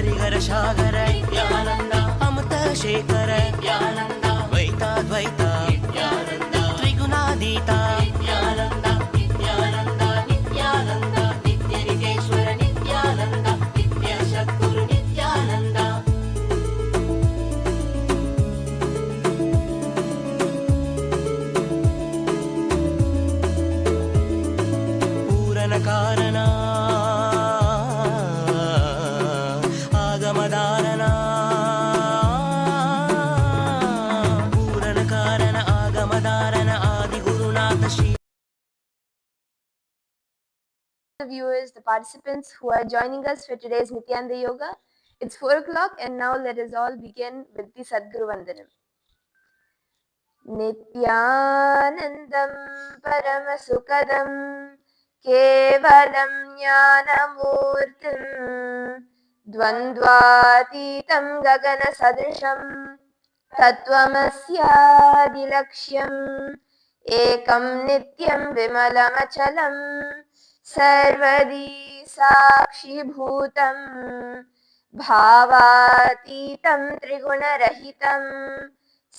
ಹರಿಹರ ಸಾಗರ ನಿತ್ಯಾನಂದ ಅಮೃತ ಶೇಖರ ನಿತ್ಯಾನಂದ ದ್ವೈತಾದ್ವೈತ ನಿತ್ಯಾನಂದ ತ್ರಿಗುಣಾತೀತ ನಿತ್ಯಾನಂದ ನಿತ್ಯಾನಂದ ನಿತ್ಯಾನಂದ ನಿತ್ಯನಿಕೇಶ್ವರ ನಿತ್ಯಾನಂದ ನಿತ್ಯ ಸದ್ಗುರು ನಿತ್ಯಾನಂದ. ಪೂರನ ಕಾರಣ ಆಗಮದಾರನ ಪೂರನ ಕಾರಣ ಆಗಮದಾರನ ಆದಿಗುರುನಾಥ Shri. The viewers, the participants who are joining us for today's Nithyananda Yoga. It's 4 o'clock and now let us all begin with the Sadguru Vandanam. Nithyanandam Paramasukadam Kevalam Jnanamurtim Dvandvatitam Gagana Sadrisham Tattvamasyaadilaksham Ekam Nityam Vimalamachalam Sarvadi Sakshi Bhutam Bhavatitam Trigunarahitam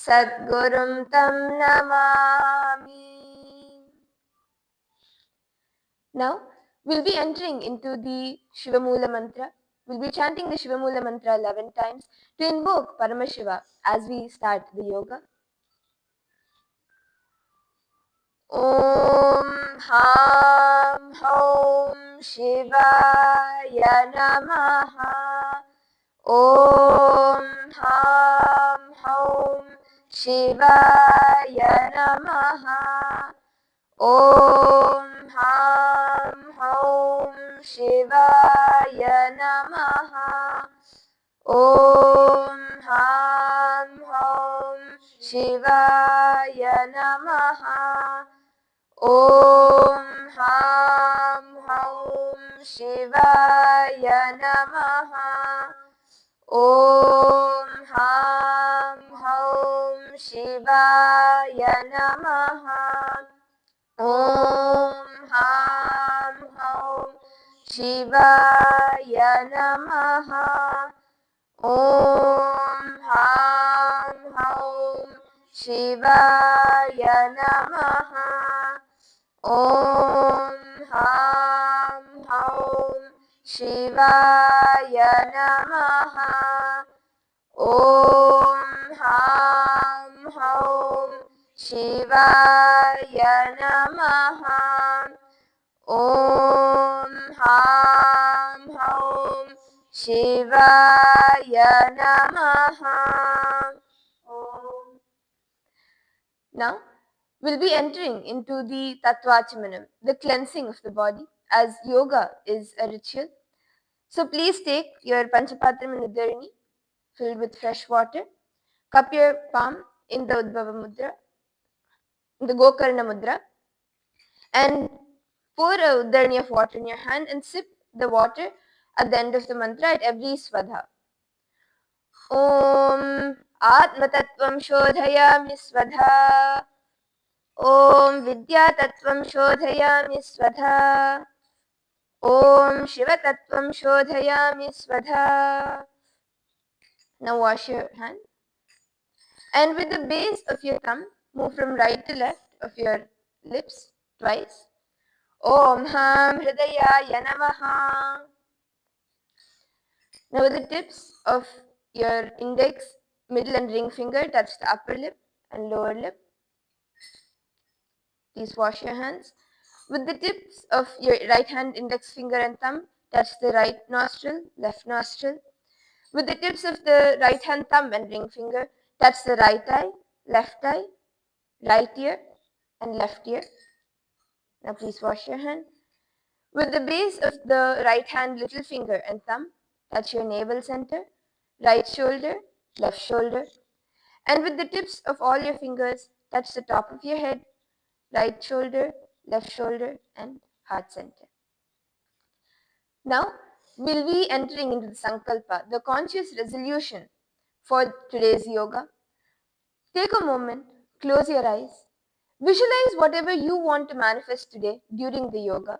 Sadgurum Tam Namami. Now we'll be entering into the Shivamula mantra. We'll be chanting the Shivamula mantra 11 times to invoke Paramashiva as we start the yoga. Om Ham Om Shivaya Namaha. Om Ham Om Shivaya Namaha. Om Ham Om Shivaya Namaha. Om Ham Om Shivaya Namaha. Om Ham Om Shivaya Namaha. Om Ham Om Shivaya Namaha. Om Ham Om Shivaya Namaha. Om Ham Om Shivaya Namaha. Om Ham Om Shivaya Namaha. Om Ham Om Shivaya Namaha. Om Ham Om Shivaya Namaha. Now we'll be entering into the Tattvachamanam, the cleansing of the body, as yoga is a ritual. So please take your Panchapatram in the Dharani filled with fresh water, cup your palm in the Udbhava Mudra, in the Gokarna Mudra, and pour a Dharani of water in your hand and sip the water at the end of the mantra at every Svadha. Om Atma Tattvam Shodhayami Svadha. Om Vidya Tattvam Shodhayami Svadha. Om Shiva Tattvam Shodhayami Svadha. Now wash your hand. And with the base of your thumb, move from right to left of your lips twice. Om Ham Hridayaya Namaha. Now with the tips of your index, middle and ring finger touch the upper lip and lower lip. Please wash your hands. With the tips of your right hand, index finger and thumb, touch the right nostril, left nostril. With the tips of the right hand thumb and ring finger, touch the right eye, right ear, and left ear. Now please wash your hand. With the base of the right hand, little finger and thumb, touch your navel center, right shoulder, left shoulder. And with the tips of all your fingers, touch the top of your head, right shoulder, left shoulder, and heart center. Now, we'll be entering into the Sankalpa, the conscious resolution for today's yoga. Take a moment, close your eyes, visualize whatever you want to manifest today during the yoga.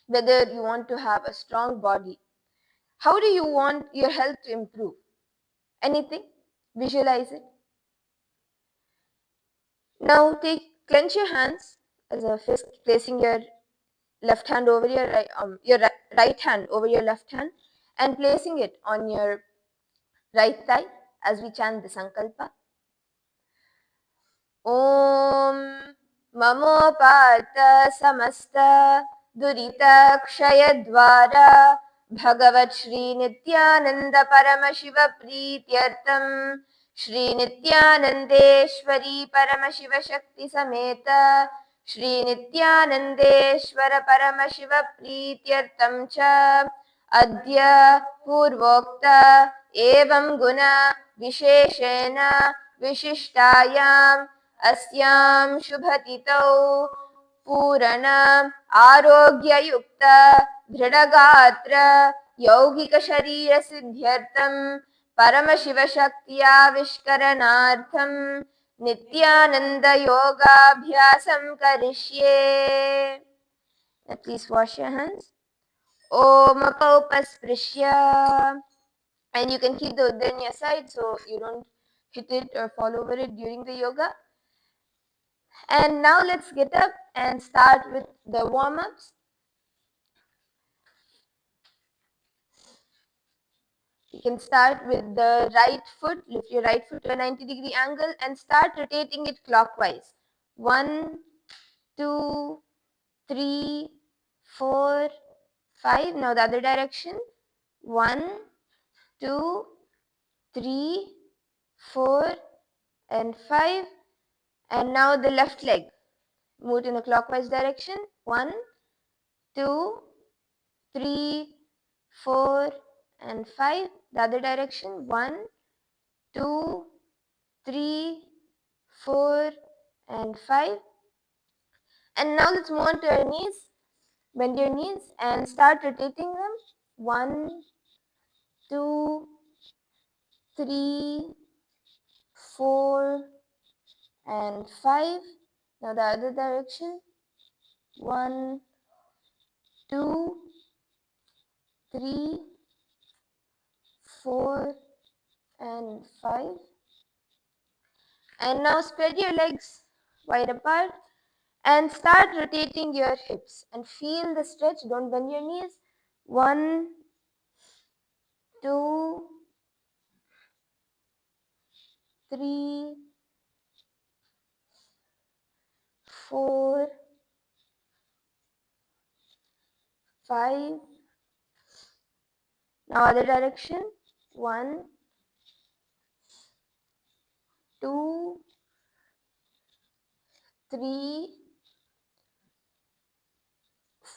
Whether you want to have a strong body, How do you want your health to improve? Anything? Visualize it. Now clench your hands as a fist, placing your left hand over your right hand over your left hand and placing it on your right thigh as we chant the sankalpa. Om Mamopata Samasta Durita Kshayadvara Bhagavat Shri Nithyananda Paramashiva Preetyartam Shri Nithyanandeshwari Paramashiva Shakti Sameta Shri Nithyanandeshwara Paramashiva Preetyartam Cha Adya Purvokta Evam Guna Visheshena Vishishtayam अस्यां शुभतिथौ पूर्ण आरोग्ययुक्त दृढगात्र यौगिकशरीरसिद्ध्यर्थं परमशिवशक्त्याविष्करणार्थं नित्यानन्दयोगाभ्यासं करिष्ये. Please wash your hands. Om Apaupasprisya. And you can keep the udra in your side so you don't hit it or fall over it during the yoga. And now let's get up and start with the warm-ups. You can start with the right foot. Lift your right foot to a 90-degree angle and start rotating it clockwise. 1, 2, 3, 4, 5. Now the other direction. 1, 2, 3, 4, and 5. And now the left leg. Move in a clockwise direction. 1, 2, 3, 4, and 5. The other direction. 1, 2, 3, 4, and 5. And now let's move on to our knees. Bend your knees and start rotating them. 1, 2, 3, 4, and 5. Now the other direction. 1, 2, 3, 4, and 5. And now spread your legs wide apart and start rotating your hips and feel the stretch. Don't bend your knees. 1, 2, 3, 4, 5. Now other direction. 1, 2, 3,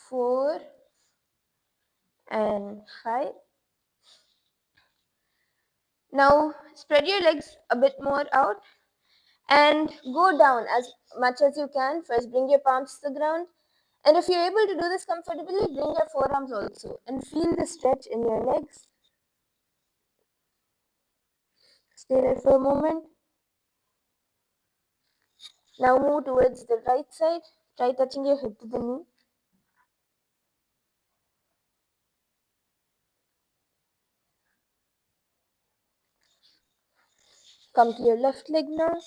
4, and 5. Now spread your legs a bit more out and go down as much as you can. First bring your palms to the ground. And if you're able to do this comfortably, bring your forearms also and feel the stretch in your legs. Stay there for a moment. Now move towards the right side. Try touching your hip to the knee. Come to your left leg now.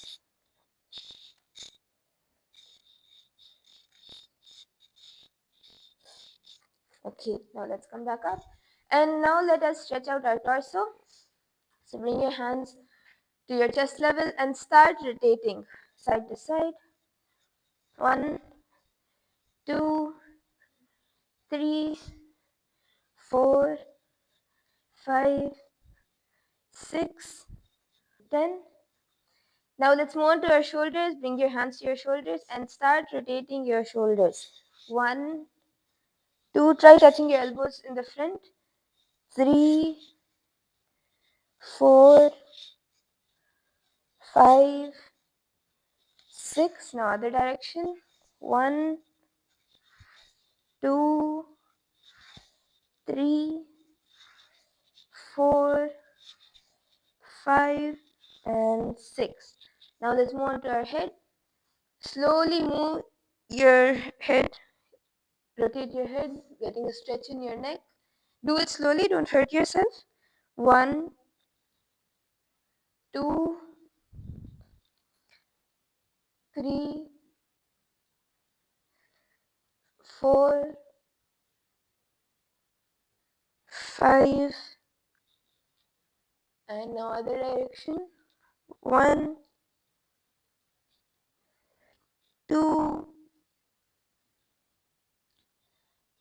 Okay, now let's come back up. And now let us stretch out our torso. So bring your hands to your chest level and start rotating side to side. 1, 2, 3, 4, 5, 6, 10. Now let's move on to our shoulders. Bring your hands to your shoulders and start rotating your shoulders. 1, 2, try touching your elbows in the front. 3, 4, 5, 6. Now other direction. 1, 2, 3, 4, 5, and 6. Now let's move on to our head. Slowly move your head, rotate your head, getting a stretch in your neck. Do it slowly, don't hurt yourself. 1, 2, 3, 4, 5, and now other direction. 1, 2.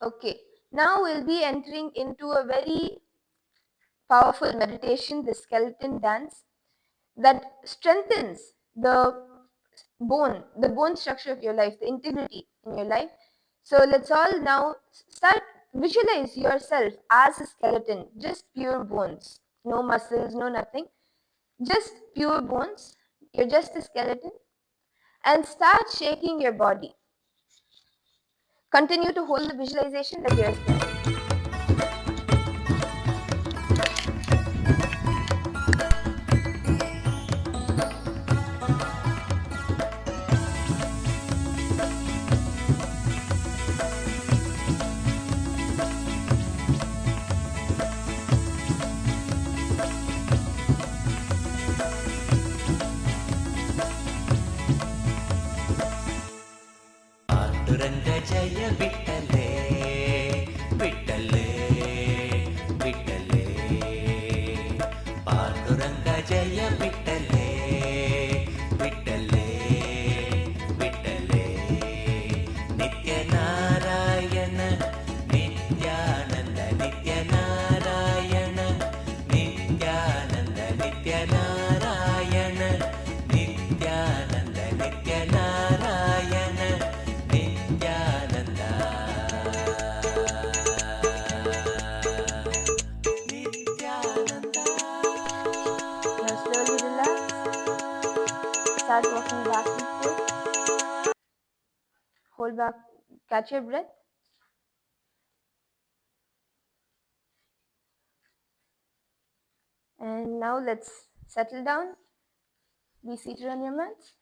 Okay, now we'll be entering into a very powerful meditation, the skeleton dance, that strengthens the bone structure of your life, the integrity in your life. So let's all now start visualize yourself as a skeleton, just pure bones, no muscles, no nothing, just pure bones. You're just a skeleton, and start shaking your body. Continue to hold the visualization like you're a skeleton. Pandurang जय विठ्ठले विठ्ठले विठ्ठले पांडुरंग जय विठ्ठले विठ्ठले विठ्ठले नित्यनारायण Nityanand नित्यनारायण Nityanand नित्यनारायण Nityanand नित्यनारायण Start walking back and forth. Hold back, catch your breath. And now let's settle down. Be seated on your mats.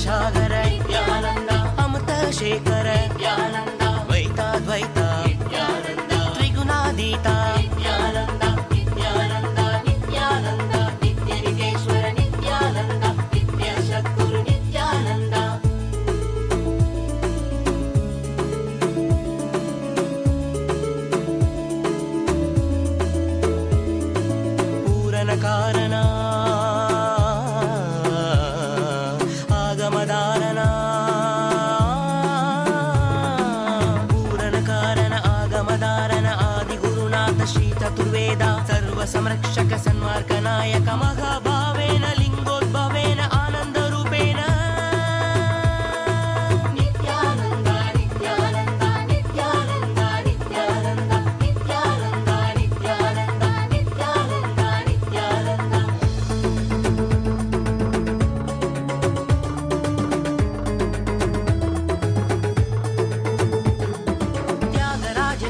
सागर नित्यानंद अमृत शेखर नित्यानंद द्वैताद्वैत नित्यानंद त्रिगुणातीत नित्यानंद नित्यानंद नित्यानंद नित्य नितेश्वर नित्यानंद नित्य सद्गुरु नित्यानंद पूरण कारण श्री चतुर्वेद सर्व संरक्षक सन्मार्ग नायक महाभावेन लिंगोद्भवेन आनंद रूपेण नित्यानंद नित्यानंद नित्यानंद नित्यानंद नित्यानंद नित्यानंद नित्यानंद नित्यानंद त्यागराज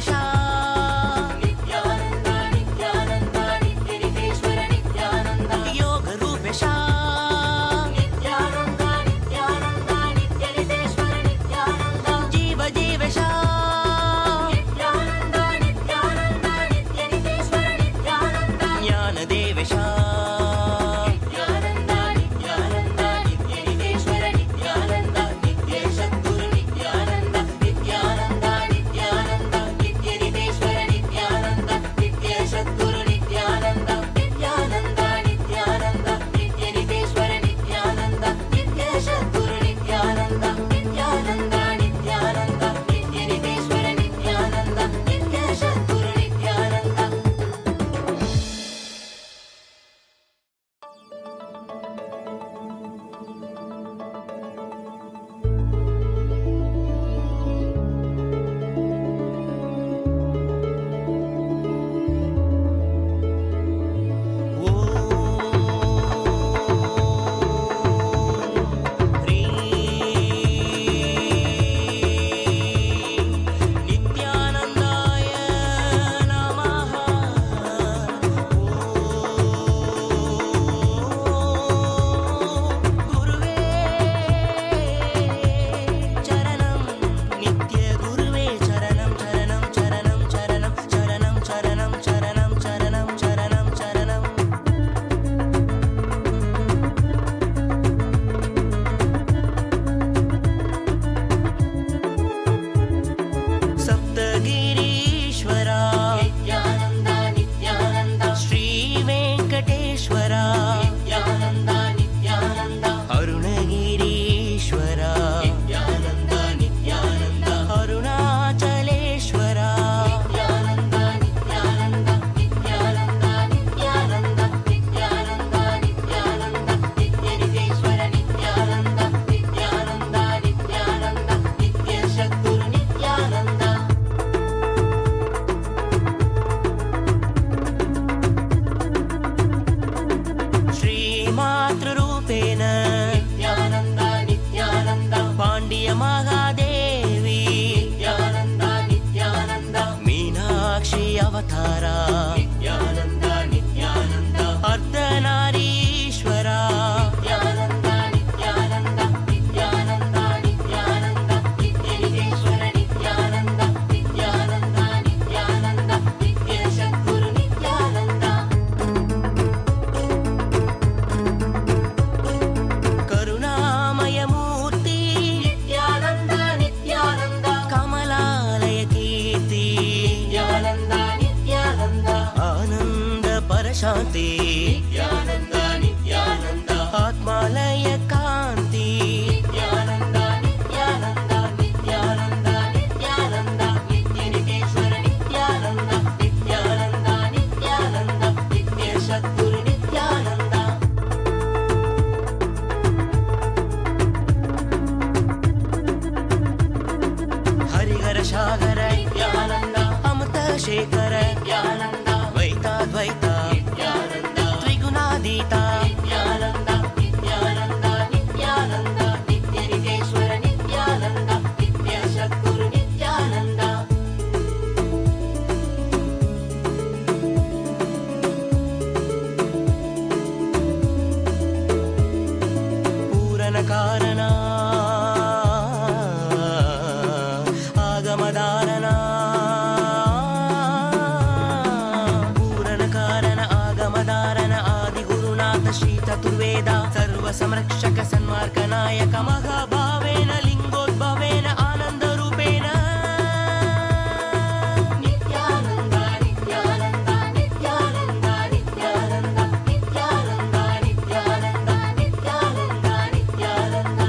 शांति नित्यानंद नित्यानंद आत्मालय कांति नित्यानंद नित्यानंद नित्यानंद नित्यानंद नित्य नितेश्वर नित्यानंद नित्यानंद नित्यानंद नित्य सद्गुरु नित्यानंद हरिहर सागर नित्यानंद अमृत शेखर नित्यानंद द्वैताद्वैत नित्यानंद त्रिगुणातीत नित्यानंद नित्यानंद ಕಾರಣ ಆಗಮದಾರನ ಪೂರಣ ಕಾರಣ ಆಗಮದಾರನ ಆದಿಗುರುನಾಥ ಶ್ರೀ ಚತುರ್ವೇದ ಸರ್ವ ಸಂರಕ್ಷಕ ಸನ್ಮಾರ್ಗ ನಾಯಕ ಮಹಾಭಾವೇನ ಲಿಂಗೋದ್ಭವೇನ ಆನಂದ ರೂಪೇಣ ನಿತ್ಯಾನಂದ ನಿತ್ಯಾನಂದ ನಿತ್ಯಾನಂದ ನಿತ್ಯಾನಂದ ನಿತ್ಯಾನಂದ ನಿತ್ಯಾನಂದ ನಿತ್ಯಾನಂದ ನಿತ್ಯಾನಂದ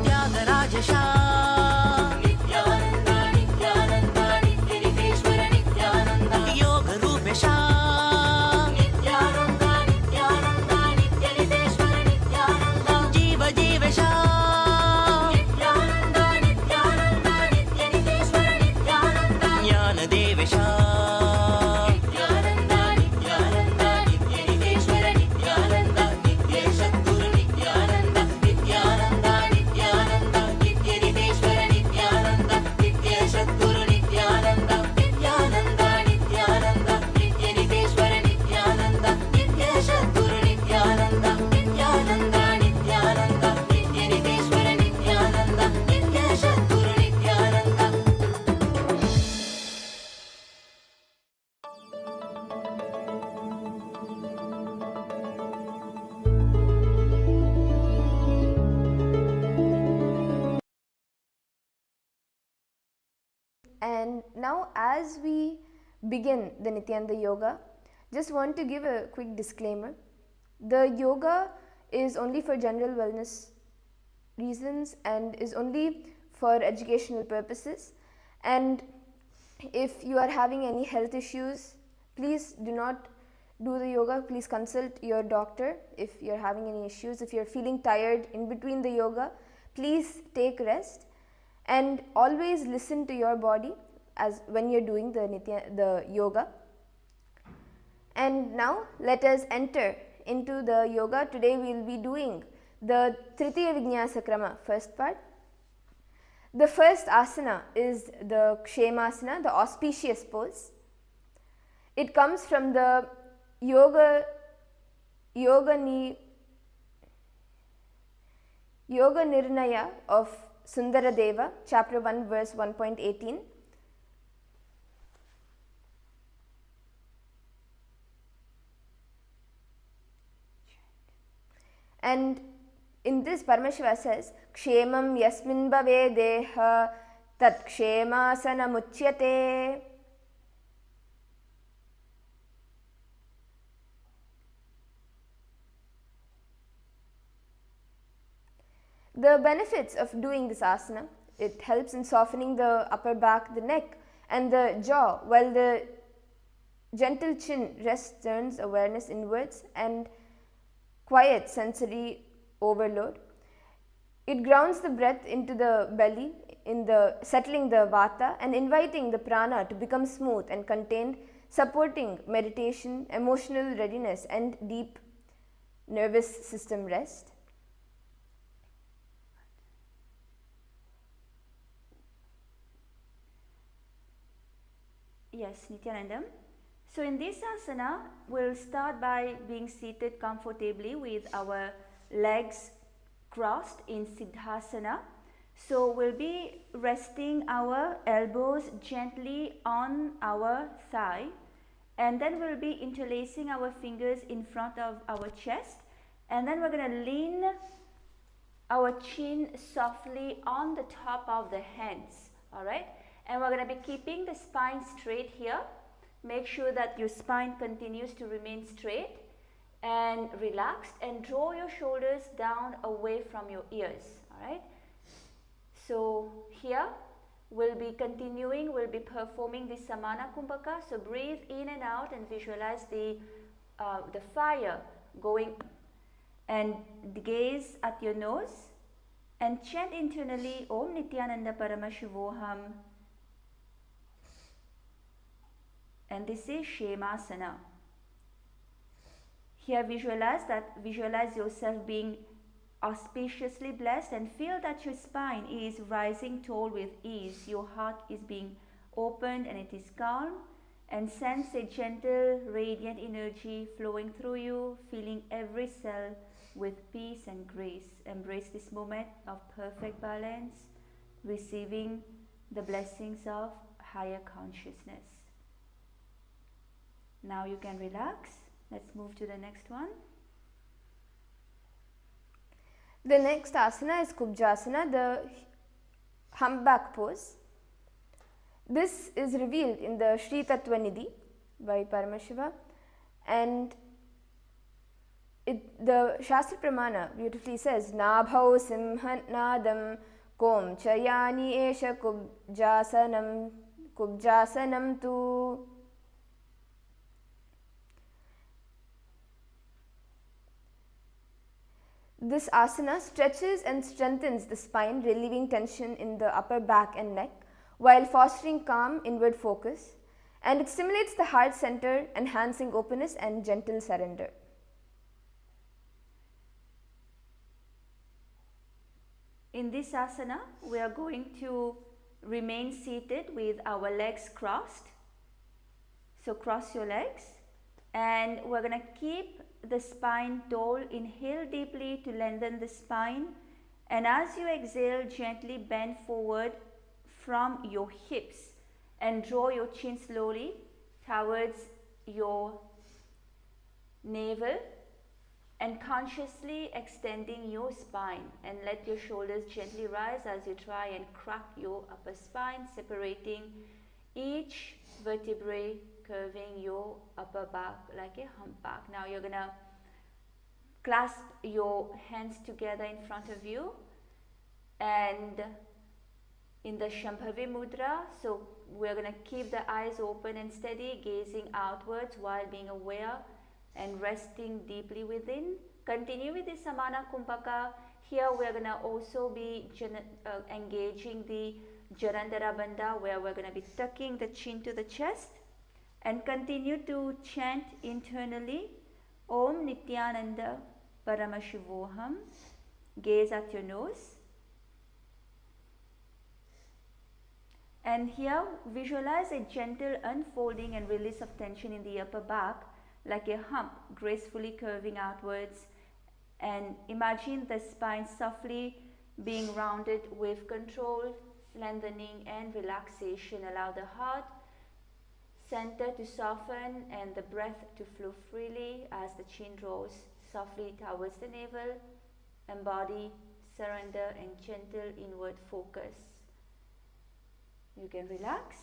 ತ್ಯಾಗರಾಜ ನಿತ್ಯಾನಂದ ನಿತ್ಯಾನಂದ ನಿತ್ಯ ನಿತೇಶ್ವರ ನಿತ್ಯಾನಂದ ಯೋಗ ರೂಪೇಶ ನಿತ್ಯಾನಂದ ನಿತ್ಯಾನಂದ ನಿತ್ಯ ನಿತೇಶ್ವರ ನಿತ್ಯಾನಂದ ಜೀವ ಜೀವೇಶ ನಿತ್ಯಾನಂದ ನಿತ್ಯಾನಂದ ನಿತ್ಯ ನಿತೇಶ್ವರ ನಿತ್ಯಾನಂದ ಜ್ಞಾನ ದೇವೇಶ ನಿತ್ಯಾನಂದ ನಿತ್ಯಾನಂದ ನಿತ್ಯ ನಿತೇಶ್ವರ ನಿತ್ಯಾನಂದ ನಿತ್ಯೇಶ ಗುರು ನಿತ್ಯಾನಂದ ನಿತ್ಯಾನಂದ ನಿತ್ಯಾನಂದ ನಿತ್ಯ ನಿತೇಶ್ವರ ನಿತ್ಯಾನಂದ ನಿತ್ಯೇಶ ಗುರು ನಿತ್ಯಾನಂದ ನಿತ್ಯಾನಂದ ನಿತ್ಯಾನಂದ ನಿತ್ಯ ನಿತೇಶ್ವರ ನಿತ್ಯಾನಂದ ನಿತ್ಯೇಶ ಗುರು ನಿತ್ಯಾನಂದ ನಿತ್ಯಾನಂದ ನಿತ್ಯಾನಂದ ನಿತ್ಯ ನಿತೇಶ್ವರ ನಿತ್ಯಾನಂದ ನಿತ್ಯೇಶ ಗುರು Nithyananda. And now, as we begin the Nithyananda Yoga, just want to give a quick disclaimer. The yoga is only for general wellness reasons and is only for educational purposes. And if you are having any health issues, please do not do the yoga. Please consult your doctor if you're having any issues. If you're feeling tired in between the yoga, please take rest. And always listen to your body as when you're doing the yoga. And now let us enter into the yoga. Today we will be doing the Tritiya Vinyasa Krama, first part. The first asana is the Kshemasana, the auspicious pose. It comes from the Yoga Nirnaya of Sundaradeva, chapter 1, verse 1.18. And in this, Paramashiva says, Kshemam yasmin bhave deha tat kshemasana muchyate. The benefits of doing this asana, it helps in softening the upper back, the neck and the jaw, while the gentle chin rests, turns awareness inwards and quiets sensory overload. It grounds the breath into the belly, settling the vata and inviting the prana to become smooth and contained, supporting meditation, emotional readiness and deep nervous system rest. Yes, Nithyanandam. So in this asana, we'll start by being seated comfortably with our legs crossed in Siddhasana. So we'll be resting our elbows gently on our thigh, and then we'll be interlacing our fingers in front of our chest, and then we're going to lean our chin softly on the top of the hands, all right? And we're going to be keeping the spine straight here. Make sure that your spine continues to remain straight and relaxed, and draw your shoulders down away from your ears, all right? So here we'll be continuing, we'll be performing the Samana Kumbhaka. So breathe in and out and visualize the fire going, and gaze at your nose and chant internally Om Nithyananda Paramashivoham. And this is Kshemasana. Here visualize yourself being auspiciously blessed, and feel that your spine is rising tall with ease. Your heart is being opened and it is calm. and sense a gentle, radiant energy flowing through you, filling every cell with peace and grace. Embrace this moment of perfect balance, receiving the blessings of higher consciousness. Now you can relax. Let's move to the next one. The next asana is Kubjasana, the humpback pose. This is revealed in the Shri Tattva Nidhi by Paramashiva, and the Shastra Pramana beautifully says, Nabhau Simhan Nadam Kom Chayani Esha Kubjasanam Tu. This asana stretches and strengthens the spine, relieving tension in the upper back and neck, while fostering calm inward focus, and it stimulates the heart center, enhancing openness and gentle surrender. In this asana, we are going to remain seated with our legs crossed. So cross your legs, and we're going to keep the spine tall. Inhale deeply to lengthen the spine, and as you exhale, gently bend forward from your hips and draw your chin slowly towards your navel, and consciously extending your spine, and let your shoulders gently rise as you try and crack your upper spine, separating each vertebrae, curving your upper back like a humpback. Now you're going to clasp your hands together in front of you and in the Shambhavi Mudra. So we're going to keep the eyes open and steady, gazing outwards while being aware and resting deeply within. Continue with the Samana Kumbhaka. Here we're going to also be engaging the Jarandhara Bandha, where we're going to be tucking the chin to the chest, and continue to chant internally, Om Nithyananda Paramashivoham. Gaze at your nose. And here visualize a gentle unfolding and release of tension in the upper back, like a hump gracefully curving outwards, and imagine the spine softly being rounded with control, lengthening and relaxation. Allow the heart center to soften and the breath to flow freely as the chin draws softly towards the navel. Embody surrender and gentle inward focus. You can relax.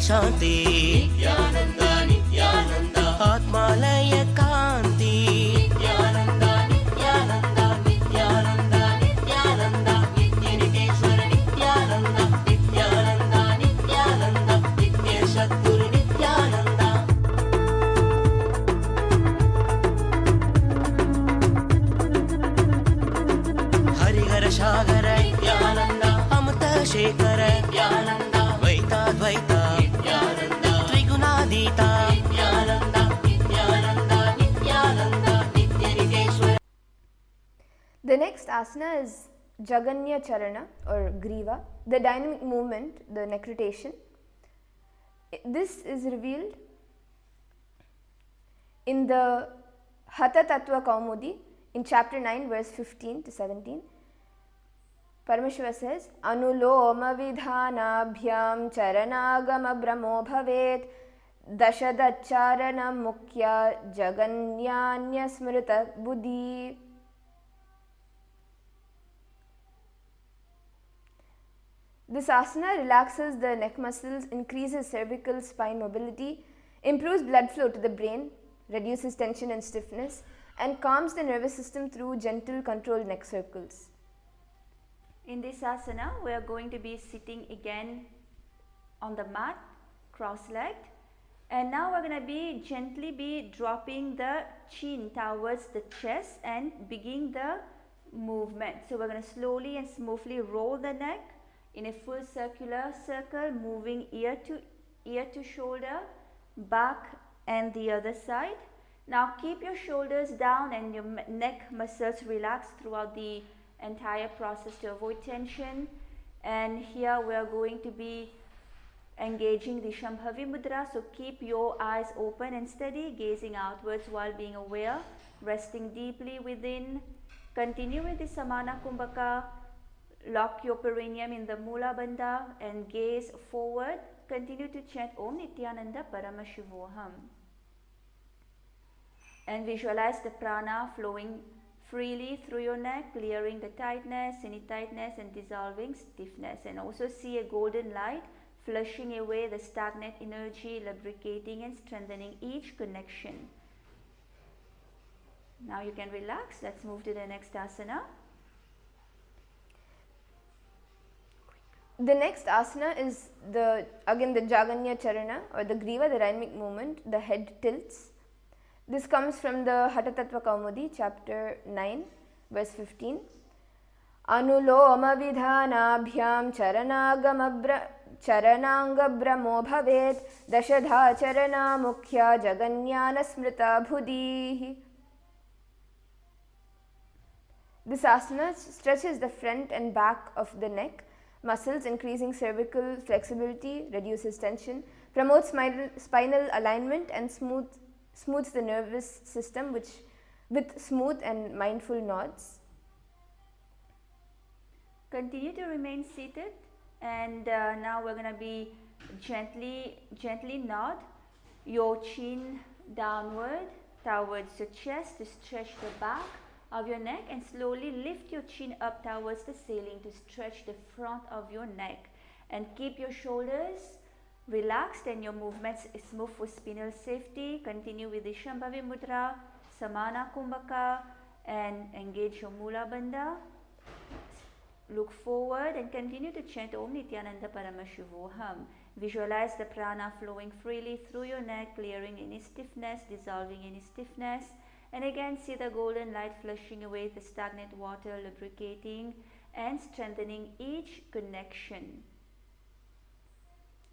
శాంతి నిత్యానంద నిత్యానంద ఆత్మాలయ కాంతి నిత్యానంద నిత్యానంద నిత్యానంద నిత్యానంద నిత్యనితేశ్వర నిత్యానంద నిత్యానంద నిత్యానంద నిత్య సద్గురు నిత్యానంద హరిహర సాగర నిత్యానంద అమృత Sekhara Nityananda ద్వైతాద్వైత Nityananda త్రిగుణాతీత Nityananda Nityananda Nityananda నిత్యనితేశ్వర. The next asana is Jaganya Charana or Griva, the dynamic movement, the neck rotation. This is revealed in the Hatha Tattva Kaumudi in chapter 9 verse 15 to 17. Parameshwara says, Anuloma vidhanabhyam charanagama brahmo bhavet dashadacharana mukhya jaganyanya smrita buddhi. This asana relaxes the neck muscles, increases cervical spine mobility, improves blood flow to the brain, reduces tension and stiffness, and calms the nervous system through gentle controlled neck circles. In this asana, we are going to be sitting again on the mat, cross-legged, and now we're going to be gently dropping the chin towards the chest and begin the movement. So we're going to slowly and smoothly roll the neck in a full circular circle, moving ear to shoulder, back and the other side. Now keep your shoulders down and your neck muscles relaxed throughout the entire process to avoid tension. And here we are going to be engaging the Shambhavi Mudra. So keep your eyes open and steady, gazing outwards while being aware, resting deeply within. Continue with the Samana Kumbhaka. Lock your perineum in the Mula Bandha and gaze forward. Continue to chant Om Nithyananda Paramashivoham. And visualize the prana flowing freely through your neck, clearing the tightness, any tightness, and dissolving stiffness. And also see a golden light flushing away the stagnant energy, lubricating and strengthening each connection. Now you can relax. Let's move to the next asana. The next asana is again the Jaganya Charana or the Griva, the dynamic movement, the head tilts. This comes from the Hatha Tattva Kaumudi, chapter 9, verse 15. Anuloma vidhanabhyam charananga brahmo bhavet dashadha charana mukhya jaganyana smrita bhudhi. This asana stretches the front and back of the neck muscles, increasing cervical flexibility, reduces tension, promotes spinal alignment, and smooths the nervous system with smooth and mindful nods. Continue to remain seated, and now we're going to be gently nod your chin downward towards your chest to stretch the back of your neck, and slowly lift your chin up towards the ceiling to stretch the front of your neck, and keep your shoulders relaxed and your movements smooth for spinal safety. Continue with the Shambhavi Mudra, Samana Kumbhaka, and engage your Mula Bandha. Look forward and continue to chant Om Nithyananda Paramashivoham. Visualize the prana flowing freely through your neck, clearing any stiffness, dissolving any stiffness. And again, see the golden light flushing away the stagnant water, lubricating and strengthening each connection.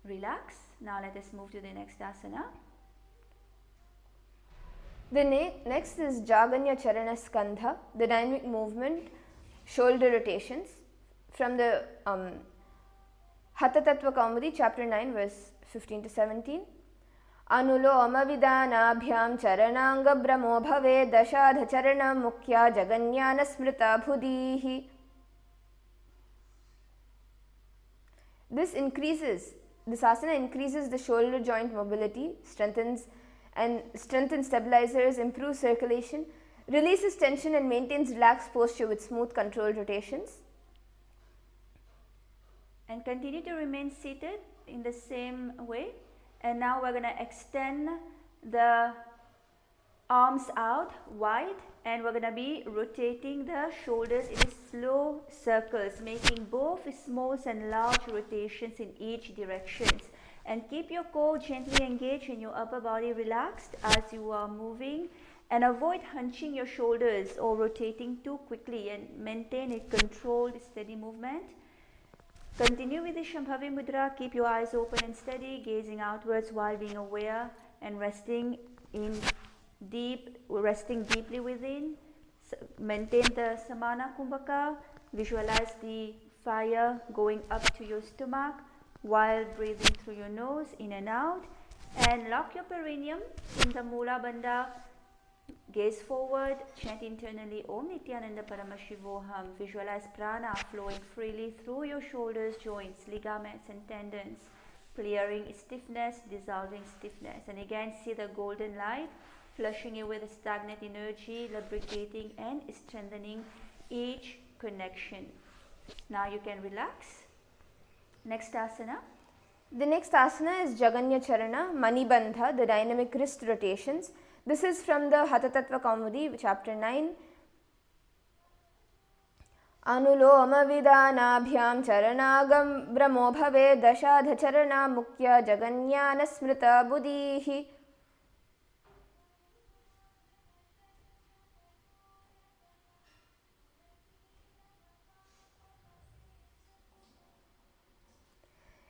Relax. Now let us move to the next asana. The next is Jaganya Charana Skandha, the dynamic movement, shoulder rotations, from the Hatha Tattva Kaumudi, chapter 9, verse 15 to 17. Anuloma vidhanabhyam charananga brahmo bhave dashadha charana mukhya jaganyana smrita bhudhi. This asana increases the shoulder joint mobility, strengthens stabilizers, improves circulation, releases tension and maintains relaxed posture with smooth controlled rotations. And continue to remain seated in the same way. And now we're going to extend the arms out wide, and we're going to be rotating the shoulders in slow circles, making both small and large rotations in each direction. And keep your core gently engaged and your upper body relaxed as you are moving, and avoid hunching your shoulders or rotating too quickly, and maintain a controlled, steady movement. Continue with the Shambhavi Mudra. Keep your eyes open and steady, gazing outwards while being aware and resting deeply within. Maintain the Samana Kumbhaka. Visualize the fire going up to your stomach while breathing through your nose in and out. And lock your perineum in the Mula Bandha. Gaze forward, chant internally Om Nithyananda Paramashivoham. Visualize prana flowing freely through your shoulders, joints, ligaments and tendons, clearing stiffness, dissolving stiffness. And again, see the golden light flushing away the stagnant energy, lubricating and strengthening each connection. Now you can relax. Next asana. The next asana is Jaganya Charana, Manibandha, the dynamic wrist rotations. This is from the Hatha Tattva Kaumudi, chapter 9. Anuloma Vidanabhyam Charanagam Brahmo Bhave Dashadha Charana Mukya Jaganyana Smrita Buddhihi.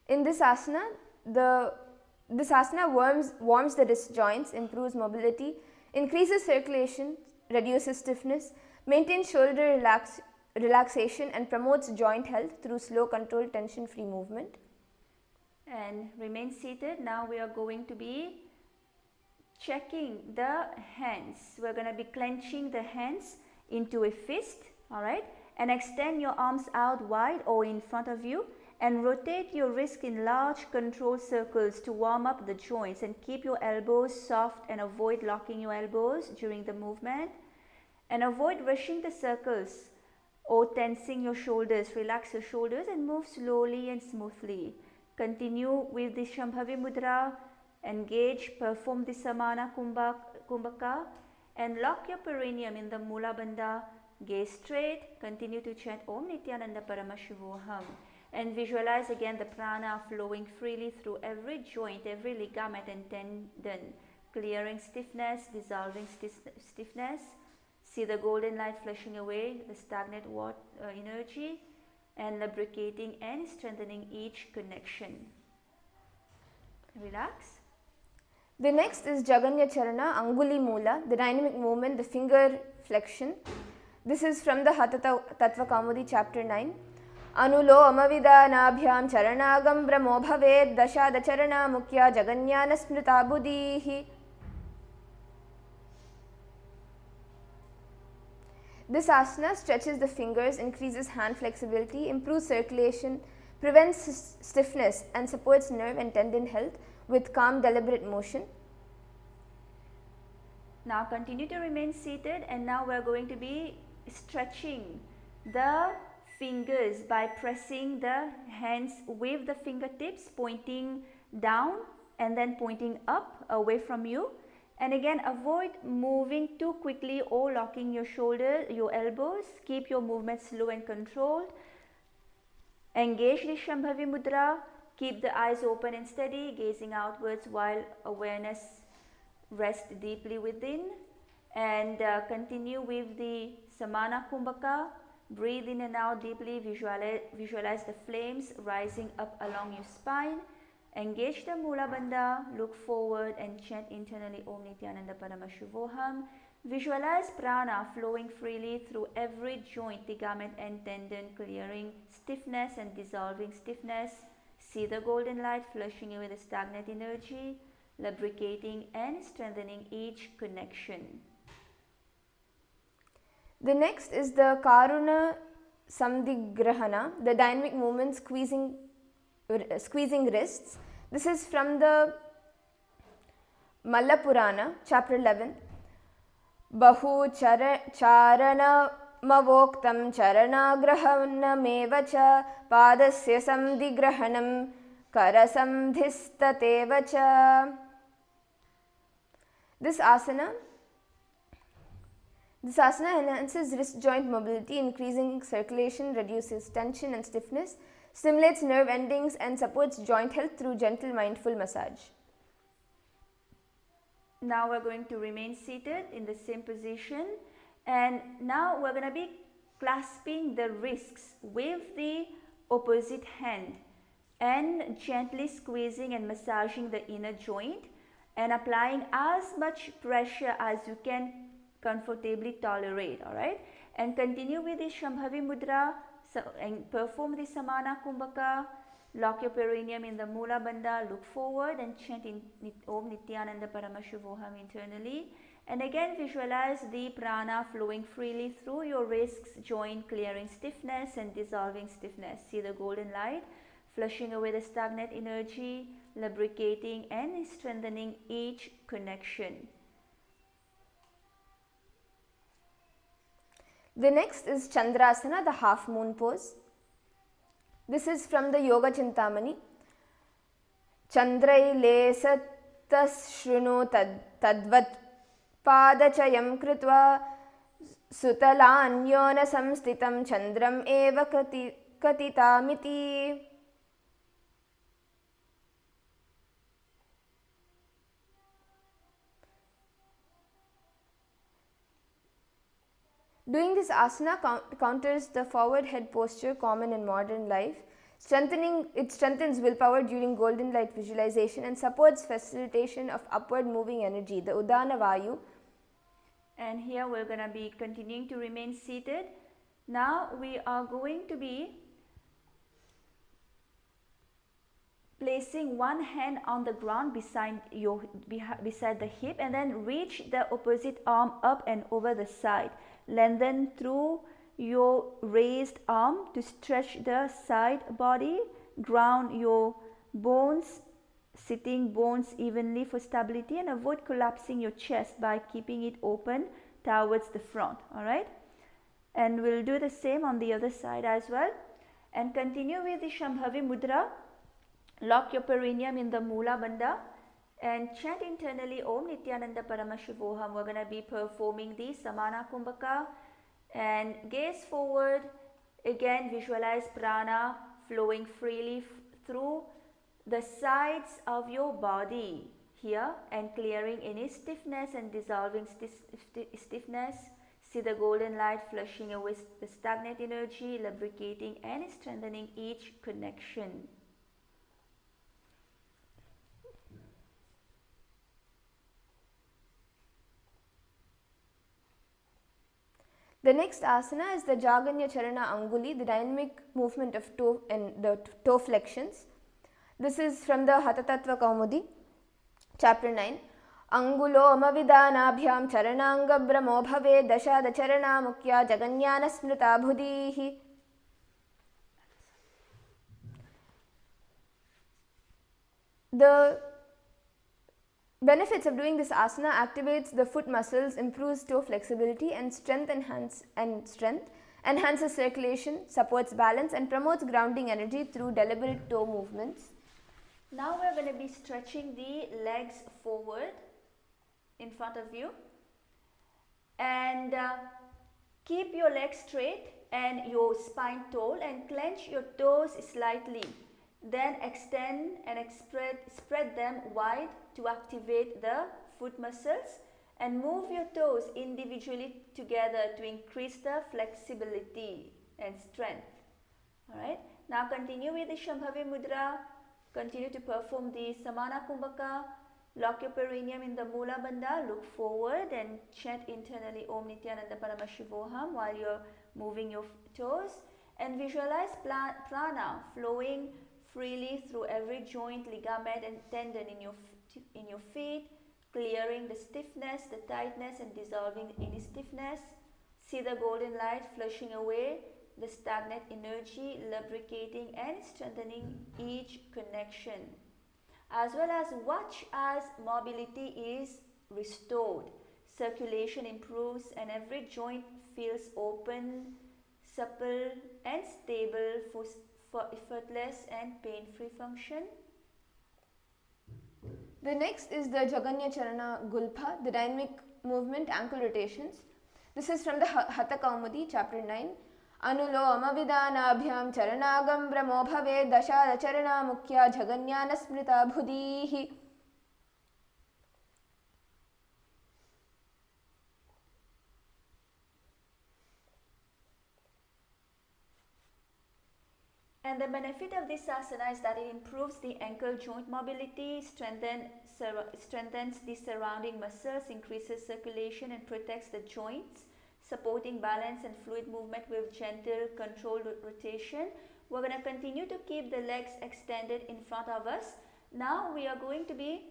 In this asana, warms the wrist joints, improves mobility, increases circulation, reduces stiffness, maintains shoulder relaxation and promotes joint health through slow, controlled, tension-free movement. And remain seated. Now we are going to be checking the hands. We're going to be clenching the hands into a fist, all right? And extend your arms out wide or in front of you. And rotate your wrist in large controlled circles to warm up the joints, and keep your elbows soft and avoid locking your elbows during the movement. And avoid rushing the circles or tensing your shoulders. Relax your shoulders and move slowly and smoothly. Continue with the Shambhavi Mudra. Engage, perform the Samana Kumbhaka and lock your perineum in the Mula Bandha. Gaze straight. Continue to chant Om Nithyananda Paramashivoham. And visualize again the prana flowing freely through every joint, every ligament and tendon, clearing stiffness, dissolving stiffness. See the golden light flushing away the stagnant energy and lubricating and strengthening each connection. Relax. The next is Jaganya Charana, Anguli Mula, the dynamic movement, the finger flexion. This is from the Hatha Tattva Kaumudi, chapter 9. Anuloma Vidanabhyam Charanagam Brahmo Bhaved Dashada Charana Mukya Jaganyana Smrita Buddhihi. This asana stretches the fingers, increases hand flexibility, improves circulation, prevents stiffness and supports nerve and tendon health with calm, deliberate motion. Now continue to remain seated, and now we are going to be stretching the fingers by pressing the hands with the fingertips pointing down and then pointing up away from you. And again, avoid moving too quickly or locking your shoulder, your elbows. Keep your movement slow and controlled. Engage the Shambhavi Mudra. Keep the eyes open and steady, gazing outwards while awareness rests deeply within. And continue with the Samana Kumbhaka. Breathe in and out deeply. Visualize the flames rising up along your spine. Engage the Mula Bandha. Look forward and chant internally Om Nithyananda Paramashivoham. Visualize prana flowing freely through every joint, ligament and tendon, clearing stiffness and dissolving stiffness. See the golden light flushing away the stagnant energy, lubricating and strengthening each connection. The next is the Karuna Samdigrahana, the dynamic movement squeezing wrists. This is from the Malla Purana, chapter 11. Bahu charana mavoktam charanagrahanam evacha padasya samdigrahanam karasandhistatev cha. This asana enhances wrist joint mobility, increasing circulation, reduces tension and stiffness, stimulates nerve endings and supports joint health through gentle mindful massage. Now we're going to remain seated in the same position, and now we're going to be clasping the wrists with the opposite hand and gently squeezing and massaging the inner joint and applying as much pressure as you can comfortably tolerate. All right, and continue with the Shambhavi Mudra, and perform the Samana Kumbhaka. Lock your perineum in the Mula Bandha, look forward and chant in Om Nithyananda Paramashivoham internally. And again visualize the prana flowing freely through your wrists, joint, clearing stiffness and dissolving stiffness. See the golden light flushing away the stagnant energy, lubricating and strengthening each connection. The next is Chandrasana, the half moon pose. This is from the Yoga Chintamani. Chandraile satashrunu tadvat padachayam kritva sutalanyona samstitam chandram eva katitamiti. Doing this asana counters the forward head posture common in modern life. It strengthens willpower during golden light visualization and supports facilitation of upward moving energy, the Udana Vayu. And here we're going to be continuing to remain seated. Now we are going to be placing one hand on the ground beside the hip, and then reach the opposite arm up and over the side. Lengthen through your raised arm to stretch the side body. Ground your bones, sitting bones evenly for stability, and avoid collapsing your chest by keeping it open towards the front. All right, and we'll do the same on the other side as well. And continue with the Shambhavi Mudra. Lock your perineum in the Mula Bandha and chant internally Om Nithyananda Paramashivoham. We're going to be performing the Samana Kumbhaka, and gaze forward. Again visualize prana flowing freely through the sides of your body here and clearing any stiffness and dissolving stiffness. See the golden light flushing away the stagnant energy, lubricating and strengthening each connection. The next asana is the Jaganya Charana Anguli, the dynamic movement of toe and the toe flexions. This is from the Hatatattva Kaumudi, chapter 9. Angulo mavidanabhyam charananga brahmo bhave dashada charana mukya jaganyana smrita bhudihi. The benefits of doing this asana activates the foot muscles, improves toe flexibility and enhances circulation, supports balance and promotes grounding energy through deliberate toe movements. Now we're going to be stretching the legs forward in front of you, and keep your legs straight and your spine tall, and clench your toes slightly. Then extend and spread them wide to activate the foot muscles, and move your toes individually together to increase the flexibility and strength. Alright, now continue with the Shambhavi Mudra. Continue to perform the Samana Kumbhaka. Lock your perineum in the Mula Bandha, look forward and chant internally Om Nithyananda Paramashivoham while you're moving your toes, and visualize prana flowing freely through every joint, ligament and tendon in your feet, clearing the stiffness, the tightness and dissolving any stiffness. See the golden light flushing away the stagnant energy, lubricating and strengthening each connection. As well as watch as mobility is restored, circulation improves and every joint feels open, supple and stable effortless and pain-free function. The next is the Jaganya Charana Gulpa, the dynamic movement ankle rotations. This is from the Hatha Kaumudi, chapter 9. Anuloma Vidanabhyam Charanagam Brahmo Bhave Dasha Charana Mukhya Jaganyana Smrita Bhudihi. And the benefit of this asana is that it improves the ankle joint mobility, strengthens the surrounding muscles, increases circulation and protects the joints, supporting balance and fluid movement with gentle controlled rotation. We're going to continue to keep the legs extended in front of us. Now we are going to be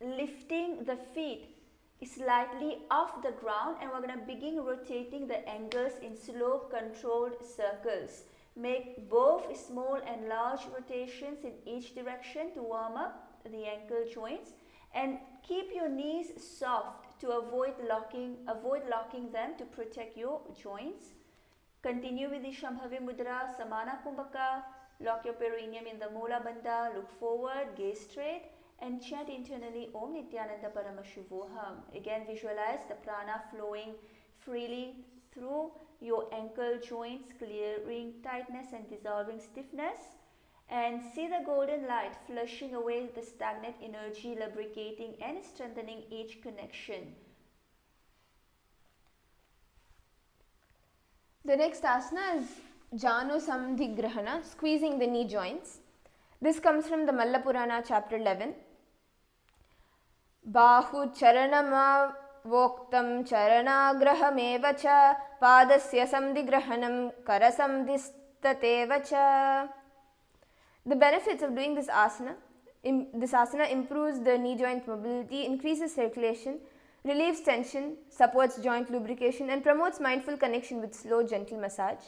lifting the feet slightly off the ground, and we're going to begin rotating the ankles in slow controlled circles. Make both small and large rotations in each direction to warm up the ankle joints, and keep your knees soft to avoid locking them to protect your joints. Continue with the Shambhavi Mudra, Samana Kumbhaka. Lock your perineum in the Mula Bandha, look forward, gaze straight, and chant internally Om Nithyananda Paramashivoham. Again, visualize the prana flowing freely through your ankle joints, clearing tightness and dissolving stiffness. And see the golden light flushing away the stagnant energy, lubricating and strengthening each connection. The next asana is Janu Samdhigrahana, squeezing the knee joints. This comes from the Malla Purana, chapter 11. Bahu charanama voktam charanagraham cha padasya samdigrahanam karasamdhistateva cha. The benefits of doing this asana improves the knee joint mobility, increases circulation, relieves tension, supports joint lubrication, and promotes mindful connection with slow, gentle massage.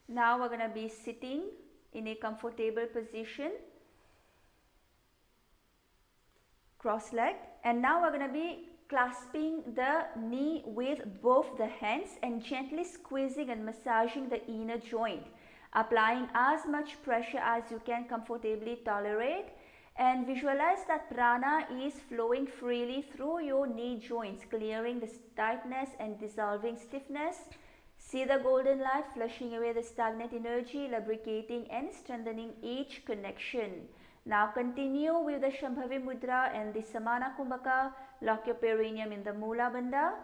Now we're going to be sitting in a comfortable position, cross-legged, and now we're going to be clasping the knee with both the hands and gently squeezing and massaging the inner joint, applying as much pressure as you can comfortably tolerate, and visualize that prana is flowing freely through your knee joints, clearing the tightness and dissolving stiffness. See the golden light flushing away the stagnant energy, lubricating and strengthening each connection. Now continue with the Shambhavi Mudra and the Samana Kumbhaka. Lock your perineum in the Mula Bandha.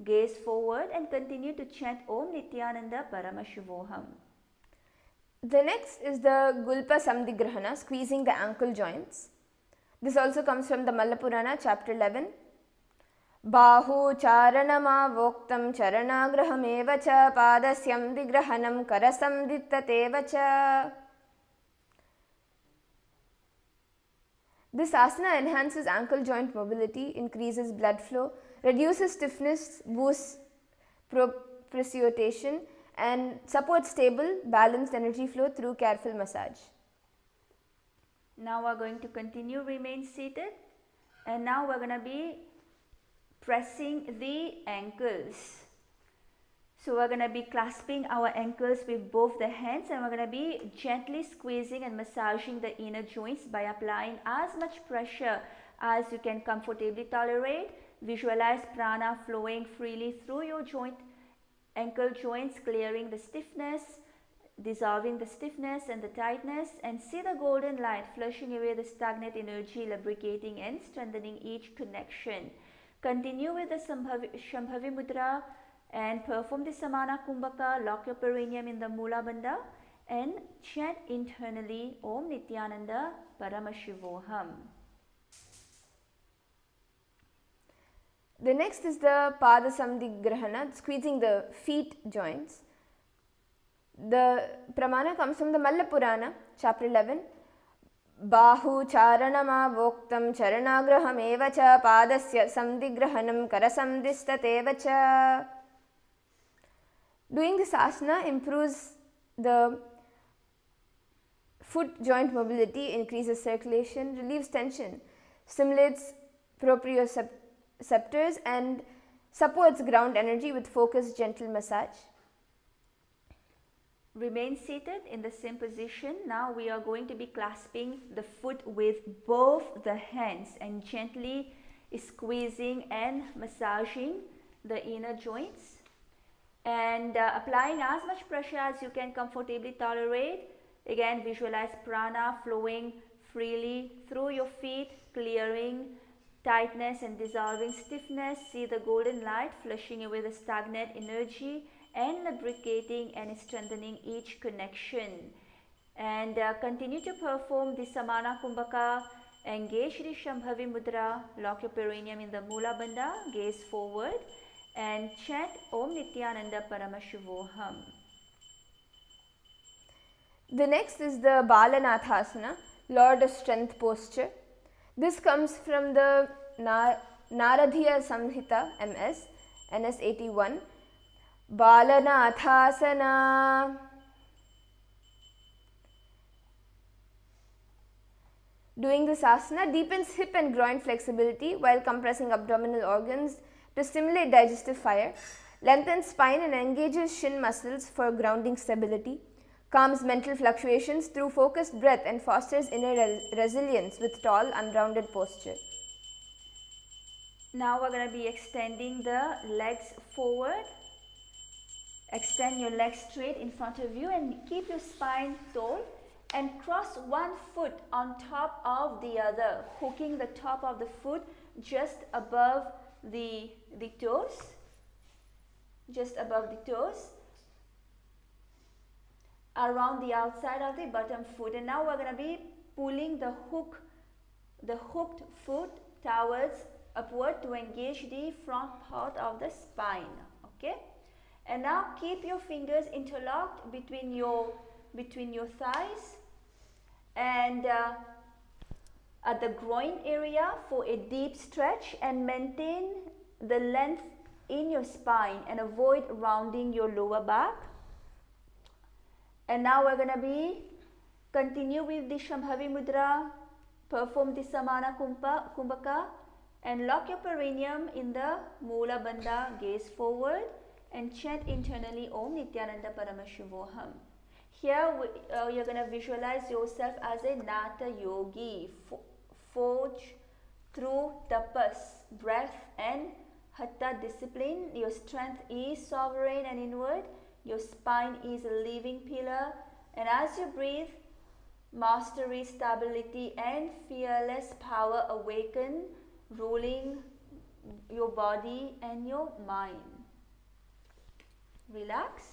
Gaze forward and continue to chant Om Nithyananda Paramashivoham. The next is the Gulpa Samdigrahana, squeezing the ankle joints. This also comes from the Malla Purana, chapter 11. Bahu charanama voktam charanagraham cha padasyam digrahanam karasamdittateva cha. This asana enhances ankle joint mobility, increases blood flow, reduces stiffness, boosts proprioception, and supports stable, balanced energy flow through careful massage. Now we're going to continue, remain seated, and now we're going to be pressing the ankles. So we're going to be clasping our ankles with both the hands, and we're going to be gently squeezing and massaging the inner joints by applying as much pressure as you can comfortably tolerate. Visualize prana flowing freely through your ankle joints, clearing the stiffness, dissolving the stiffness and the tightness, and see the golden light flushing away the stagnant energy, lubricating and strengthening each connection. Continue with the Shambhavi Mudra and perform the Samana Kumbhaka. Lock your perineum in the Mula Bandha and chant internally Om Nithyananda Paramashivoham. The next is the Pada Samdigrahana, squeezing the feet joints. The pramana comes from the Malla Purana, chapter 11. Bahu charanama voktam charanagraham cha padasya samdigrahanam karasamdhistateva cha. Doing this asana improves the foot joint mobility, increases circulation, relieves tension, stimulates proprioceptors, and supports ground energy with focused gentle massage. Remain seated in the same position. Now we are going to be clasping the foot with both the hands and gently squeezing and massaging the inner joints, and applying as much pressure as you can comfortably tolerate. Again, visualize prana flowing freely through your feet, clearing tightness and dissolving stiffness. See the golden light flushing away the stagnant energy and lubricating and strengthening each connection. And continue to perform the Samana Kumbhaka. Engage the Shambhavi Mudra, lock your perineum in the Mula Bandha, gaze forward and chant Om Nithyananda Paramashivoham. The next is the Balanathasana, Lord of Strength posture. This comes from the Naradiya Samhita MS, NS 81. Balanathasana. Doing this asana deepens hip and groin flexibility while compressing abdominal organs to stimulate digestive fire, lengthens spine and engages shin muscles for grounding stability, calms mental fluctuations through focused breath and fosters inner resilience with tall, unrounded posture. Now we're going to be extending the legs forward. Extend your legs straight in front of you and keep your spine tall. And cross one foot on top of the other, hooking the top of the foot just above the toes, around the outside of the bottom foot. And now we're going to be pulling the hooked foot towards upward to engage the front part of the spine. Okay, and now keep your fingers interlocked between your thighs and at the groin area for a deep stretch, and maintain the length in your spine and avoid rounding your lower back. And now we're going to be continue with the Shambhavi Mudra, perform the Samana Kumbhaka and lock your perineum in the Mula Bandha, gaze forward and chant internally Om Nithyananda Paramashivoham. Here you're going to visualize yourself as a Nata Yogi, forge through tapas, breath and hatha discipline. Your strength is sovereign and inward. Your spine is a living pillar. And as you breathe, mastery, stability and fearless power awaken, ruling your body and your mind. Relax.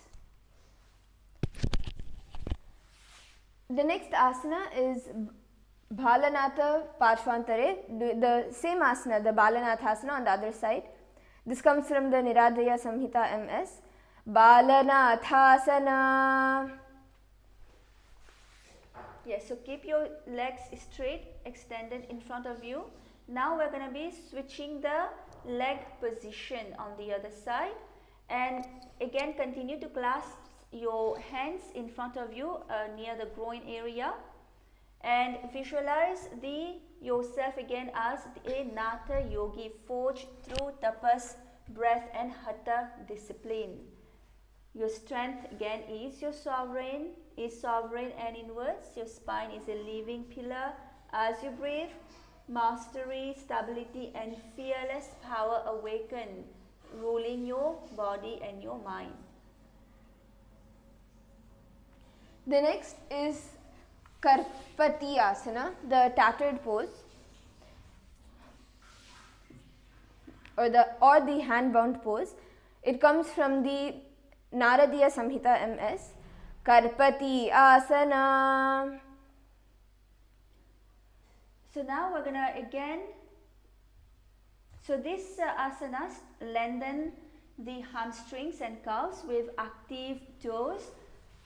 The next asana is Bhalanatha Parshvantare, the same asana, the Balanathasana on the other side. This comes from the Niradaya Samhita MS. Balanathasana. Yes, so keep your legs straight, extended in front of you. Now we're going to be switching the leg position on the other side. And again, continue to clasp your hands in front of you near the groin area, and visualize yourself again as a Nata Yogi, forged through tapas, breath and hatha discipline. Your strength again is sovereign and inwards. Your spine is a living pillar. As you breathe, mastery, stability and fearless power awaken, ruling your body and your mind. The next is Karpati Asana, the tattered pose, or the hand bound pose. It comes from the Naradiya Samhita MS. Karpati Asana. So now we're gonna again, so this asanas lengthen the hamstrings and calves with active toes,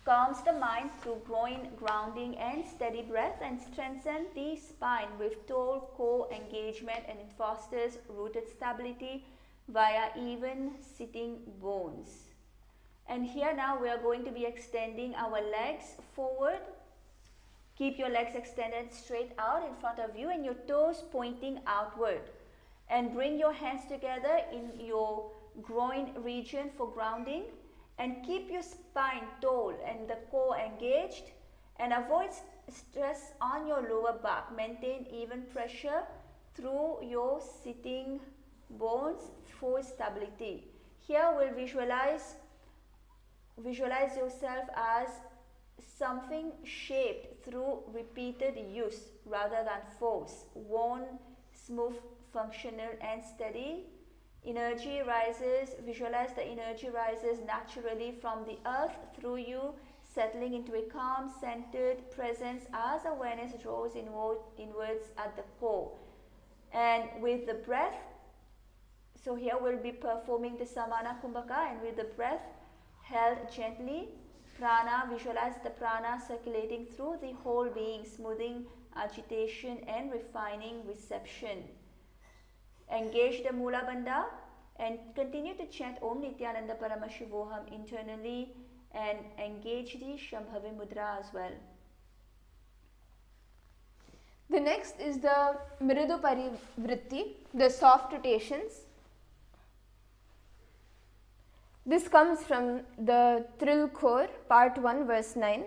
calms the mind through groin grounding and steady breath, and strengthens the spine with tall core engagement, and it fosters rooted stability via even sitting bones. And here now we are going to be extending our legs forward. Keep your legs extended straight out in front of you and your toes pointing outward. And bring your hands together in your groin region for grounding, and keep your spine tall and the core engaged, and avoid stress on your lower back. Maintain even pressure through your sitting bones for stability. Here we'll visualize yourself as something shaped through repeated use rather than force, worn, smooth, functional and steady. Energy rises, visualize the energy rises naturally from the earth through you, settling into a calm, centered presence as awareness draws inwards at the core. And with the breath, so here we'll be performing the Samana Kumbhaka, and with the breath held gently, prana, visualize the prana circulating through the whole being, smoothing agitation and refining reception. Engage the Mula Bandha and continue to chant Om Nithyananda Paramashivoham internally, and engage the Shambhavi Mudra as well. The next is the Mridu Parivritti, the soft rotations. This comes from the Trilkor, part 1, verse 9.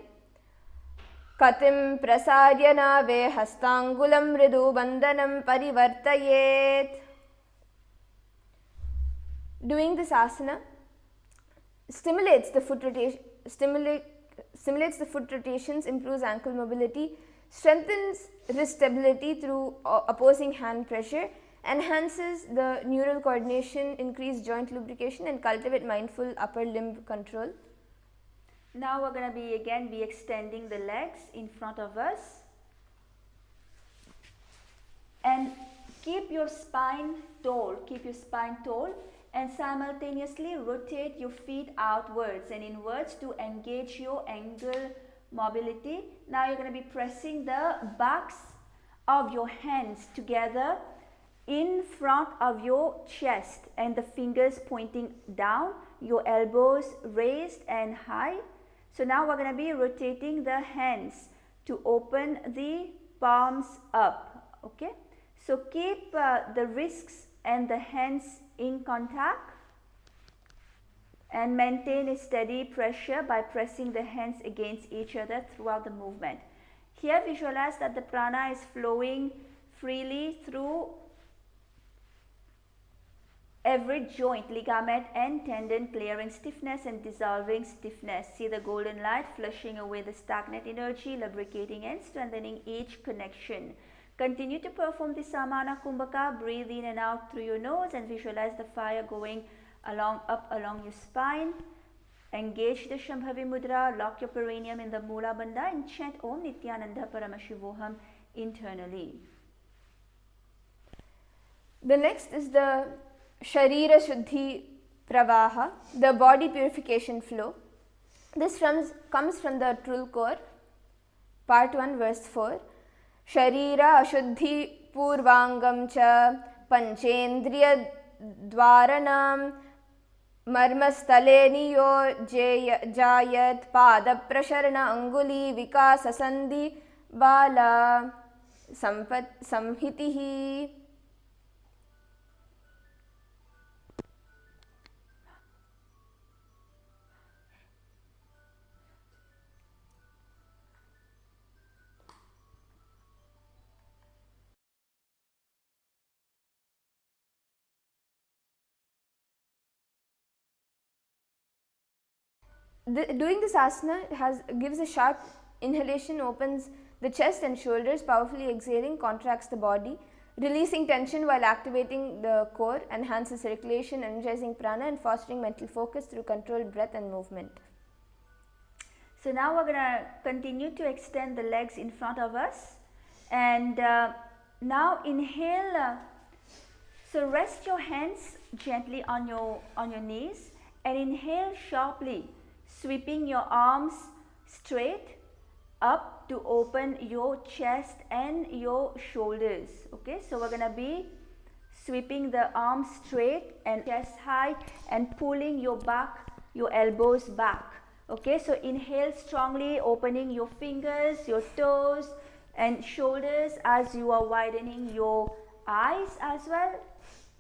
Katim prasarya nave hastangulam mridu bandhanam parivartayet. Doing this asana stimulates the foot rotations, improves ankle mobility, strengthens wrist stability through opposing hand pressure, enhances the neural coordination, increase joint lubrication and cultivate mindful upper limb control. Now we're going to be extending the legs in front of us, and keep your spine tall, and simultaneously rotate your feet outwards and inwards to engage your ankle mobility. Now you're going to be pressing the backs of your hands together in front of your chest and the fingers pointing down, your elbows raised and high. So now we're going to be rotating the hands to open the palms up. Okay, so keep the wrists and the hands in contact and maintain a steady pressure by pressing the hands against each other throughout the movement. Here visualize that the prana is flowing freely through every joint, ligament and tendon, clearing stiffness and dissolving stiffness. See the golden light flushing away the stagnant energy, lubricating and strengthening each connection. Continue to perform the Samana Kumbhaka. Breathe in and out through your nose and visualize the fire going up along your spine. Engage the Shambhavi Mudra, lock your perineum in the Mula Bandha and chant Om Nithyananda Paramashivoham internally. The next is the Sharira Shuddhi Pravaha, the body purification flow. This comes from the Trulkor, part 1, verse 4. Sharira Ashuddhi Purvangam cha Panchendriya Dvaranam Marmastale Niyo Jayat Pada Prasharana Anguli Vikasa Sandhi Bala Samhitihi. Doing this asana gives a sharp inhalation, opens the chest and shoulders, powerfully exhaling contracts the body, releasing tension while activating the core, enhances circulation, energizing prana and fostering mental focus through controlled breath and movement. So now we're going to continue to extend the legs in front of us, and now inhale. So rest your hands gently on your knees and inhale sharply, sweeping your arms straight up to open your chest and your shoulders. Okay, so we're going to be sweeping the arms straight and chest high and pulling your elbows back. Okay, so inhale strongly, opening your fingers, your toes and shoulders as you are widening your eyes as well.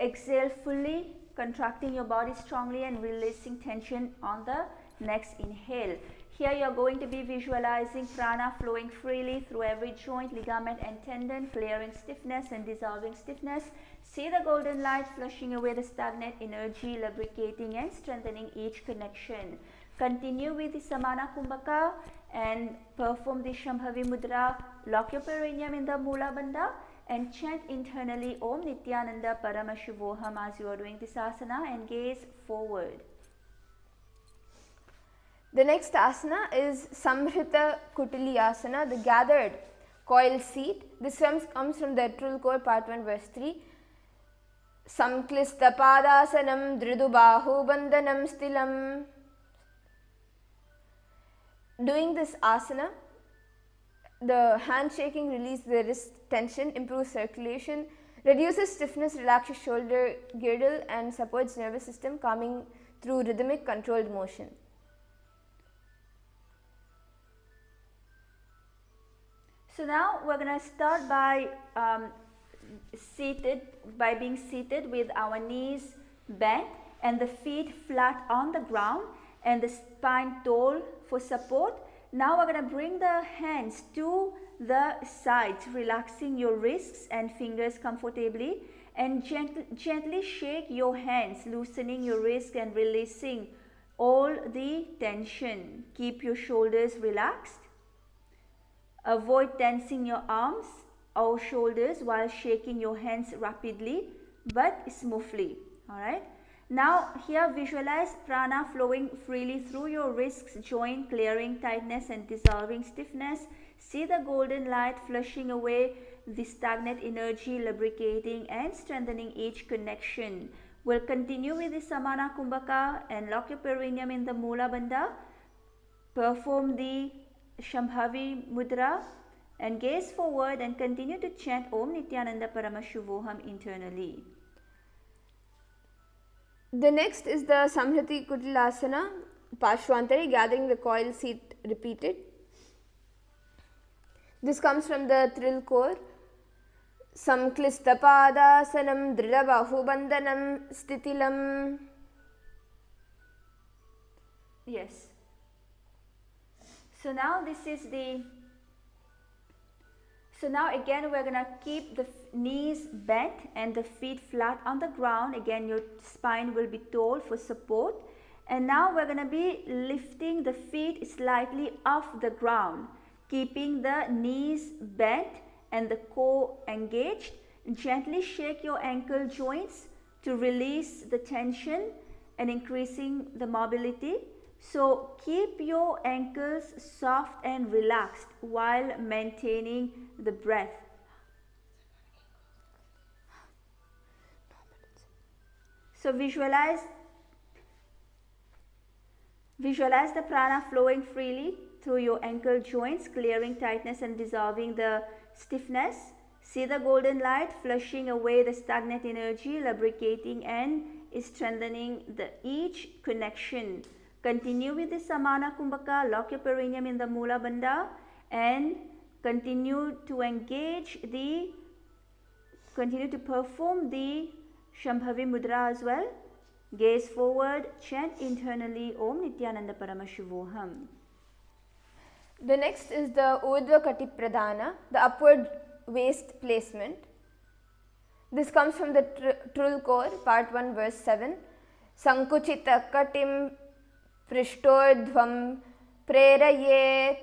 Exhale fully, contracting your body strongly and releasing tension on the next inhale. Here you're going to be visualizing prana flowing freely through every joint, ligament and tendon, clearing stiffness and dissolving stiffness. See the golden light flushing away the stagnant energy, lubricating and strengthening each connection. Continue with the Samana Kumbhaka and perform the Shambhavi Mudra. Lock your perineum in the Mula Bandha and chant internally Om Nithyananda Paramashivoham as you are doing this asana and gaze forward. The next asana is Samhrita Kutili Asana, the gathered coil seat. This comes from the Trul Core part 1 verse 3. Samklista Padasanam Dridu Bahu Bandhanam Stilam. Doing this asana, the hand shaking releases the wrist tension, improves circulation, reduces stiffness, relaxes shoulder girdle and supports nervous system, calming through rhythmic controlled motion. So now we're going to start by being seated with our knees bent and the feet flat on the ground and the spine tall for support. Now we're going to bring the hands to the sides, relaxing your wrists and fingers comfortably, and gently shake your hands, loosening your wrists and releasing all the tension. Keep your shoulders relaxed. Avoid tensing your arms or shoulders while shaking your hands rapidly but smoothly. Alright. Now here visualize prana flowing freely through your wrists, joint, clearing tightness and dissolving stiffness. See the golden light flushing away the stagnant energy, lubricating and strengthening each connection. We'll continue with the Samana Kumbhaka and lock your perineum in the Mula Bandha. Perform the Shambhavi Mudra and gaze forward and continue to chant Om Nithyananda Paramashivoham internally. The next is the Samhriti Kutilasana, Parshvantari, gathering the coil seat repeated. This comes from the Tril Core. Samklista Padasanam Drida Bahu Bandhanam Stitilam. Yes. So now this is the, so now again we're going to keep the knees bent and the feet flat on the ground. Again your spine will be tall for support. And now we're going to be lifting the feet slightly off the ground, keeping the knees bent and the core engaged. Gently shake your ankle joints to release the tension and increasing the mobility. So keep your ankles soft and relaxed while maintaining the breath. So visualize the prana flowing freely through your ankle joints, clearing tightness and dissolving the stiffness. See the golden light flushing away the stagnant energy, lubricating and strengthening each connection. Continue with the Samana Kumbhaka, lock your perineum in the Mula Bandha and continue to perform the Shambhavi Mudra as well. Gaze forward, chant internally Om Nithyananda Paramashivoham. The next is the Urdhva Kati Pradhana, the upward waist placement. This comes from the Trul Core, part 1 verse 7. Sankuchita Katim Prishtordhvam Prerayet.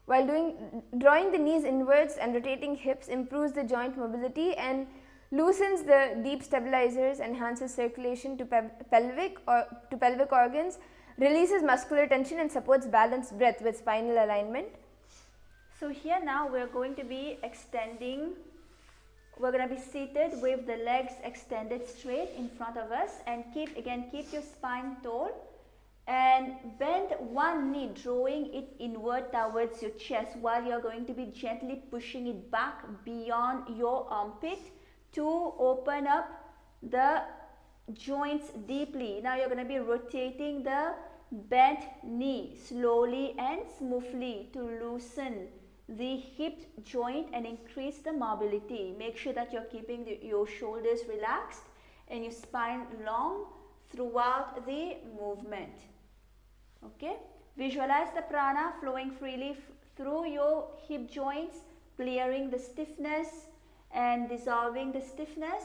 While drawing the knees inwards and rotating hips improves the joint mobility and loosens the deep stabilizers, enhances circulation to pelvic organs, releases muscular tension and supports balanced breath with spinal alignment. So here now we are going to be extending. We're going to be seated with the legs extended straight in front of us and keep your spine tall and bend one knee, drawing it inward towards your chest while you're going to be gently pushing it back beyond your armpit to open up the joints deeply. Now you're going to be rotating the bent knee slowly and smoothly to loosen the hip joint and increase the mobility. Make sure that you're keeping your shoulders relaxed and your spine long throughout the movement. Okay, visualize the prana flowing freely through your hip joints, clearing the stiffness and dissolving the stiffness,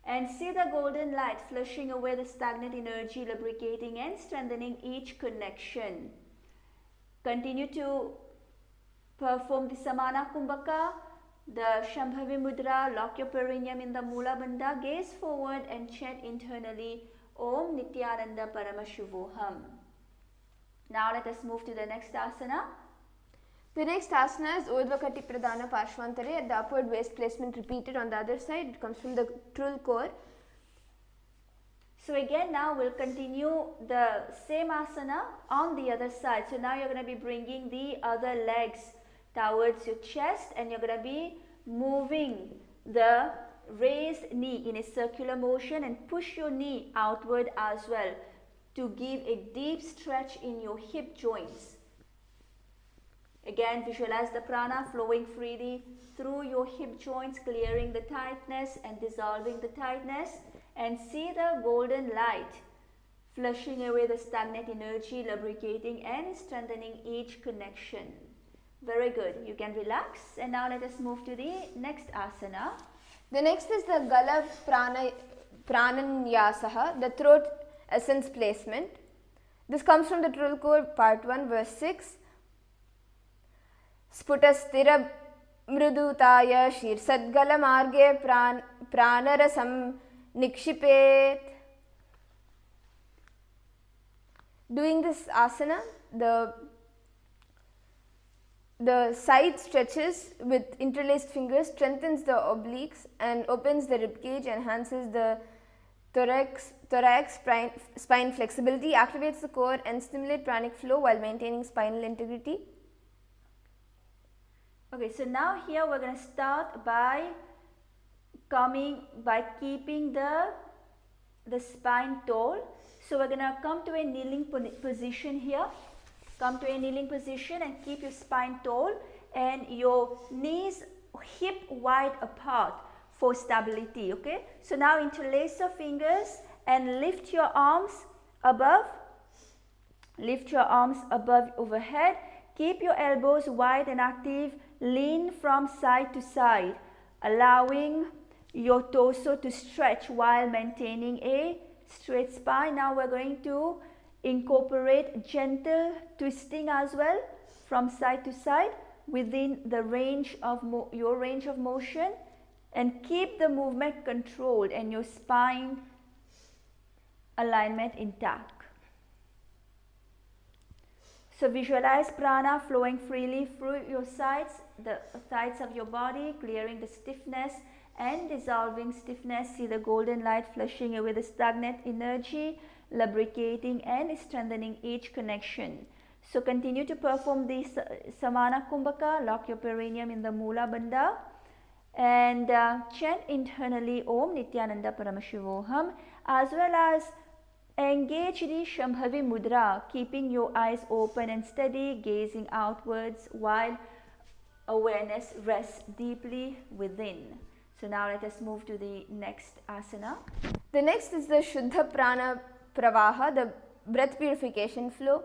and see the golden light flushing away the stagnant energy, lubricating and strengthening each connection. Continue to perform the Samana Kumbhaka, the Shambhavi Mudra. Lock your perineum in the Mula Bandha, gaze forward and chant internally Om Nithyananda Paramashivoham. Now let us move to the next asana. The next asana is Urdhva Pradhana Parshvantare, at the upward waist placement repeated on the other side. It comes from the trul core. So again, now we'll continue the same asana on the other side. So now you're going to be bringing the other legs towards your chest, and you're going to be moving the raised knee in a circular motion and push your knee outward as well to give a deep stretch in your hip joints. Again, visualize the prana flowing freely through your hip joints, clearing the tightness and dissolving the tightness, and see the golden light flushing away the stagnant energy, lubricating and strengthening each connection. Very good. You can relax, and now let us move to the next asana. The next is the Gala Prananyasaha, the throat essence placement. This comes from the trul core, part 1, verse 6. Sputasthira mrudutaya shirsadgala marge pranarasam nikshipet. Doing this asana, the side stretches with interlaced fingers, strengthens the obliques and opens the ribcage, enhances the thorax spine flexibility, activates the core and stimulates pranic flow while maintaining spinal integrity. Okay, so now here we're going to start by keeping the spine tall. So we're going to come to a kneeling position here. Come to a kneeling position and keep your spine tall and your knees hip wide apart for stability. Okay, so now interlace your fingers and lift your arms above. Lift your arms above overhead. Keep your elbows wide and active. Lean from side to side, allowing your torso to stretch while maintaining a straight spine. Now we're going to incorporate gentle twisting as well from side to side within the range of your range of motion, and keep the movement controlled and your spine alignment intact. So visualize prana flowing freely through your sides, the sides of your body, clearing the stiffness and dissolving stiffness. See the golden light flushing away the stagnant energy, lubricating and strengthening each connection. So continue to perform this Samana Kumbhaka. Lock your perineum in the Mula Bandha and chant internally Om Nithyananda Paramashivoham, as well as engage the Shambhavi Mudra, keeping your eyes open and steady, gazing outwards while awareness rests deeply within. So now let us move to the next asana. The next is the Shuddha Prana Pravaha, the breath purification flow.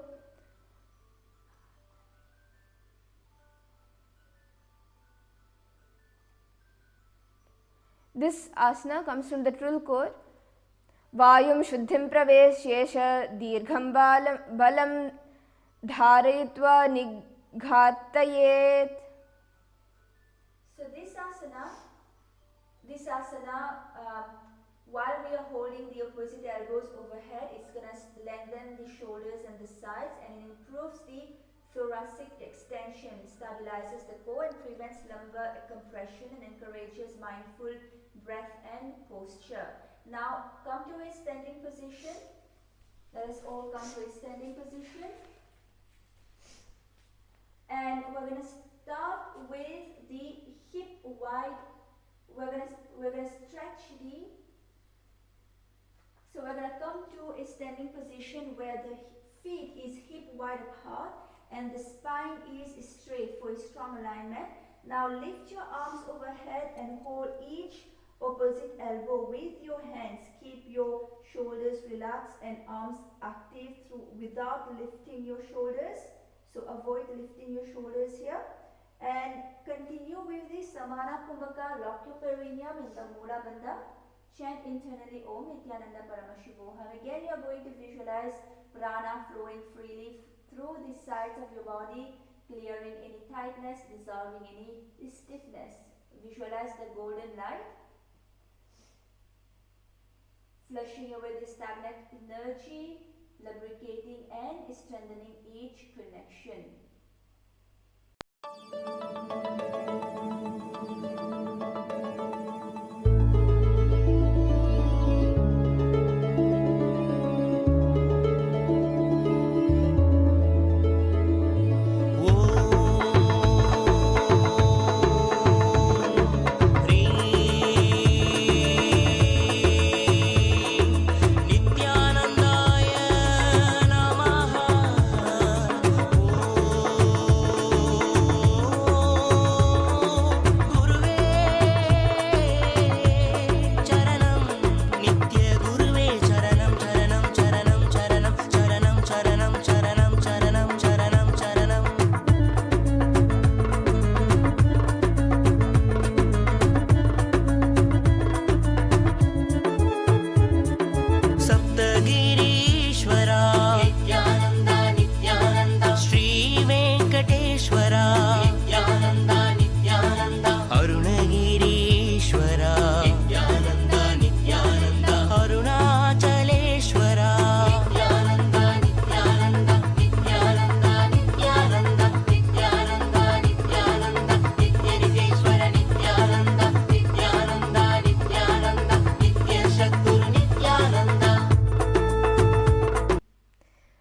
This asana comes from the trul core. Vayum Shuddhim Praveshesha Dirgham Balam Dharayitva Nighatayet. So this asana, while we are holding the opposite elbows overhead, it's going to lengthen the shoulders and the sides, and it improves the thoracic extension, stabilizes the core and prevents lumbar compression and encourages mindful breath and posture. Now come to a standing position. Let us all come to a standing position. And we're going to start with the hip wide. We're going to stretch the. So we're going to come to a standing position where the feet is hip wide apart, and the spine is straight for a strong alignment. Now lift your arms overhead and hold each opposite elbow with your hands. Keep your shoulders relaxed and arms active without lifting your shoulders. So avoid lifting your shoulders here. And continue with the Samana Kumbhaka. Lock your perineum in the Mula Bandha. Chant internally Om Nithyananda Paramashivoham. Again you are going to visualize prana flowing freely through the sides of your body, clearing any tightness, dissolving any stiffness. Visualize the golden light, flushing away the stagnant energy, lubricating and strengthening each connection.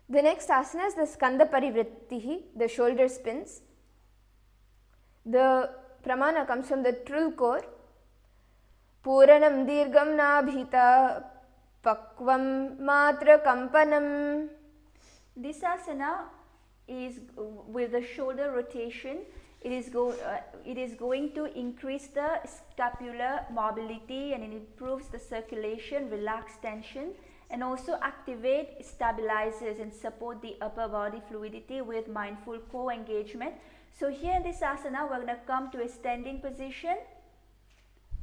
The next asana is the Skanda Parivrittihi, the shoulder spins. The pramana comes from the trill core. Puranam dirgam nabhita pakvam matra kampanam. This asana is with the shoulder rotation. It is going to increase the scapular mobility and it improves the circulation, relax tension, and also activate, stabilizes and support the upper body fluidity with mindful co-engagement. So here in this asana, we're going to come to a standing position.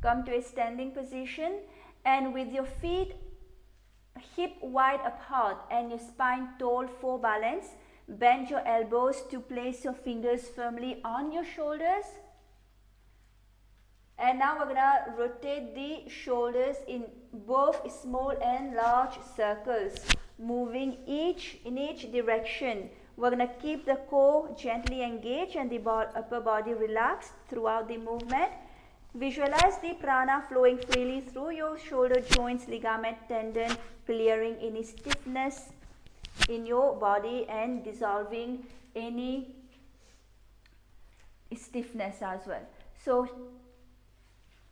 Come to a standing position, and with your feet hip wide apart and your spine tall for balance, bend your elbows to place your fingers firmly on your shoulders. And now we're going to rotate the shoulders in both small and large circles, moving in each direction. We're going to keep the core gently engaged and the upper body relaxed throughout the movement. Visualize the prana flowing freely through your shoulder joints, ligament, tendon, clearing any stiffness in your body and dissolving any stiffness as well. So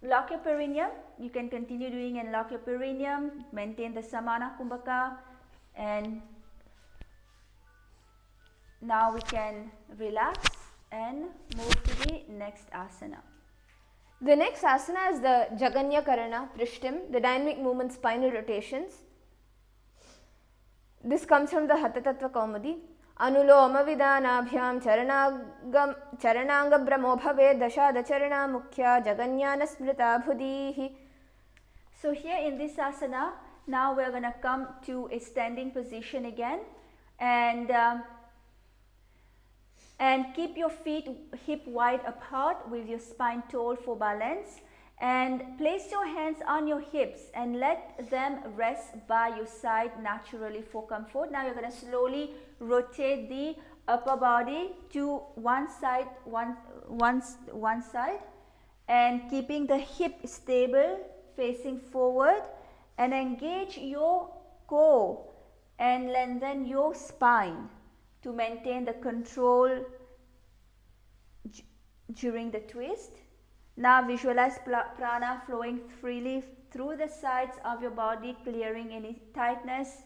lock your perineum. You can continue doing and lock your perineum, maintain the Samana Kumbhaka, and now we can relax and move to the next asana. The next asana is the Jaganya Karana Prishtim, the dynamic movement spinal rotations. This comes from the Hatha Tattva Kaumudi. Anuloma Vidanabhyam Charananga Brahmo Bhave Dashada Charana Mukhya Jaganyana Smrita Bhudihi. So here in this asana, now we are going to come to a standing position again, and keep your feet hip wide apart with your spine tall for balance, and place your hands on your hips and let them rest by your side naturally for comfort. Now you're going to slowly rotate the upper body to one side, one side, and keeping the hip stable facing forward, and engage your core and lengthen your spine to maintain the control during the twist. Now visualize prana flowing freely through the sides of your body, clearing any tightness,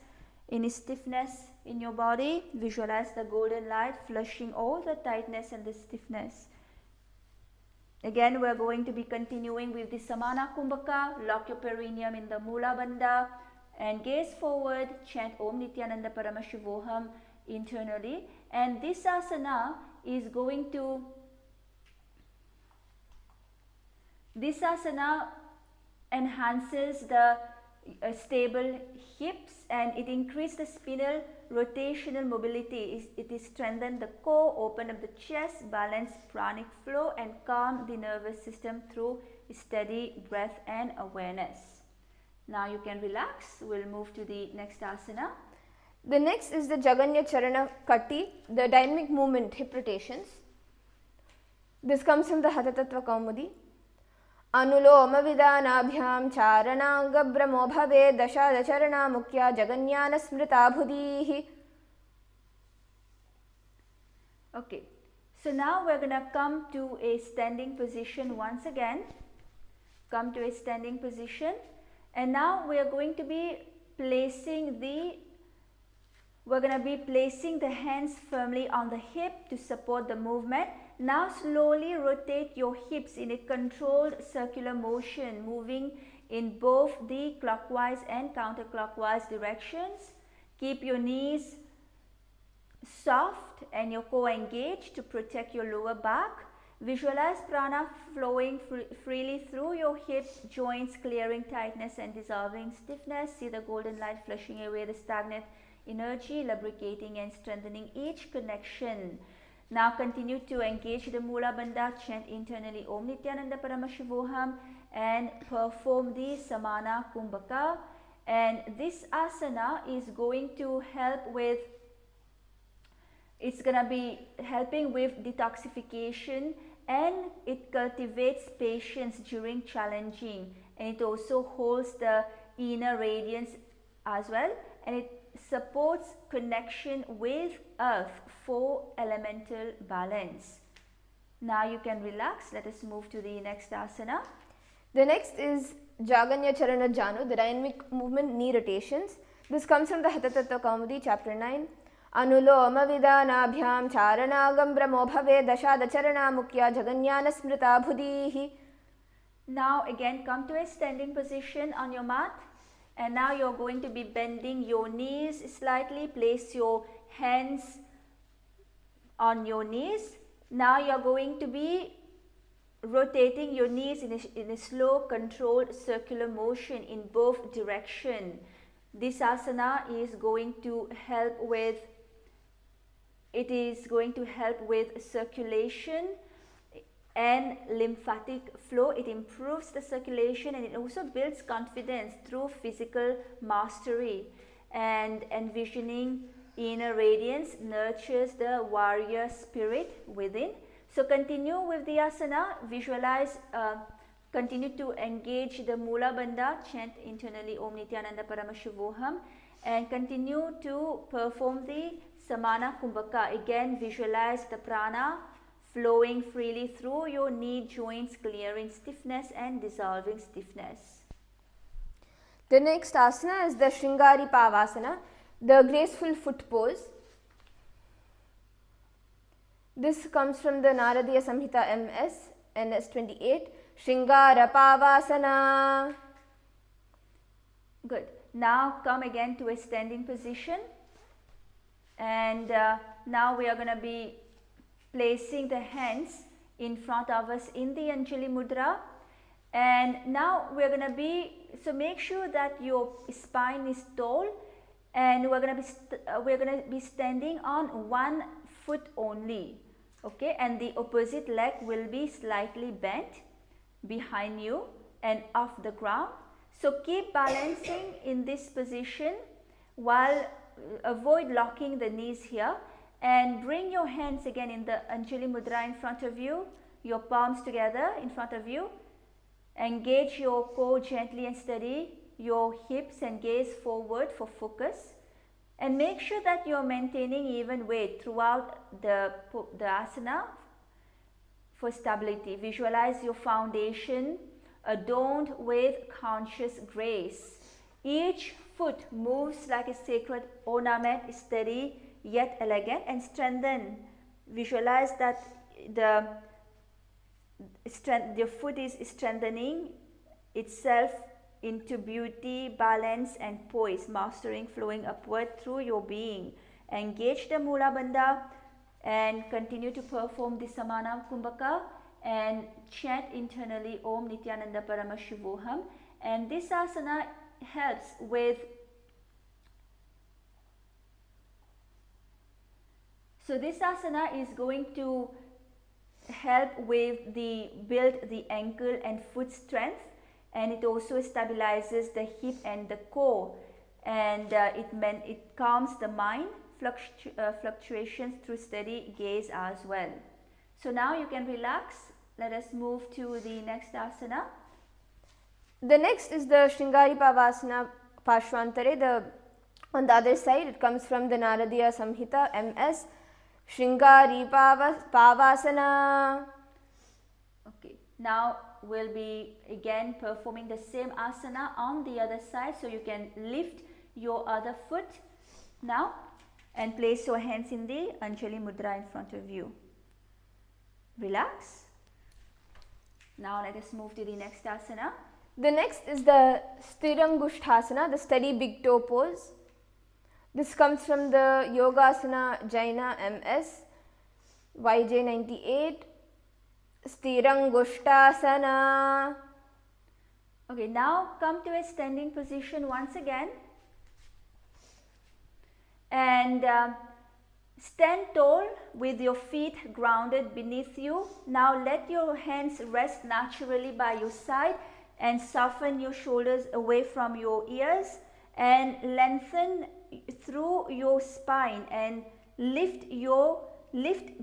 Any stiffness in your body, visualize the golden light flushing all the tightness and the stiffness. Again, we're going to be continuing with the Samana Kumbhaka. Lock your perineum in the Mula Bandha and gaze forward, chant Om Nithyananda Paramashivoham internally. And this asana is going to, this asana enhances the stable hips and it increases the spinal rotational mobility. It strengthens the core, open up the chest, balance pranic flow and calm the nervous system through steady breath and awareness. Now you can relax. We'll move to the next asana. The next is the Jaganya Charana Katti, the dynamic movement hip rotations. This comes from the Hatha Tattva Kaumudi. अनुलोम विदानाभ्याम चारणांगभ्रमो भवे दशादचरणा मुख्या जगन्यान स्मृता बुधिः. Okay, so now we're gonna come to a standing position once again. Come to a standing position, and now we are going to be placing the hands firmly on the hip to support the movement. Now slowly rotate your hips in a controlled circular motion, moving in both the clockwise and counterclockwise directions. Keep your knees soft and your core engaged to protect your lower back. Visualize prana flowing freely through your hip joints, clearing tightness and dissolving stiffness. See the golden light flushing away the stagnant energy, lubricating and strengthening each connection. Now continue to engage the Mula Bandha, chant internally Om Nithyananda Paramashivoham and perform the Samana Kumbhaka. And this asana is going to help with, it's going to be helping with detoxification and it cultivates patience during challenging, and it also holds the inner radiance as well, and it supports connection with earth for elemental balance. Now you can relax. Let us move to the next asana. The next is Jaganya Charana Janu, the dynamic movement knee rotations. This comes from the Hatha Tattva Kaumudi, chapter 9. Anuloma vidanabhyam charanagam brahmo bhave dashadacharana mukhya jaganyana smrita buddhihi. Now again come to a standing position on your mat. And now you're going to be bending your knees slightly. Place your hands on your knees. Now you're going to be rotating your knees in a slow, controlled circular motion in both directions. This asana is going to help with, circulation and lymphatic flow. It improves the circulation and it also builds confidence through physical mastery, and envisioning inner radiance nurtures the warrior spirit within. So continue with the asana, visualize, continue to engage the Mula Bandha, chant internally Om Nithyananda Paramashivoham and continue to perform the Samana Kumbhaka. Again visualize the prana flowing freely through your knee joints, clearing stiffness and dissolving stiffness. The next asana is the Shringari Pavasana, the graceful foot pose. This comes from the Naradiya Samhita MS, NS 28, Shringara Pavasana. Good. Now come again to a standing position, and now we are going to be placing the hands in front of us in the Anjali Mudra. And now we're going to be, so make sure that your spine is tall, and we're going to be standing on one foot only, okay, and the opposite leg will be slightly bent behind you and off the ground. So keep balancing in this position while avoid locking the knees here. And bring your hands again in the Anjali Mudra in front of you, your palms together in front of you. Engage your core gently and steady, your hips and gaze forward for focus. And make sure that you are maintaining even weight throughout the asana for stability. Visualize your foundation adorned with conscious grace. Each foot moves like a sacred ornament, steady yet elegant and strengthened. Visualize that the foot is strengthening itself into beauty, balance and poise, mastering flowing upward through your being. Engage the Mula Bandha and continue to perform the Samana Kumbhaka and chant internally Om Nithyananda Paramashivoham. And this asana helps with, so this asana is going to help with the build the ankle and foot strength, and it also stabilizes the hip and the core, and it calms the mind fluctuations through steady gaze as well. So now you can relax. Let us move to the next asana. The next is the Shringari Pavasana Pashvantare. On the other side, it comes from the Naradiya Samhita, MS. Shringari Pavasana. Okay, now we'll be again performing the same asana on the other side. So you can lift your other foot now and place your hands in the Anjali Mudra in front of you. Relax. Now let us move to the next asana. The next is the Stirangushthasana, the steady big toe pose. This comes from the Yogasana Jaina MS, YJ98. Stirangushthasana. Okay, now come to a standing position once again. And stand tall with your feet grounded beneath you. Now let your hands rest naturally by your side and soften your shoulders away from your ears and lengthen through your spine and lift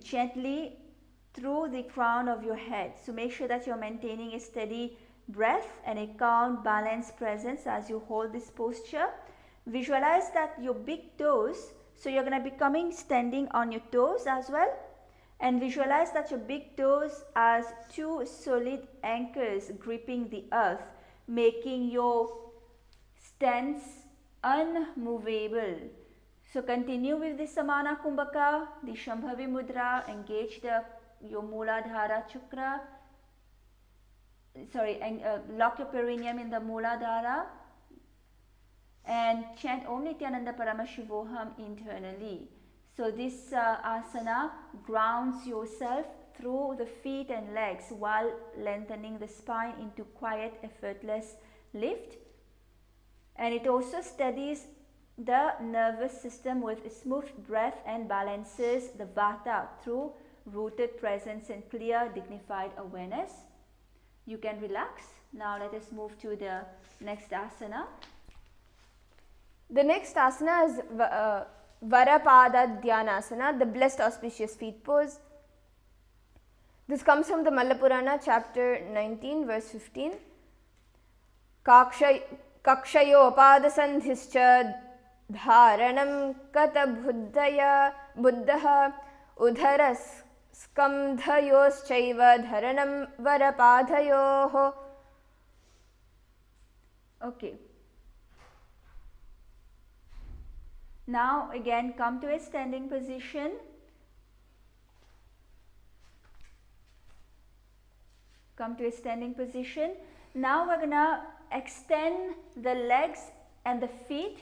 gently through the crown of your head. So make sure that you're maintaining a steady breath and a calm, balanced presence as you hold this posture. Visualize that your big toes, so you're going to be standing on your toes as well, and visualize that your big toes as two solid anchors gripping the earth, making your stance unmovable. So continue with the Samana Kumbhaka, the Shambhavi Mudra. Engage your Mooladhara Chakra. Lock your perineum in the Mooladhara and chant Om Nithyananda Paramashivoham internally. So this asana grounds yourself through the feet and legs while lengthening the spine into quiet, effortless lift. And it also steadies the nervous system with a smooth breath and balances the vata through rooted presence and clear, dignified awareness. You can relax. Now let us move to the next asana. The next asana is Varapada Dhyanasana, the blessed auspicious feet pose. This comes from the Mallapurana, chapter 19, verse 15. Kakshayo padasandhischa dharanam kata buddhaha udharas skandhayoschaiva dharanam varapadhayoho. Okay. Now again come to a standing position. Come to a standing position. Now we're going to extend the legs and the feet.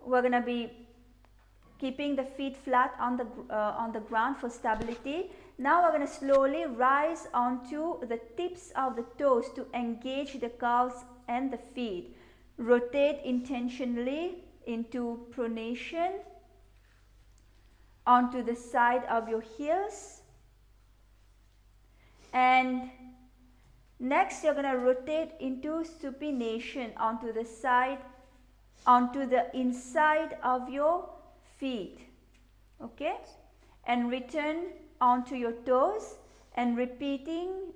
We're going to be keeping the feet flat on the ground for stability. Now we're going to slowly rise onto the tips of the toes to engage the calves and the feet. Rotate intentionally into pronation onto the side of your heels, and next you're going to rotate into supination onto the side, onto the inside of your feet, okay, and return onto your toes and repeating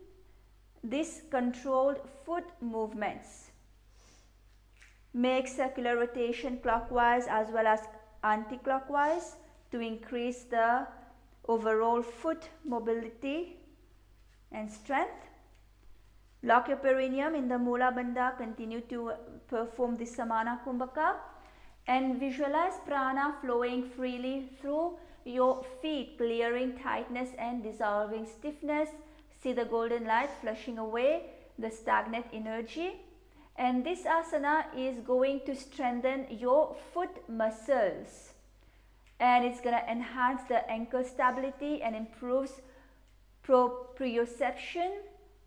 these controlled foot movements. Make circular rotation clockwise as well as anti-clockwise to increase the overall foot mobility and strength. Lock your perineum in the Mula Bandha. Continue to perform the Samana Kumbhaka and visualize prana flowing freely through your feet, clearing tightness and dissolving stiffness. See the golden light flushing away the stagnant energy. And this asana is going to strengthen your foot muscles, and it's going to enhance the ankle stability and improves proprioception.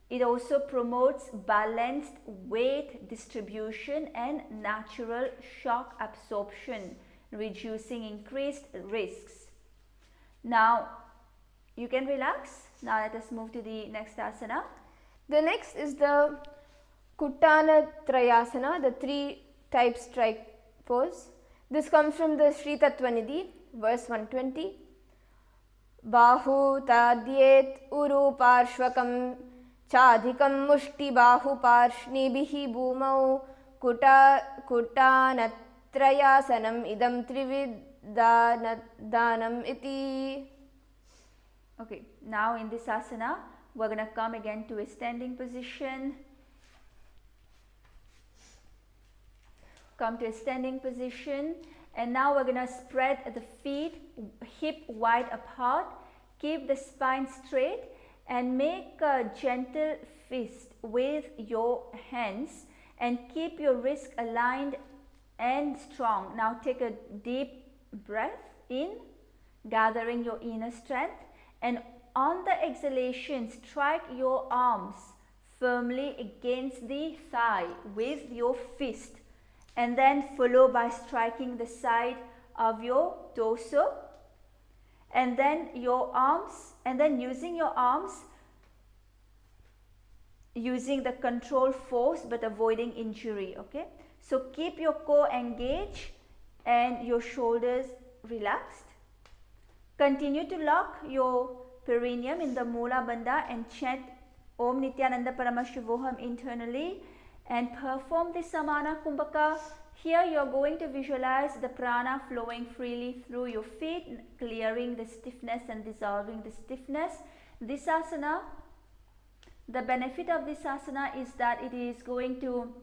It also promotes balanced weight distribution and natural shock absorption, reducing increased risks. Now you can relax. Now let us move to the next asana. The next is the Kuttana Trayasana, the 3 type strike pose. This comes from the Sri Tattvanidhi, verse 120. Bahu tadyet uru parshvakam chadhikam mushti bahu parshnibihi bhumau kuttanatrayasanam idam trividanam iti. Okay, now in this asana, we're going to come again to a standing position. Come to a standing position, and now we're going to spread the feet hip wide apart. Keep the spine straight and make a gentle fist with your hands and keep your wrist aligned and strong. Now take a deep breath in, gathering your inner strength, and on the exhalation strike your arms firmly against the thigh with your fist, and then follow by striking the side of your torso, and then your arms, and then using your arms, using the control force but avoiding injury. Okay, so keep your core engaged and your shoulders relaxed. Continue to lock your perineum in the Mula Bandha and chant Om Nithyananda Paramashivoham internally and perform the Samana Kumbhaka. Here you are going to visualize the prana flowing freely through your feet, clearing the stiffness and dissolving the stiffness. This asana, the benefit of this asana is that it is going to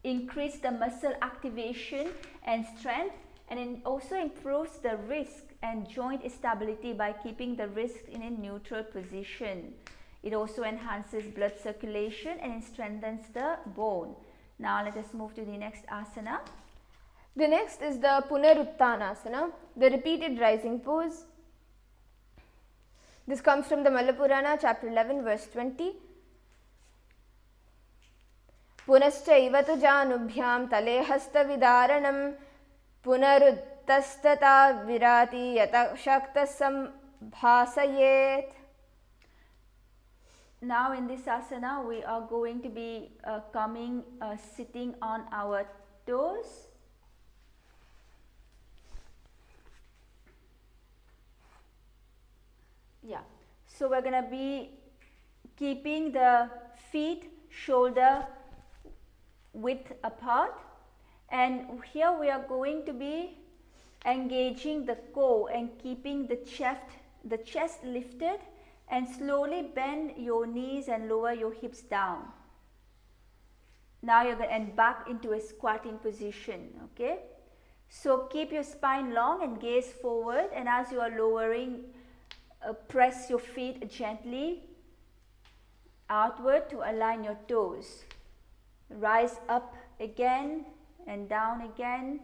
increase the muscle activation and strength, and it also improves the wrist and joint stability by keeping the wrist in a neutral position. It also enhances blood circulation and it strengthens the bone. Now let us move to the next asana. The next is the Punaruttanasana, the repeated rising pose. This comes from the Malapurana, chapter 11, verse 20. Punascha tu janubhyam tale hasta vidaranam punaruttastata virati yata shakta sambhasayet. Now in this asana we are going to be sitting on our toes. Yeah, so we're going to be keeping the feet shoulder width apart, and here we are going to be engaging the core and keeping the chest lifted, and slowly bend your knees and lower your hips down. Now you're going to end back into a squatting position. Okay, so keep your spine long and gaze forward, and as you are lowering, press your feet gently outward to align your toes. Rise up again and down again,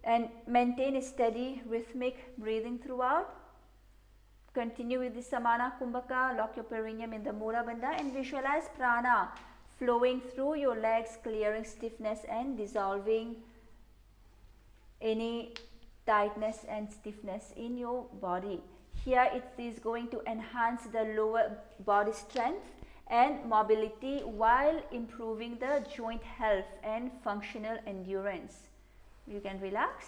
and maintain a steady rhythmic breathing throughout. Continue with the Samana Kumbhaka. Lock your perineum in the Mula Bandha and visualize prana flowing through your legs, clearing stiffness and dissolving any tightness and stiffness in your body. Here it is going to enhance the lower body strength and mobility while improving the joint health and functional endurance. You can relax.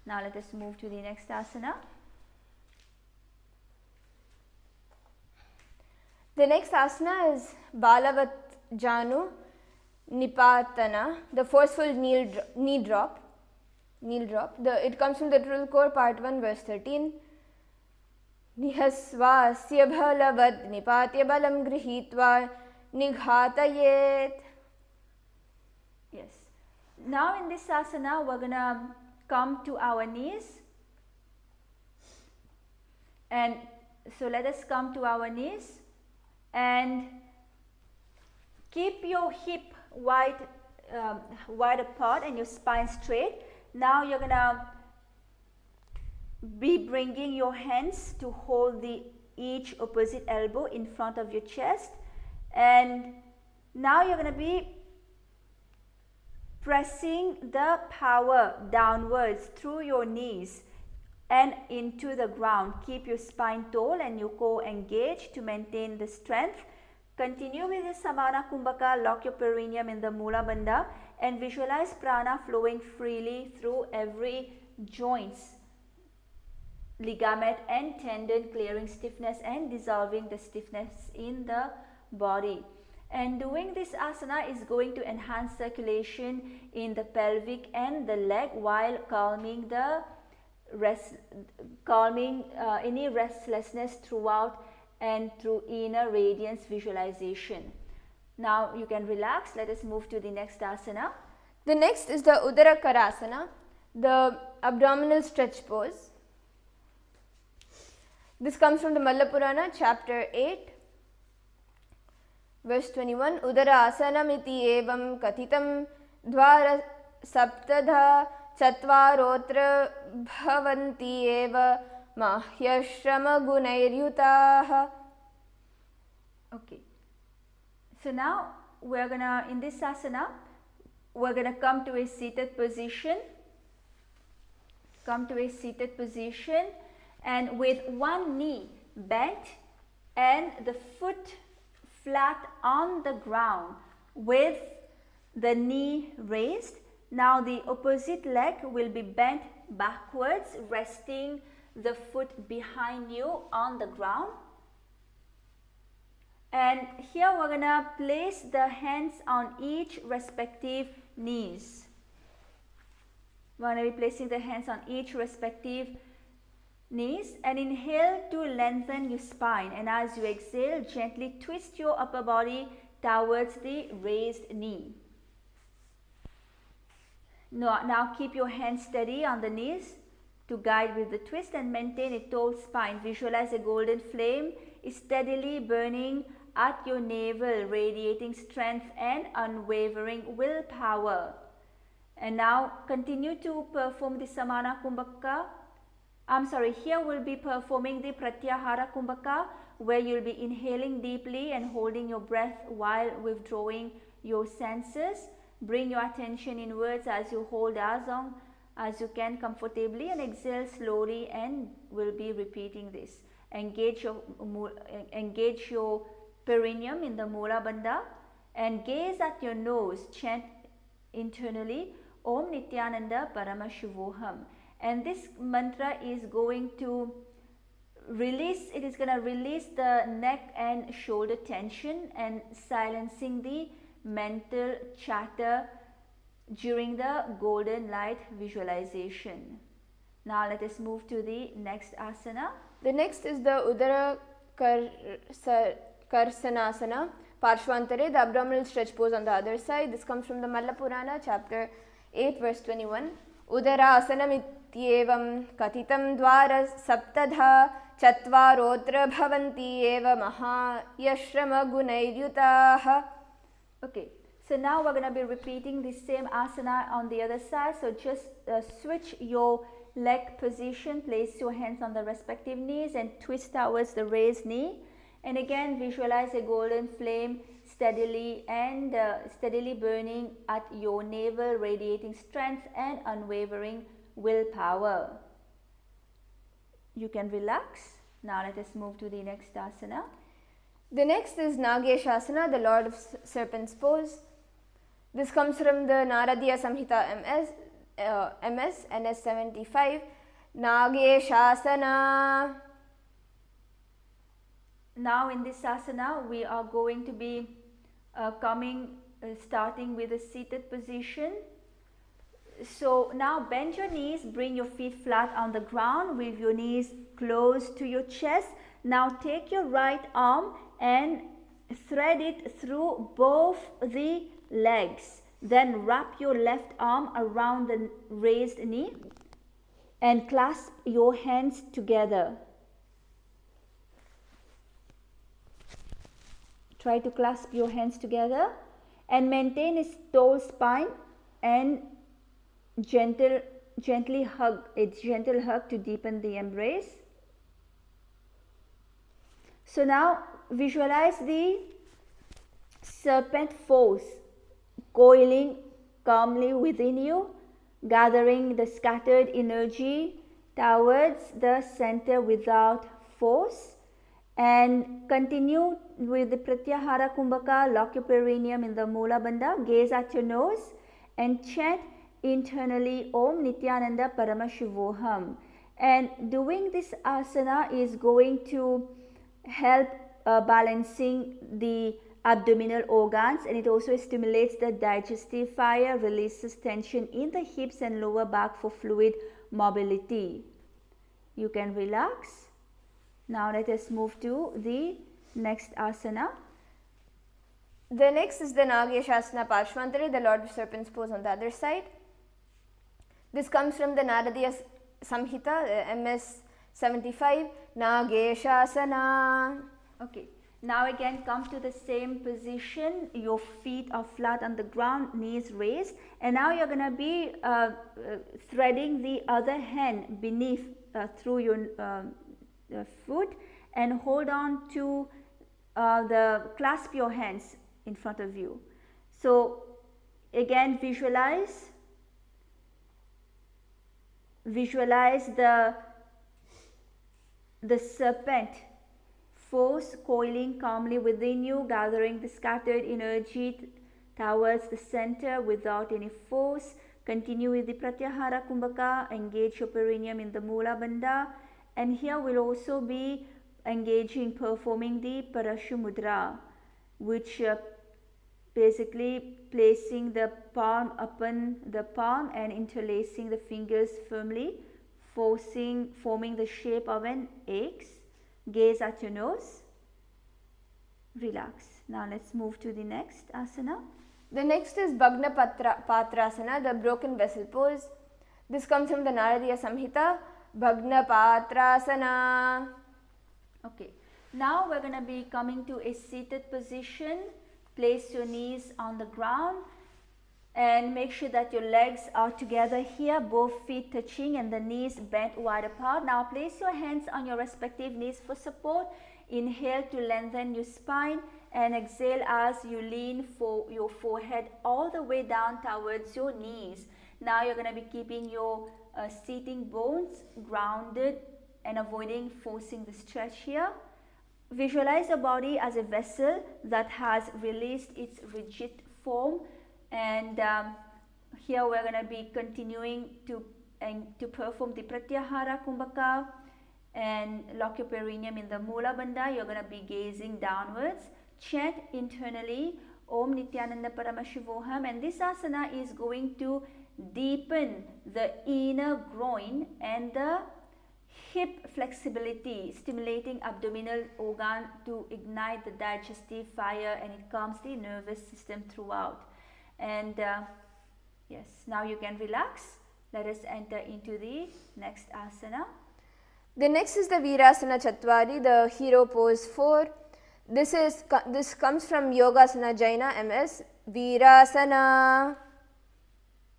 Now let us move to the next asana. The next asana is Balavat Janu Nipatana, the forceful knee drop. It comes from the Trill Core, part 1, verse 13. निहस्वास्य बलवद् निपात्य balam गृहीत्वा निघातयेत्. Yes. Now in this asana, we're gonna come to our knees. And so let us come to our knees and keep your hip wide apart and your spine straight. Now you're gonna be bringing your hands to hold each opposite elbow in front of your chest, and now you're gonna be pressing the power downwards through your knees and into the ground. Keep your spine tall and your core engaged to maintain the strength. Continue with the Samana Kumbhaka. Lock your perineum in the Mula Bandha and visualize prana flowing freely through every joints, ligament and tendon, clearing stiffness and dissolving the stiffness in the body. And doing this asana is going to enhance circulation in the pelvic and the leg while calming any restlessness throughout and through inner radiance visualization. Now you can relax. Let us move to the next asana. The next is the Udara Karasana, the abdominal stretch pose. This comes from the Malla Purana, chapter 8, verse 21. Udara asanamiti evam kathitam dvara saptadha chatvarotra bhavanti eva mahyashrama gunairyutaha. Okay. So now we're gonna, in this asana, we're gonna come to a seated position. Come to a seated position, and with one knee bent and the foot flat on the ground with the knee raised. Now the opposite leg will be bent backwards, resting the foot behind you on the ground. And here we're gonna place the hands on each respective knees. We're gonna be placing the hands on each respective knees, and inhale to lengthen your spine, and as you exhale, gently twist your upper body towards the raised knee. Now keep your hands steady on the knees to guide with the twist and maintain a tall spine. Visualize a golden flame steadily burning at your navel, radiating strength and unwavering willpower. And now continue to perform the Samana Kumbhaka. Here we'll be performing the Pratyahara Kumbhaka, where you'll be inhaling deeply and holding your breath while withdrawing your senses. Bring your attention inwards as you hold as long as you can comfortably, and exhale slowly, and we'll be repeating this. Engage your perineum in the Mula Bandha and gaze at your nose. Chant internally Om Nithyananda Paramashivoham. And this mantra is going to release, it is going to release the neck and shoulder tension and silencing the mental chatter during the golden light visualization. Now let us move to the next asana. The next is the Udara Karsanasana, Parshvantare, the abdominal stretch pose on the other side. This comes from the Malla Purana, chapter 8, verse 21. Udara asanamitevam kathitam dvara saptadha chatvarotra bhavanti eva mahayashrama gunairyutaha. Okay, so now we're going to be repeating the same asana on the other side. So just switch your leg position, place your hands on the respective knees and twist towards the raised knee. And again, visualize a golden flame steadily burning at your navel, radiating strength and unwavering willpower. You can relax. Now let us move to the next asana. The next is Nageshasana, the Lord of Serpents pose. This comes from the Naradiya Samhita MS NS 75. Nageshasana. Now in this asana, we are going to be starting with a seated position. So now bend your knees, bring your feet flat on the ground with your knees close to your chest. Now take your right arm and thread it through both the legs. Then wrap your left arm around the raised knee and clasp your hands together. Try to clasp your hands together and maintain a tall spine and gently hug, a gentle hug to deepen the embrace. So now visualize the serpent force coiling calmly within you, gathering the scattered energy towards the center without force, and continue with the Pratyahara Kumbhaka. Lock your perineum in the Moola Bandha, gaze at your nose and chant internally Om Nithyananda Paramashivoham. And doing this asana is going to help balancing the abdominal organs, and it also stimulates the digestive fire, releases tension in the hips and lower back for fluid mobility. You can relax. Now let us move to the next asana. The next is the Nageshasana Parshvantari, the Lord of Serpents pose on the other side. This comes from the Naradiya Samhita, MS 75, Nageshasana. Okay, now again come to the same position. Your feet are flat on the ground, knees raised, and now you're going to be threading the other hand beneath through your foot and hold on to clasp your hands in front of you. So again visualize the serpent force coiling calmly within you, gathering the scattered energy towards the center without any force. Continue with the Pratyahara Kumbhaka, engage your perineum in the Moola Bandha, and here we'll also be performing the Parashu Mudra, which basically placing the palm upon the palm and interlacing the fingers firmly, forming the shape of an X. Gaze at your nose, relax. Now let's move to the next asana. The next is Bhagna Patrasana, the broken vessel pose. This comes from the Naradiya Samhita, Bhagna Patrasana. Okay, now we're going to be coming to a seated position. Place your knees on the ground and make sure that your legs are together here, both feet touching and the knees bent wide apart. Now place your hands on your respective knees for support. Inhale to lengthen your spine and exhale as you lean for your forehead all the way down towards your knees. Now you're going to be keeping your seating bones grounded and avoiding forcing the stretch here. Visualize your body as a vessel that has released its rigid form, and here we're going to be continuing to perform the Pratyahara Kumbhaka and lock your perineum in the Moola Bandha. You're going to be gazing downwards. Chant internally Om Nithyananda Paramashivoham, and this asana is going to deepen the inner groin and the hip flexibility, stimulating abdominal organ to ignite the digestive fire, and it calms the nervous system throughout. And yes, now you can relax. Let us enter into the next asana. The next is the Virasana Chatwari, the hero pose 4. This comes from Yogasana Jaina MS, Virasana.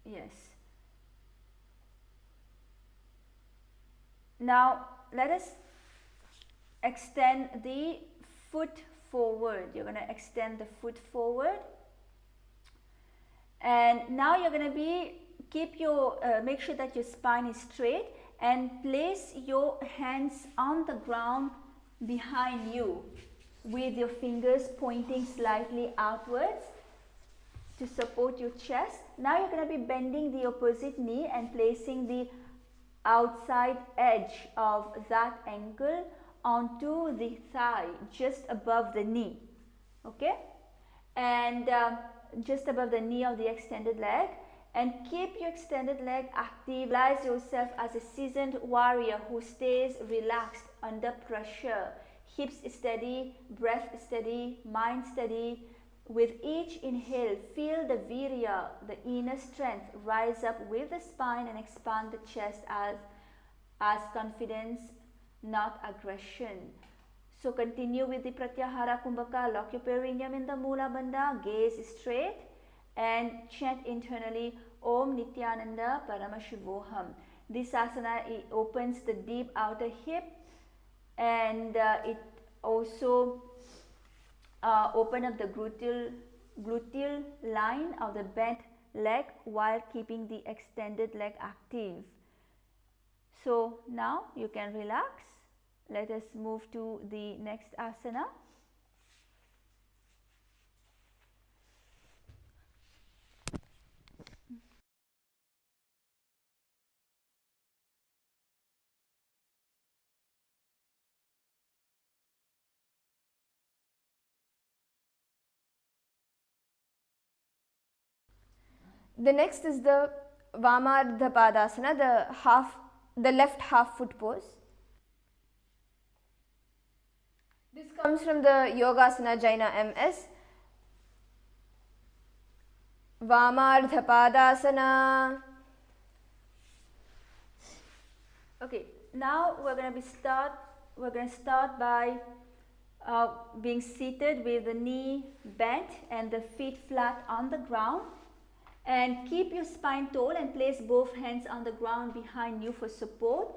Yes. Now let us extend the foot forward. You're going to extend the foot forward, and now you're going to be make sure that your spine is straight and place your hands on the ground behind you with your fingers pointing slightly outwards to support your chest. Now you're going to be bending the opposite knee and placing the outside edge of that ankle onto the thigh just above the knee, okay, and just above the knee of the extended leg, And keep your extended leg active. Visualize yourself as a seasoned warrior who stays relaxed under pressure. Hips steady, breath steady, mind steady. With each inhale, feel the virya, the inner strength, rise up with the spine and expand the chest as confidence, not aggression. So continue with the Pratyahara Kumbhaka. Lock your perineum in the Mula Bandha, gaze straight and chant internally Om Nithyananda Paramashivoham. This asana opens the deep outer hip, and it also open up the gluteal line of the bent leg while keeping the extended leg active. So now you can relax. Let us move to the next asana. The next is the Vamardha Padasana, the left half foot pose. This comes from the Yogasana Jaina MS. Vamardha Padasana. Okay, now we're going to start by being seated with the knee bent and the feet flat on the ground. And keep your spine tall and place both hands on the ground behind you for support.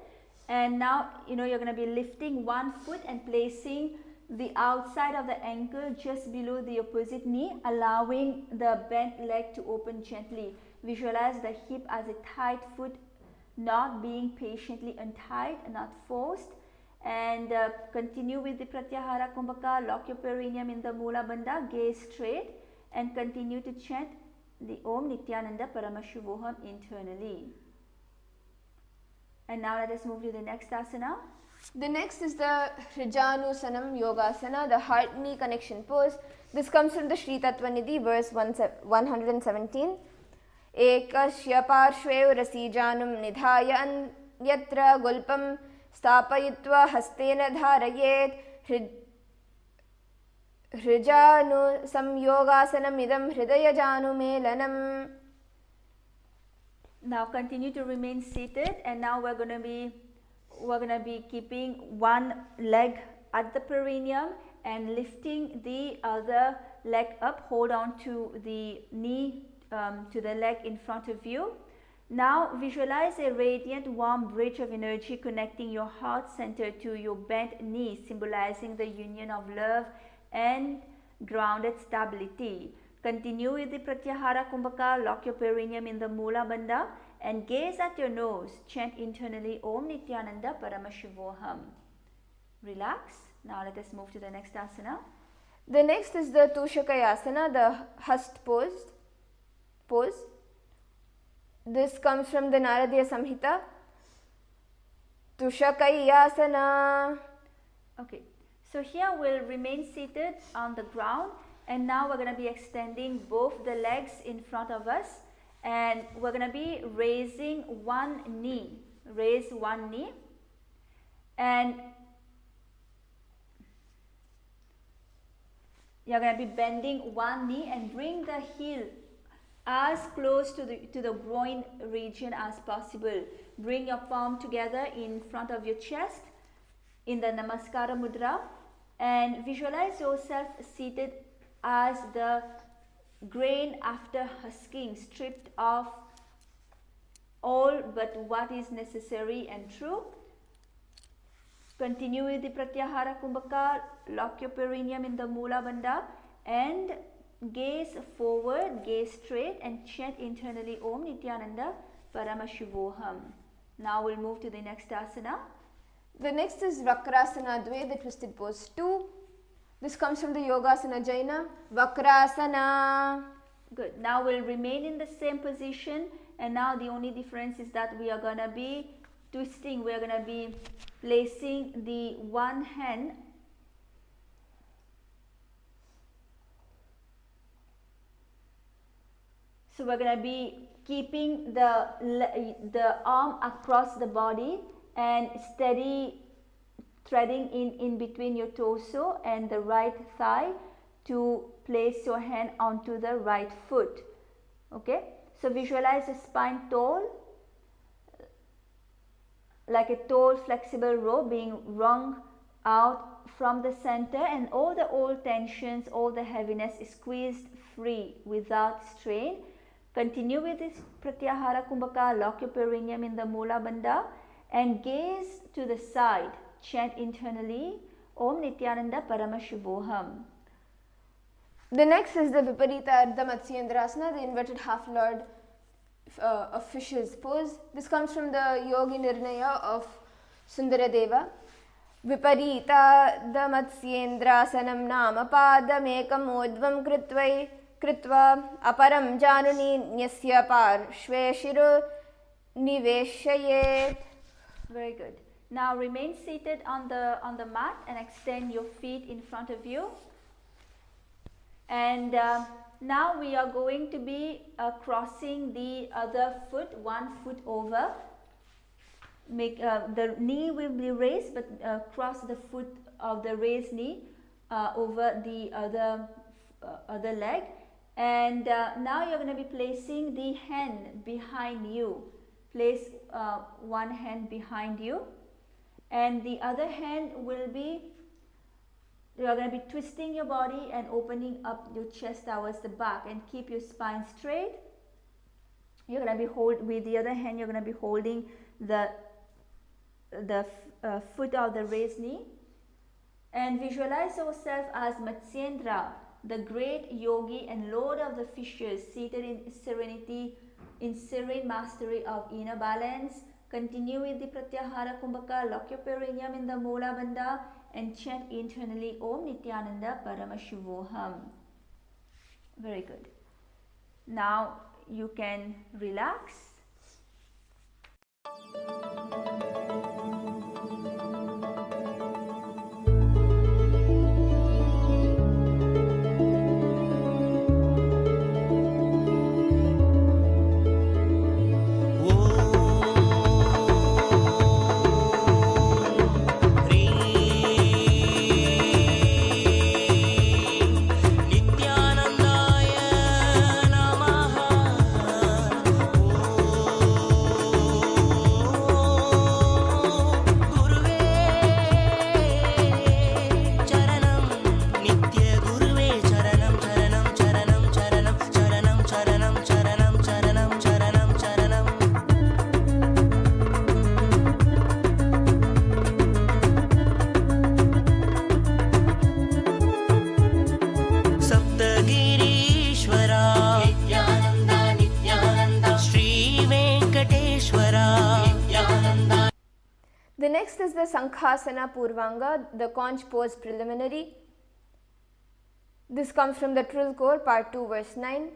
And now you're going to be lifting one foot and placing the outside of the ankle just below the opposite knee, allowing the bent leg to open gently. Visualize the hip as a tight foot, not being patiently untied, not forced. And continue with the Pratyahara Kumbhaka. Lock your perineum in the Mula Bandha, gaze straight, and continue to chant the Om Nithyananda Paramashivoham internally. And now let us move to the next asana. The next is the Hrijanusanam Yogasana, the heart knee connection pose. This comes from the Sri Tattva Nidhi, verse 117. Ekasya parshve rasijanum nidhaya anyatra gulpam stapayitva hastena dharayet Hrijanu samyogasanam idam hridayajanu melanam. Now continue to remain seated, and now we're going to be keeping one leg at the perineum and lifting the other leg up. Hold on to the knee, to the leg in front of you. Now visualize a radiant warm bridge of energy connecting your heart center to your bent knee, symbolizing the union of love and grounded stability. Continue with the Pratyahara Kumbhaka. Lock your perineum in the Mula Bandha and gaze at your nose. Chant internally Om Nithyananda Paramashivoham. Relax. Now let us move to the next asana. The next is the Tushakayasana, the Hast pose. This comes from the Naradiya Samhita. Tushakayasana. Okay. So here we'll remain seated on the ground, and now we're going to be extending both the legs in front of us, and we're going to be raising one knee. Raise one knee, and you're going to be bending one knee and bring the heel as close to the groin region as possible. Bring your palm together in front of your chest in the Namaskara Mudra, and visualize yourself seated as the grain after husking, stripped of all but what is necessary and true. Continue with the Pratyahara Kumbhaka. Lock your perineum in the Mula Bandha and gaze forward, gaze straight, and chant internally Om Nithyananda Paramashivoham. Now we'll move to the next asana. The next is Vakrasana Dve, the twisted pose 2. This comes from the Yogasana Jaina. Vakrasana. Good. Now we'll remain in the same position, and now the only difference is that we are going to be twisting. We are going to be placing the one hand So we're going to be keeping the arm across the body and steady threading in between your torso and the right thigh to place your hand onto the right foot. Okay, so visualize the spine tall, like a tall flexible rope being wrung out from the center, and all the old tensions, all the heaviness is squeezed free without strain. Continue with this Pratyahara Kumbhaka, lock your perineum in the Mula Bandha and gaze to the side. Chant internally, Om Nithyananda Paramashivoham. The next is the Viparita Ardha Matsyendrasana, the inverted half lord of fish's pose. This comes from the Yogi Nirnaya of Sundaradeva. Viparita Damatyendrasanam nama padamekam odvam kritva aparam januni nyasya parshve shiro niveshayet. Very good. Now remain seated on the mat and extend your feet in front of you. And now we are going to be crossing the other foot, 1 foot over. Make the knee will be raised, but cross the foot of the raised knee over the other leg. And now you're going to be placing the hand behind you. Place one hand behind you, and the other hand will be, you're going to be twisting your body and opening up your chest towards the back, and keep your spine straight. You're going to be with the other hand, you're going to be holding the foot of the raised knee, and visualize yourself as Matsyendra, the great yogi and lord of the fishes, seated in serenity, in serene mastery of inner balance. Continue with the Pratyahara Kumbhaka, lock your perineum in the Mula Bandha and chant internally Om Nithyananda Paramashivoham. Very good. Now you can relax. The next is the Sankhasana Purvanga, the conch pose preliminary. This comes from the Trill Core, part 2, verse 9.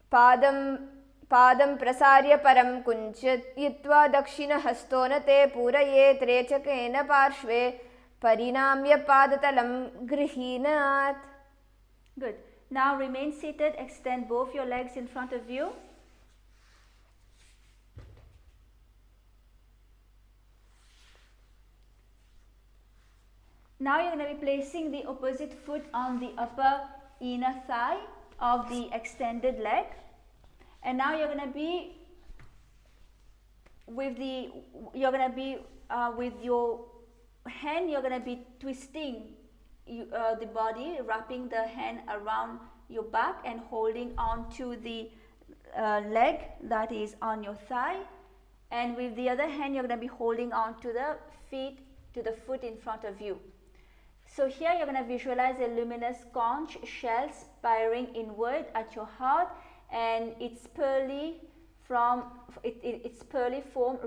Padam prasarya param kunchit yitva dakshina hastona te purayet rechakena parshve parinamya padatalam grihinat. Good. Now remain seated, extend both your legs in front of you. Now you're going to be placing the opposite foot on the upper inner thigh of the extended leg. And now you're going to be with your hand, you're going to be twisting the body, wrapping the hand around your back and holding on to the leg that is on your thigh. And with the other hand, you're going to be holding on to the foot in front of you. So here you're going to visualize a luminous conch shell spiring inward at your heart, and its pearly form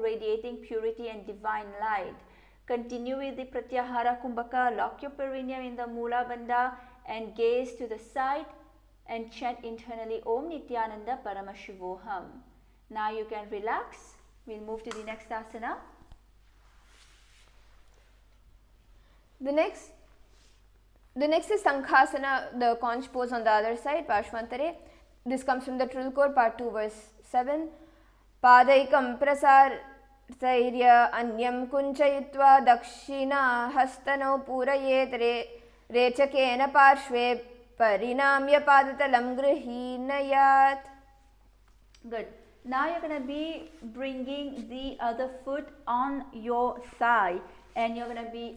radiating purity and divine light. Continue with the Pratyahara Kumbhaka, lock your perineum in the Mula Bandha and gaze to the side and chant internally Om Nithyananda Paramashivoham. Now you can relax. We'll move to the next asana. The next is Sankhasana, the conch pose on the other side, Parshvantare. This comes from the Trill Core, part 2, verse 7. Padaikam prasarthairya anyam kunchayitva dakshina hastano purayet rechakena parshve parinamya padatalam grihinayat. Good. Now you're going to be bringing the other foot on your thigh, and you're going to be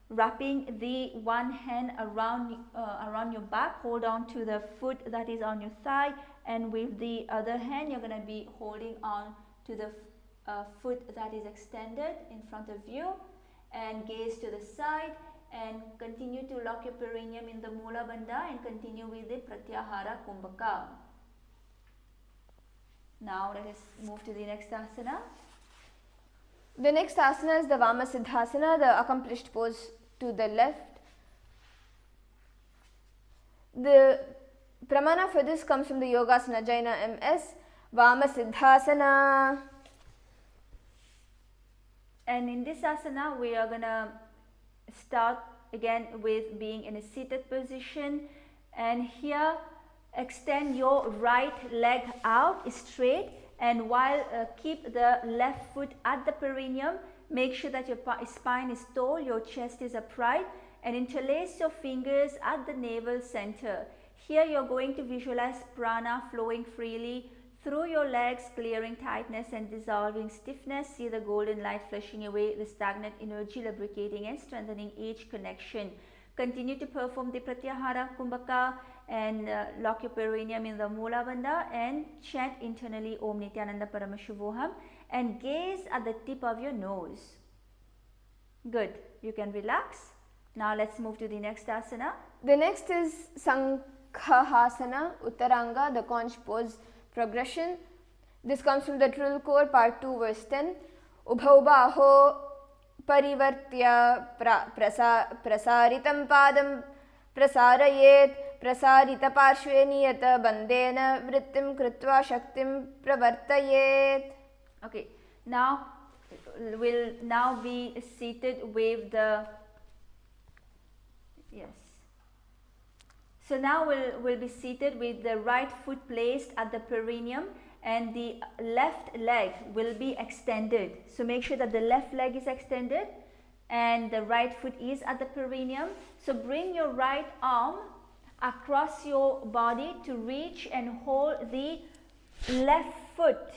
wrapping the one hand around your back. Hold on to the foot that is on your thigh, and with the other hand you're going to be holding on to the foot that is extended in front of you, and gaze to the side, and continue to lock your perineum in the Mula Bandha and continue with the Pratyahara Kumbhaka. Now let us move to the next asana. The next asana is the Vamasiddhasana, the accomplished pose to the left. The pramana for this comes from the Yogasana Jaina MS, Vamasiddhasana. And in this asana we are going to start again with being in a seated position, and here extend your right leg out straight, and while keep the left foot at the perineum. Make sure that your spine is tall, your chest is upright, and interlace your fingers at the navel center. Here you are going to visualize prana flowing freely through your legs, clearing tightness and dissolving stiffness. See the golden light flushing away the stagnant energy, lubricating and strengthening each connection. Continue to perform the Pratyahara Kumbhaka and lock your perineum in the Mula Bandha and chant internally Om Nithyananda Paramashivoham and gaze at the tip of your nose. Good. You can relax. Now let's move to the next asana. The next is Sankhahasana, Uttaranga, the conch pose progression. This comes from the Trill Core, part 2, verse 10. Ubhau baho parivartya prasaritam padam prasarayet prasarita parshve niyata bandena vrittim kritva shaktim pravartayet. Okay, now we'll now be seated with the, yes. So now we'll be seated with the right foot placed at the perineum, and the left leg will be extended. So make sure that the left leg is extended and the right foot is at the perineum. So bring your right arm across your body to reach and hold the left foot.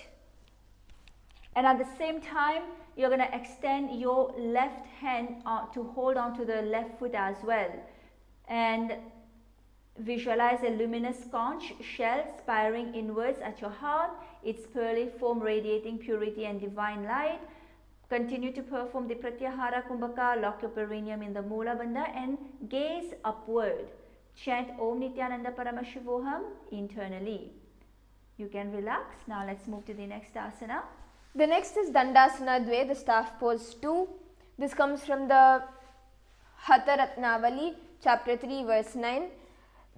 And at the same time, you're going to extend your left hand to hold on to the left foot as well. And visualize a luminous conch shell spiring inwards at your heart, its pearly foam radiating purity and divine light. Continue to perform the Pratyahara Kumbhaka, lock your perineum in the Mula Bandha and gaze upward. Chant Om Nithyananda Paramashivoham internally. You can relax. Now let's move to the next asana. The next is Dandasana Dve, the staff pose 2. This comes from the Hatha Ratnavali, chapter 3, verse 9.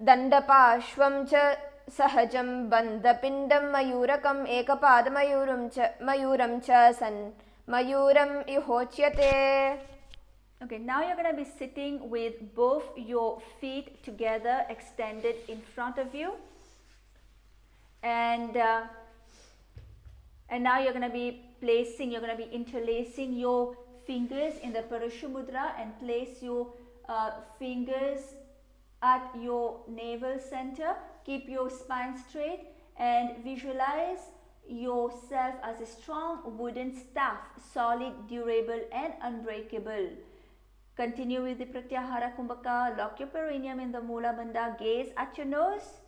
Dandapashvam cha sahajam bandapindam mayurakam ekapadmayuram cha san mayuram ihochyate. Okay, now you're going to be sitting with both your feet together extended in front of you, and now you're going to be interlacing your fingers in the Parashu Mudra and place your fingers at your navel center. Keep your spine straight and visualize yourself as a strong wooden staff, solid, durable and unbreakable. Continue with the Pratyahara Kumbhaka, lock your perineum in the Mula Bandha, gaze at your nose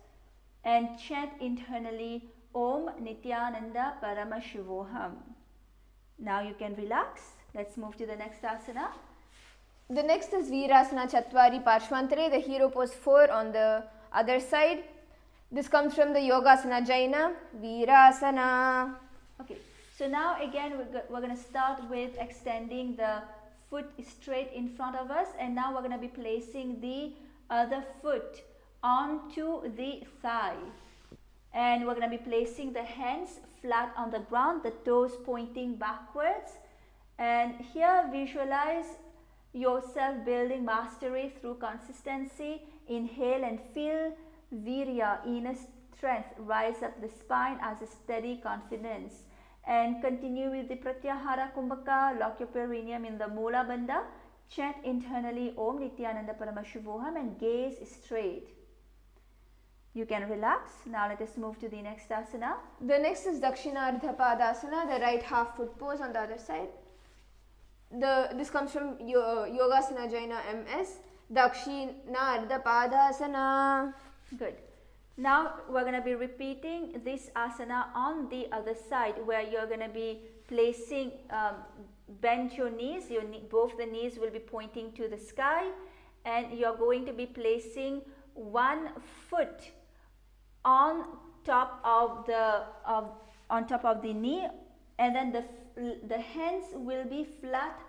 and chant internally Om Nithyananda Paramashivoham. Now you can relax. Let's move to the next asana. The next is Virasana Chatvari Parshvantare, the hero pose 4 on the other side. This comes from the Yogasana Jaina, Virasana. Okay, so now again we're going to start with extending the foot straight in front of us, and now we're going to be placing the other foot onto the thigh. And we're going to be placing the hands flat on the ground, the toes pointing backwards. And here visualize yourself building mastery through consistency. Inhale and feel virya, inner strength, rise up the spine as a steady confidence. And continue with the Pratyahara Kumbhaka, lock your perineum in the Mula Bandha, chant internally Om Nithyananda Paramashivoham and gaze straight. You can relax. Now let us move to the next asana. The next is Dakshinardha Padasana, the right half foot pose on the other side. This comes from Yogasana Jaina MS. Dakshinardha Padasana. Good. Now we're going to be repeating this asana on the other side, where you're going to be placing, bend your knees, both the knees will be pointing to the sky, and you're going to be placing one foot on top of the knee, and then the hands will be flat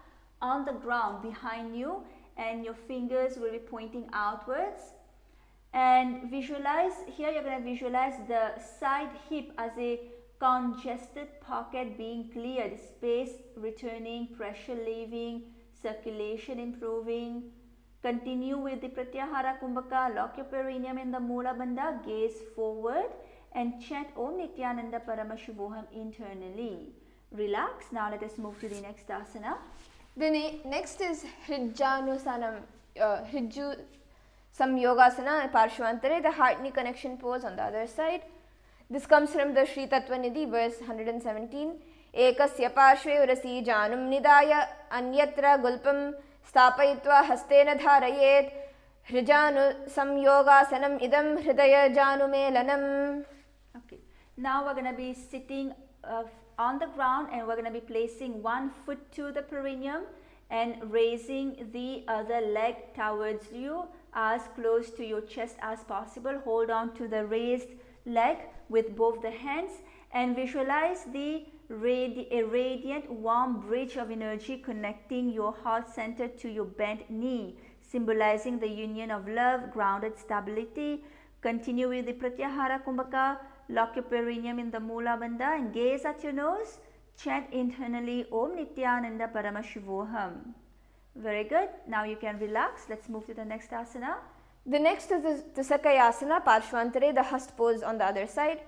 on the ground behind you, and your fingers will be pointing outwards. And visualize, here you're going to visualize the side hip as a congested pocket being cleared, space returning, pressure leaving, circulation improving. Continue with the Pratyahara Kumbhaka, lock your perineum in the Mula Bandha, gaze forward and chant Om Nithyananda Paramashivoham internally. Relax. Now let us move to the next asana. The next is Hrijjanusanam, Hrijju Samyogasana Parshvantare, the heart knee connection pose on the other side. This comes from the Sri Tattvanidhi, verse 117. Ekasya parshve urasi janum nidaya anyatra gulpam स्थापयित्वा हस्तेन धारयेत् हृजानु संयोगासनम idam hridaya janumelanam. Okay. Now we're going to be sitting on the ground, and we're going to be placing one foot to the perineum and raising the other leg towards you as close to your chest as possible. Hold on to the raised leg with both the hands and visualize a radiant warm bridge of energy connecting your heart center to your bent knee, symbolizing the union of love, grounded stability. Continue with the Pratyahara Kumbhaka, lock your perineum in the Mula Bandha and gaze at your nose. Chant internally Om Nithyananda Paramashivoham. Very good. Now you can relax. Let's move to the next asana. The next is the Tusakayasana Parshvantare, the hust pose on the other side.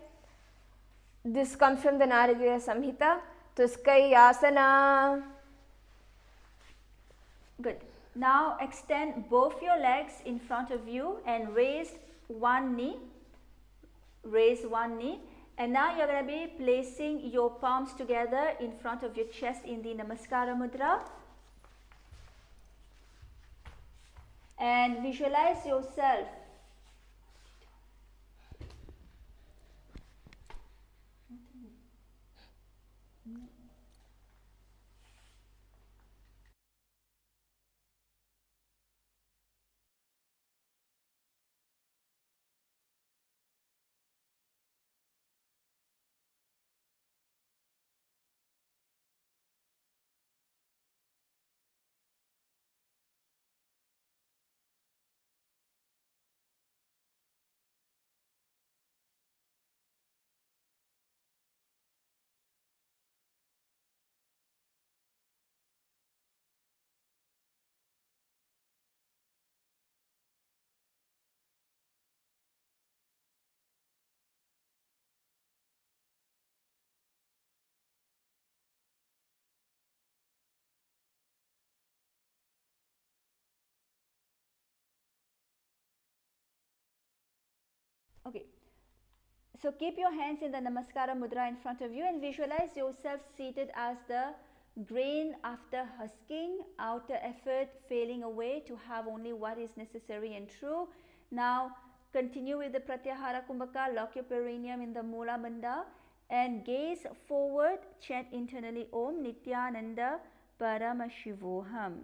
This comes from the Narigya Samhita. Tuskayasana. Good. Now extend both your legs in front of you and raise one knee. Raise one knee. And now you're going to be placing your palms together in front of your chest in the Namaskara Mudra. And visualize yourself Okay, so keep your hands in the Namaskara Mudra in front of you and visualize yourself seated as the grain after husking, outer effort failing away to have only what is necessary and true. Now continue with the Pratyahara Kumbhaka, lock your perineum in the Mula Bandha and gaze forward, chant internally Om Nithyananda Paramashivoham.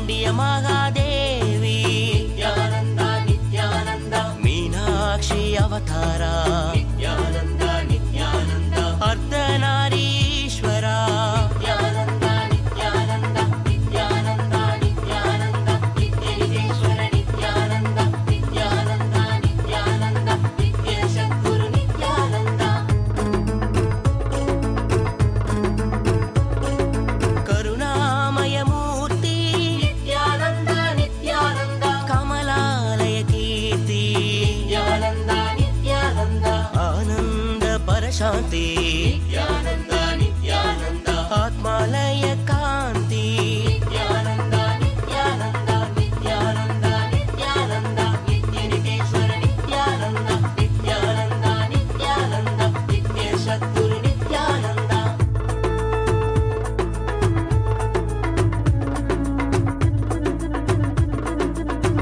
చండియ మహాదేవి నిత్యానంద నిత్యానంద మీనాక్షి అవతార నిత్యానంద నిత్యానంద అర్ధనారీశ్వర నిత్యానంద నిత్యానంద నిత్యానంద నిత్యానంద నిత్యేశ్వర నిత్యానంద నిత్యానంద నిత్యానంద నిత్య సద్గురు నిత్యానంద కరుణామయమూర్తి నిత్యానంద నిత్యానంద కమలాలయ కీర్తి నిత్యానంద నిత్యానంద ఆనంద పరశాంతి నిత్యానంద నిత్యానంద ఆత్మాలయ కాంతి నిత్యానంద నిత్యానంద నిత్యానంద నిత్యానంద నిత్యేశ్వర నిత్యానంద నిత్యానంద నిత్యానంద నిత్య సద్గురు నిత్యానంద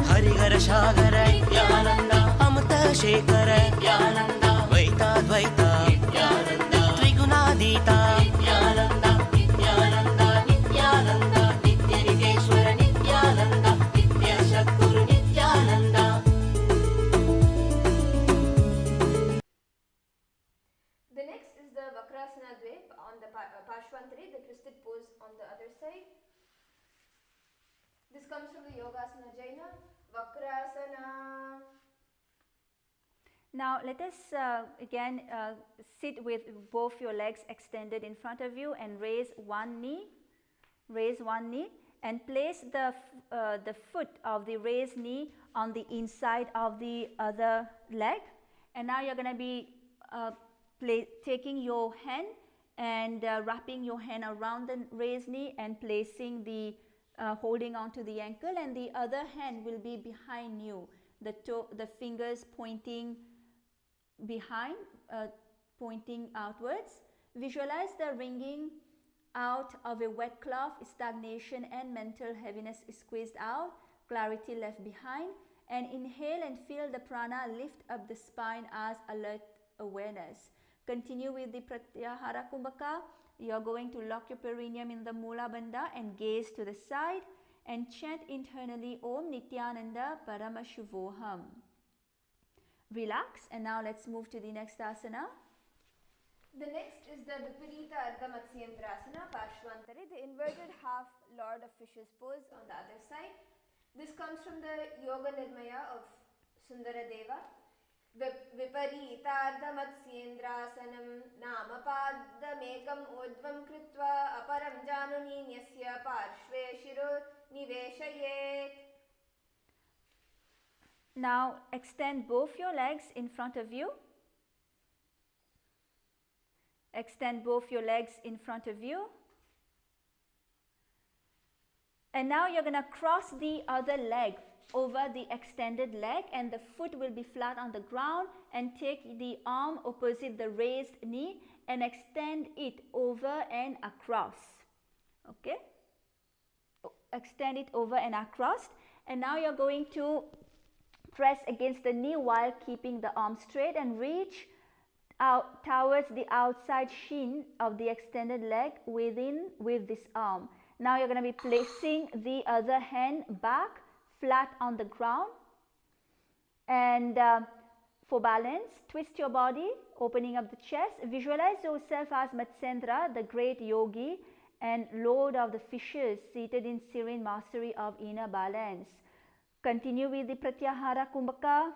హరిహర సాగర నిత్యానంద అమృత శేఖర నిత్యానంద ద్వైతాద్వైత నిత్యానంద త్రిగుణాతీత నిత్యానంద నిత్యానంద నిత్యానంద నిత్యేశ్వర నిత్యానంద నిత్య Sadhguru Nityananda The next is the Vakrasana Dvip on the Parshvantari, the twisted pose on the other side. This comes from the Yogasana Jaina. Vakrasana. Now let us again sit with both your legs extended in front of you and raise one knee and place the foot of the raised knee on the inside of the other leg. And now you're going to be taking your hand and wrapping your hand around the raised knee and placing the holding on to the ankle, and the other hand will be behind you, the fingers pointing behind, pointing outwards. Visualize the wringing out of a wet cloth, stagnation and mental heaviness is squeezed out, clarity left behind, and inhale and feel the prana lift up the spine as alert awareness. Continue with the Pratyahara Kumbhaka. You're going to lock your perineum in the Mula Bandha and gaze to the side and chant internally Om Nithyananda Paramashivoham. Relax, and now let's move to the next asana. The next is the Viparita Ardha Matsyendrasana, Parshvantari, the inverted half Lord of Fishes pose on the other side. This comes from the Yoga Nirmaya of Sundaradeva. Viparitardhamatsendrasanam namapadamekam odvam kritva aparam januninyasya parshve shiro niveshayet. Now extend both your legs in front of you. Extend both your legs in front of you. And now you're going to cross the other leg over the extended leg, and the foot will be flat on the ground, and take the arm opposite the raised knee and extend it over and across. Okay? Extend it over and across. And now you're going to press against the knee while keeping the arm straight and reach out towards the outside shin of the extended leg with this arm. Now you're going to be placing the other hand back flat on the ground, and for balance, twist your body, opening up the chest. Visualize yourself as Matsyendra, the great yogi and lord of the fishes, seated in serene mastery of inner balance. Continue with the Pratyahara Kumbhaka.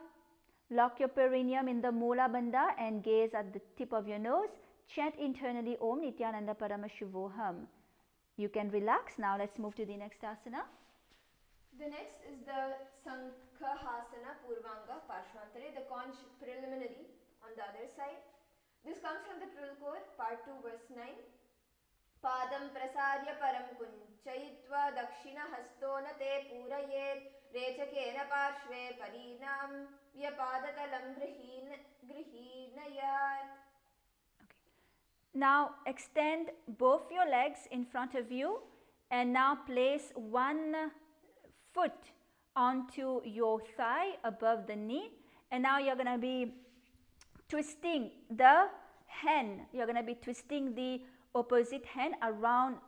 Lock your perineum in the Mula Bandha and gaze at the tip of your nose. Chant internally Om Nithyananda Paramashivoham. You can relax. Now let's move to the next asana. The next is the Sankhahasana Purvanga Parshvantari, the conch preliminary on the other side. This comes from the Trilkor, part 2, verse 9. Padam prasarya param kunchayitva dakshina hastona te purayet rechakena parshve parinam vyapadatalam grihinayat. Now extend both your legs in front of you, and now place one foot onto your thigh above the knee, and now you're going to be twisting the hand. You're going to be twisting the opposite hand around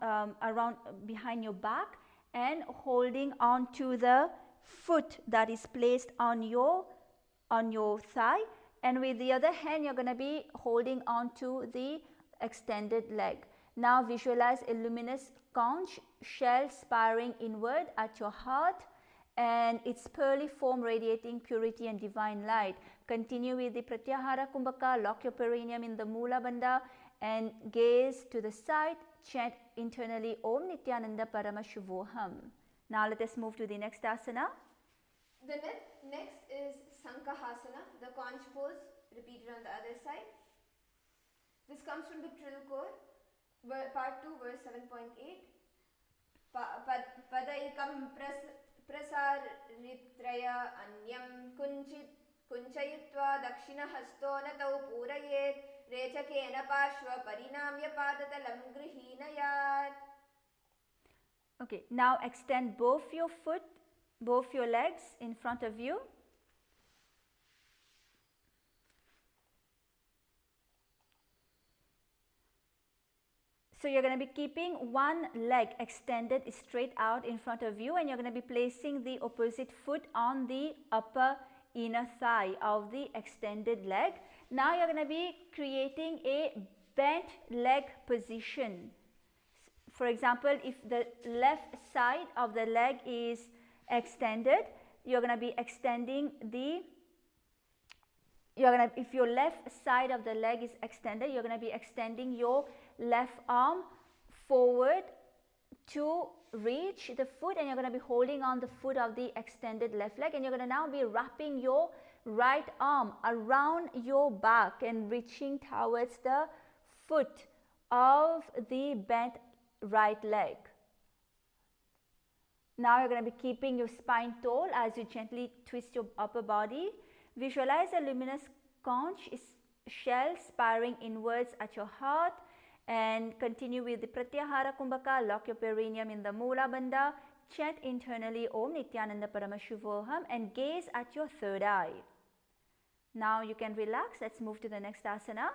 behind your back, and holding on to the foot that is placed on your thigh, and with the other hand you're going to be holding on to the extended leg. Now visualize a luminous conch shell spiraling inward at your heart and its pearly foam radiating purity and divine light. Continue with the Pratyahara Kumbhaka, lock your perineum in the Mula Bandha and gaze to the side, chant internally Om Nithyananda Paramashivoham. Now let us move to the next asana. The next is Sankahasana, the conch pose, repeated on the other side. This comes from the Trilkor, part 2, verse 7.8. Padaikam prasaritraya anyam kunchayitva dakshina hasto natau purayet rechakena parshva parinamya padatalam grihinayat. Okay, now extend both your legs in front of you. So you're going to be keeping one leg extended straight out in front of you, and you're going to be placing the opposite foot on the upper inner thigh of the extended leg. Now you're going to be creating a bent leg position. For example, if the left side of the leg is extended, you're going to be extending if your left side of the leg is extended, you're going to be extending your left arm forward to reach the foot, and you're going to be holding on the foot of the extended left leg, and you're going to now be wrapping your right arm around your back and reaching towards the foot of the bent right leg. Now you're going to be keeping your spine tall as you gently twist your upper body. Visualize a luminous conch shell spiraling inwards at your heart, and continue with the Pratyahara Kumbhaka, lock your perineum in the Mula Bandha, chant internally Om Nithyananda Paramashivoham and gaze at your third eye. Now you can relax. Let's move to the next asana.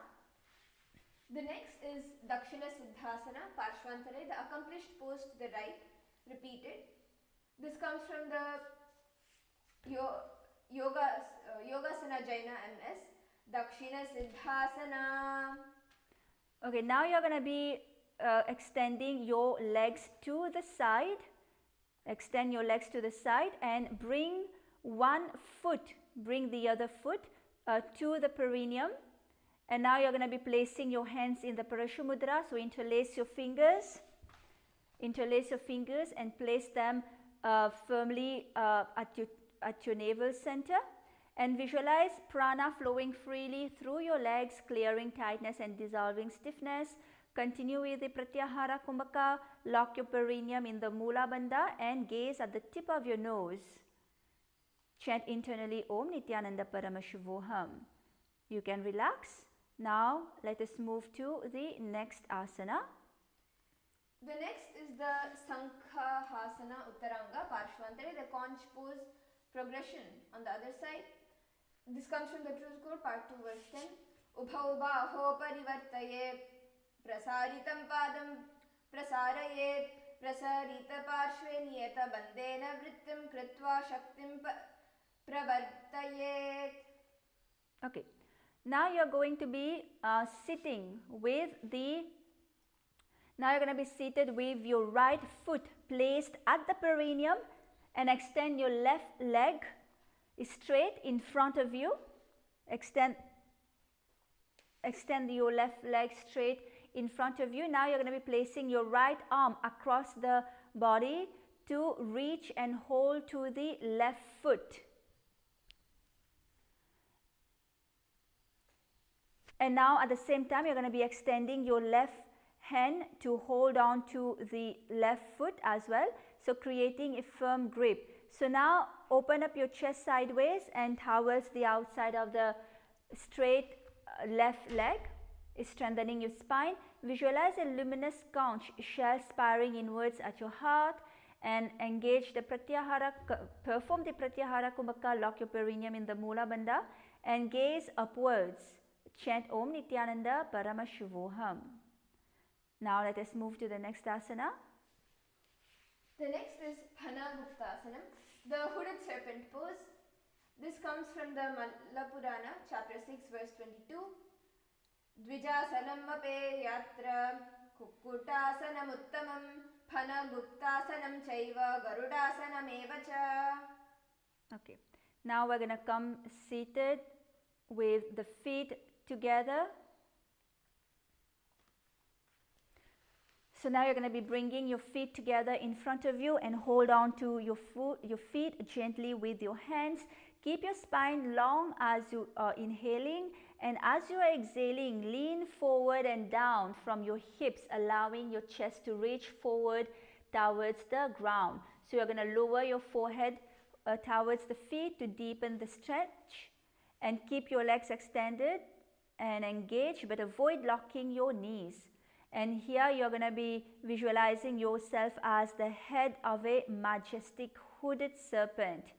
The next is Dakshina Siddhasana, Parshvantare, the accomplished pose to the right, repeated. This comes from the Yogasana Jaina MS, Dakshina Siddhasana. Okay, now you're going to be extending your legs to the side. Extend your legs to the side and bring the other foot to the perineum. And now you're going to be placing your hands in the Parashumudra. So interlace your fingers and place them firmly at your navel center, and visualize prana flowing freely through your legs, clearing tightness and dissolving stiffness. Continue with the Pratyahara Kumbhaka, lock your perineum in the Mula Bandha and gaze at the tip of your nose. Chant internally Om Nithyananda Paramashivoham. You can relax. Now let us move to the next asana. The next is the Sankhahasana Uttaranga Parshvantare, the conch pose progression on the other side. This comes from the Truth Code, part 2, verse 10. Ubhau baho parivartaye prasaritam padam prasarayet prasarita parshve niyata bandena vrittim kritva shaktim pravartayet. Okay, now you're going to be sitting with your right foot placed at the perineum, and extend your left leg straight in front of you. Extend your left leg straight in front of you. Now you're going to be placing your right arm across the body to reach and hold to the left foot. And now at the same time you're going to be extending your left hand to hold on to the left foot as well, so creating a firm grip. So now open up your chest sideways and towards the outside of the straight left leg, strengthening your spine. Visualize a luminous conch shell spiraling inwards at your heart, and engage the perform the Pratyahara Kumbhaka, lock your perineum in the Mula Bandha and gaze upwards. Chant Om Nithyananda Paramashivoham. Now let us move to the next asana. The next is Phanaguptasanam, the hooded serpent pose. This comes from the Malla Purana, chapter 6, verse 22. Dvijasanam ape yatra kukutasanam uttamam Phanaguptasanam chaiva garudasanam evacha. Okay, now we're going to come seated with the feet together. So now you're going to be bringing your feet together in front of you and hold on to your feet gently with your hands. Keep your spine long as you are inhaling, and as you are exhaling, lean forward and down from your hips, allowing your chest to reach forward towards the ground. So you're going to lower your forehead towards the feet to deepen the stretch, and keep your legs extended and engaged, but avoid locking your knees. And here you're going to be visualizing yourself as the head of a majestic hooded serpent.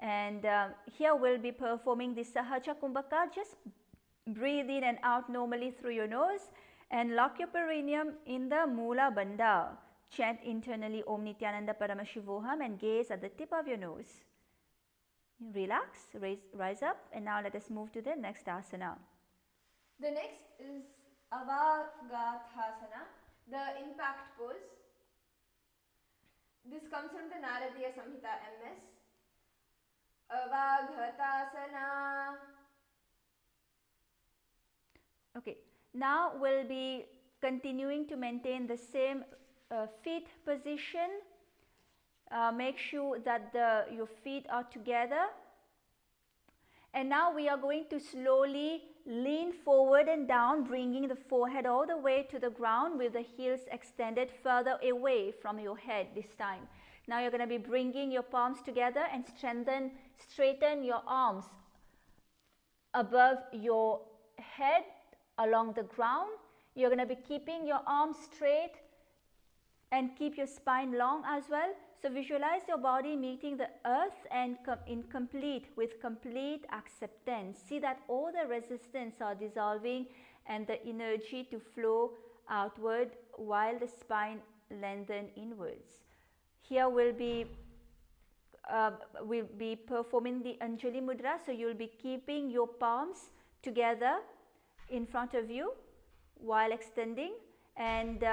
And here we'll be performing the Sahaja Kumbhaka. Just breathe in and out normally through your nose and lock your perineum in the Mula Bandha. Chant internally Om Nithyananda Paramashivoham and gaze at the tip of your nose. Relax, rise up, and now let us move to the next asana. The next is Avagathasana, the impact pose. This comes from the Naradiya Samhita MS. Avaghatasana. Okay, now we'll be continuing to maintain the same feet position. Make sure that your feet are together. And now we are going to slowly lean forward and down, bringing the forehead all the way to the ground with the heels extended further away from your head this time. Now you're going to be bringing your palms together and straighten your arms above your head along the ground. You're going to be keeping your arms straight and keep your spine long as well. So visualize your body meeting the earth and with complete acceptance. See that all the resistance are dissolving and the energy to flow outward while the spine lengthen inwards. Here we'll be performing the Anjali Mudra. So you'll be keeping your palms together in front of you while extending, and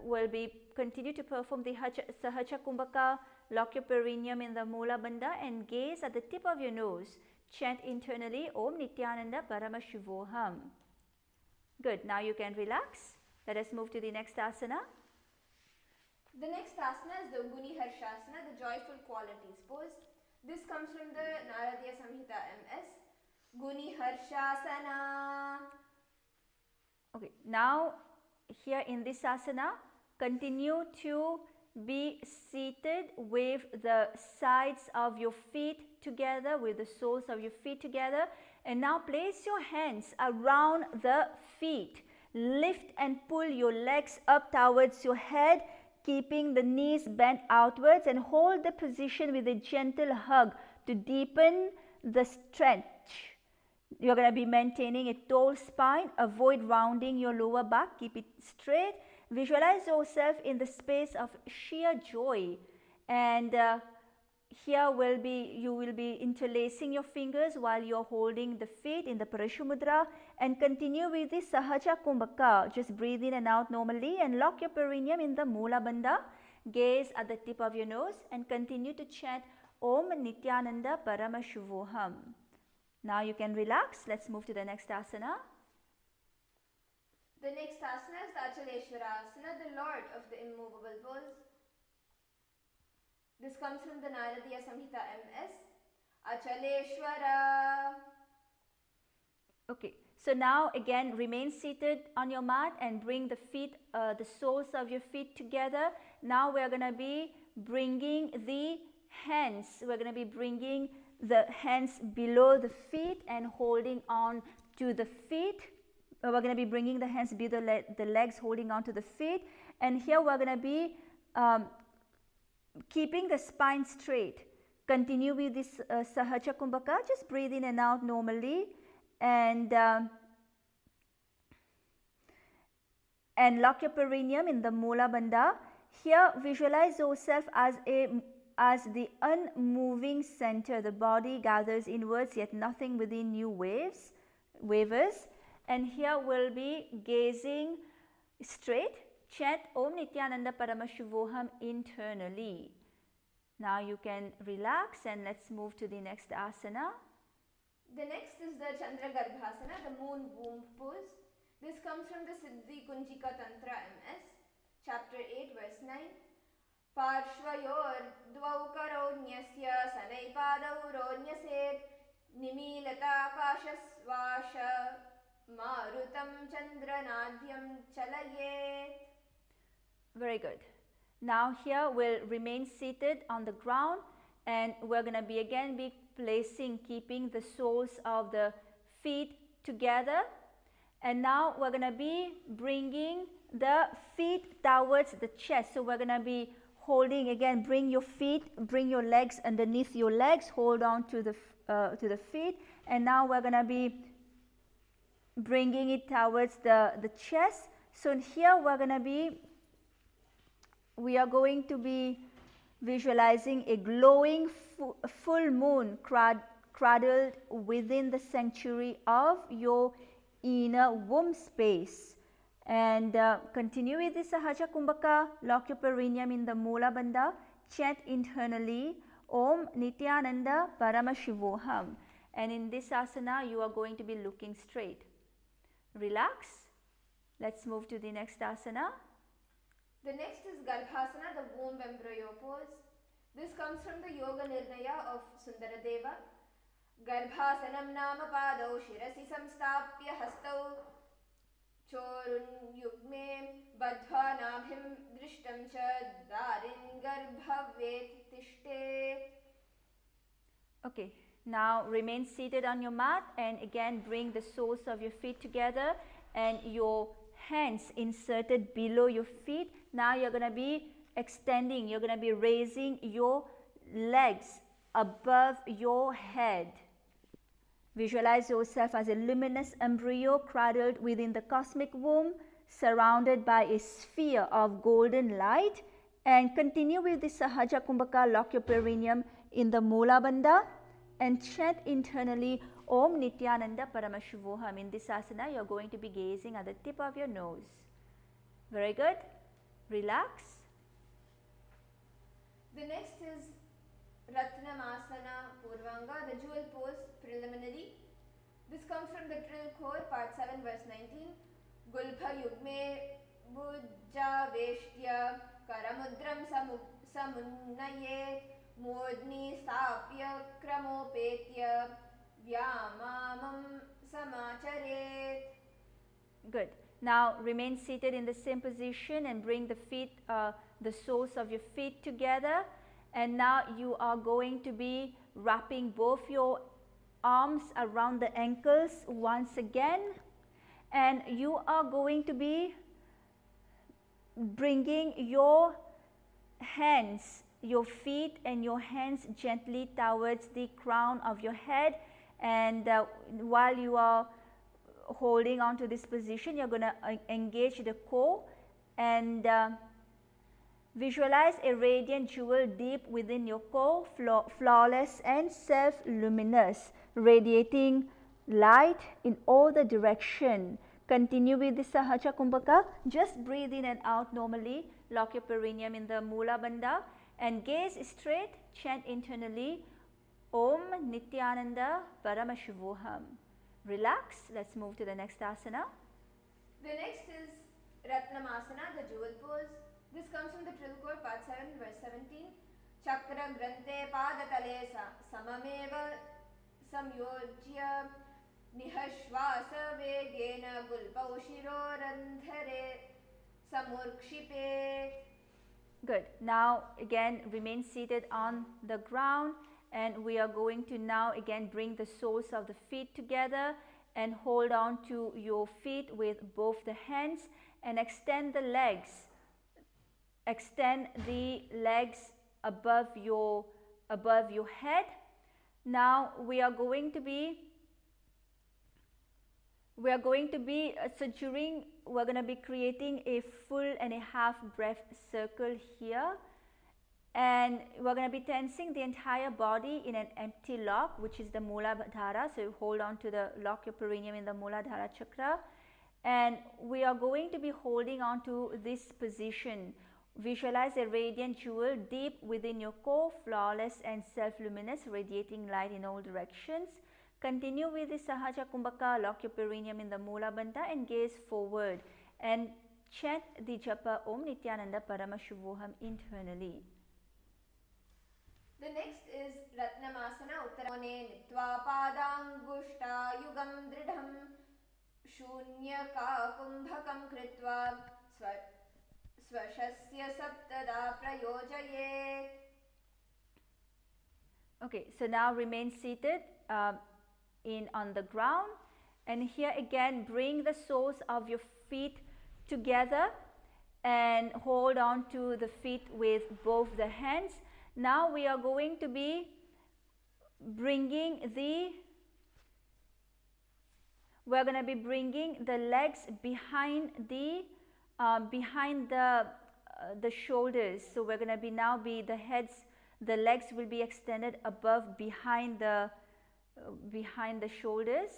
we'll be continue to perform the Sahaja Kumbhaka. Lock your perineum in the Mula Bandha and gaze at the tip of your nose. Chant internally Om Nithyananda Paramashivoham. Good, now you can relax. Let us move to the next asana. The next asana is the Guni Harshasana, the joyful qualities pose. This comes from the Naradiya Samhita MS. Guni Harshasana. Okay, now here in this asana, continue to be seated with the sides of your feet together, with the soles of your feet together, and now place your hands around the feet. Lift and pull your legs up towards your head, keeping the knees bent outwards, and hold the position with a gentle hug to deepen the stretch. You're going to be maintaining a tall spine. Avoid rounding your lower back. Keep it straight. Visualize yourself in the space of sheer joy. And here you will be interlacing your fingers while you're holding the feet in the Parashu Mudra. And continue with the Sahaja Kumbhaka. Just breathe in and out normally and lock your perineum in the Mula Bandha. Gaze at the tip of your nose and continue to chant Om Nithyananda Paramashivoham. Now you can relax. Let's move to the next asana. The next asana is the Achaleshwara Asana, the Lord of the immovable pose. This comes from the Naradiya Samhita MS. Achaleshwara. Okay, so now again remain seated on your mat and bring the feet, the soles of your feet together. Now we are going to be bringing the hands. We're going to be bringing the hands below the feet and holding on to the feet. We're going to be bringing the hands below the legs, holding on to the feet. And here we're going to be keeping the spine straight. Continue with this Sahaja Kumbhaka. Just breathe in and out normally. And lock your perineum in the Mula Bandha. here visualize yourself as the unmoving center. The body gathers inwards, yet nothing within you wavers. And here we'll be gazing straight. Chant Om Nithyananda Paramashivoham internally. Now you can relax and let's move to the next asana. The next is the Chandra Garbhasana, the moon womb pose. This comes from the Siddhi Kunjika Tantra MS, chapter 8, verse 9. Parshvayor dvau karau nyasya sanaipadau ronyased nimilata kashasvasha marutam chandranadhyam chalayet. Very good. Now here we'll remain seated on the ground and we're going to be keeping the soles of the feet together. And now we're going to be bringing the feet towards the chest. So we're going to be holding again, bring your legs underneath your legs, hold on to the feet. And now we're going to be bringing it towards the chest. So here we are going to be visualizing a glowing full moon cradled within the sanctuary of your inner womb space. And continue with the Sahaja Kumbhaka, lock your perineum in the Mula Bandha, chant internally Om Nithyananda Paramashivoham. And in this asana you are going to be looking straight. Relax. Let's move to the next asana. The next is Garbhasana, the womb embryo pose. This comes from the Yoga Nirnaya of Sundaradeva. Garbhasanam nama padau shirasi samstapya hastau chorun yugme badhva nabhim drishtam cha darin garbhavet tishtet. Okay, now remain seated on your mat and again bring the soles of your feet together and your hands inserted below your feet. Now you're going to be extending, you're going to be raising your legs above your head. Visualize yourself as a luminous embryo cradled within the cosmic womb, surrounded by a sphere of golden light. And continue with the Sahaja Kumbhaka, lock your perineum in the Mula Bandha and chant internally Om Nithyananda Paramashivoham. In this asana, you are going to be gazing at the tip of your nose. Very good. Relax. The next is Ratnamasana Purvanga, the jewel pose preliminary. This comes from the Trill Core, part 7, verse 19. Gulbha Yugme Bujja Veshtya Karamudram Samunnayet Modni Stapya Kramopetya Vyamamam Samacharet. Good. Now remain seated in the same position and bring the soles of your feet together. And now you are going to be wrapping both your arms around the ankles once again. And you are going to be bringing your hands, your feet and your hands gently towards the crown of your head. And while you are holding on to this position, you're going to engage the core and visualize a radiant jewel deep within your core, flawless and self-luminous, radiating light in all the direction. Continue with the Sahaja Kumbhaka. Just breathe in and out normally. Lock your perineum in the Mula Bandha and gaze straight. Chant internally Om Nithyananda Paramashivoham. Relax. Let's move to the next asana. The next is Ratnamasana, the jewel pose. This comes from the Trill Core, part 7, verse 17. Chakra grante padatale samameva samyojya nihashvasa vegena gulpau shirorandhare samurkshipe. Good. Now again remain seated on the ground and we are going to now again bring the soles of the feet together and hold on to your feet with both the hands and extend the legs. Extend the legs above your head. Now we are going to be we are going to be, we're going to be creating a full and a half breath circle here, and we're going to be tensing the entire body in an empty lock, which is the Muladhara. So you hold on to lock your perineum in the Muladhara chakra, and we are going to be holding on to this position. Visualize a radiant jewel deep within your core, flawless and self-luminous, radiating light in all directions. Continue with the Sahaja Kumbhaka, lock your perineum in the Mula Bandha and gaze forward and chant the japa Om Nithyananda Paramashivoham internally. The next is Ratnamasana Uttaramone Nitva Padangushta Yugam Dridham Shunyaka Kumbhakam Kritva Svashasya Saptada Prayojayet. Okay, so now remain seated on the ground, and here again bring the soles of your feet together and hold on to the feet with both the hands. Now we are going to be bringing the legs behind the shoulders. So we're going to be the legs will be extended above behind the shoulders,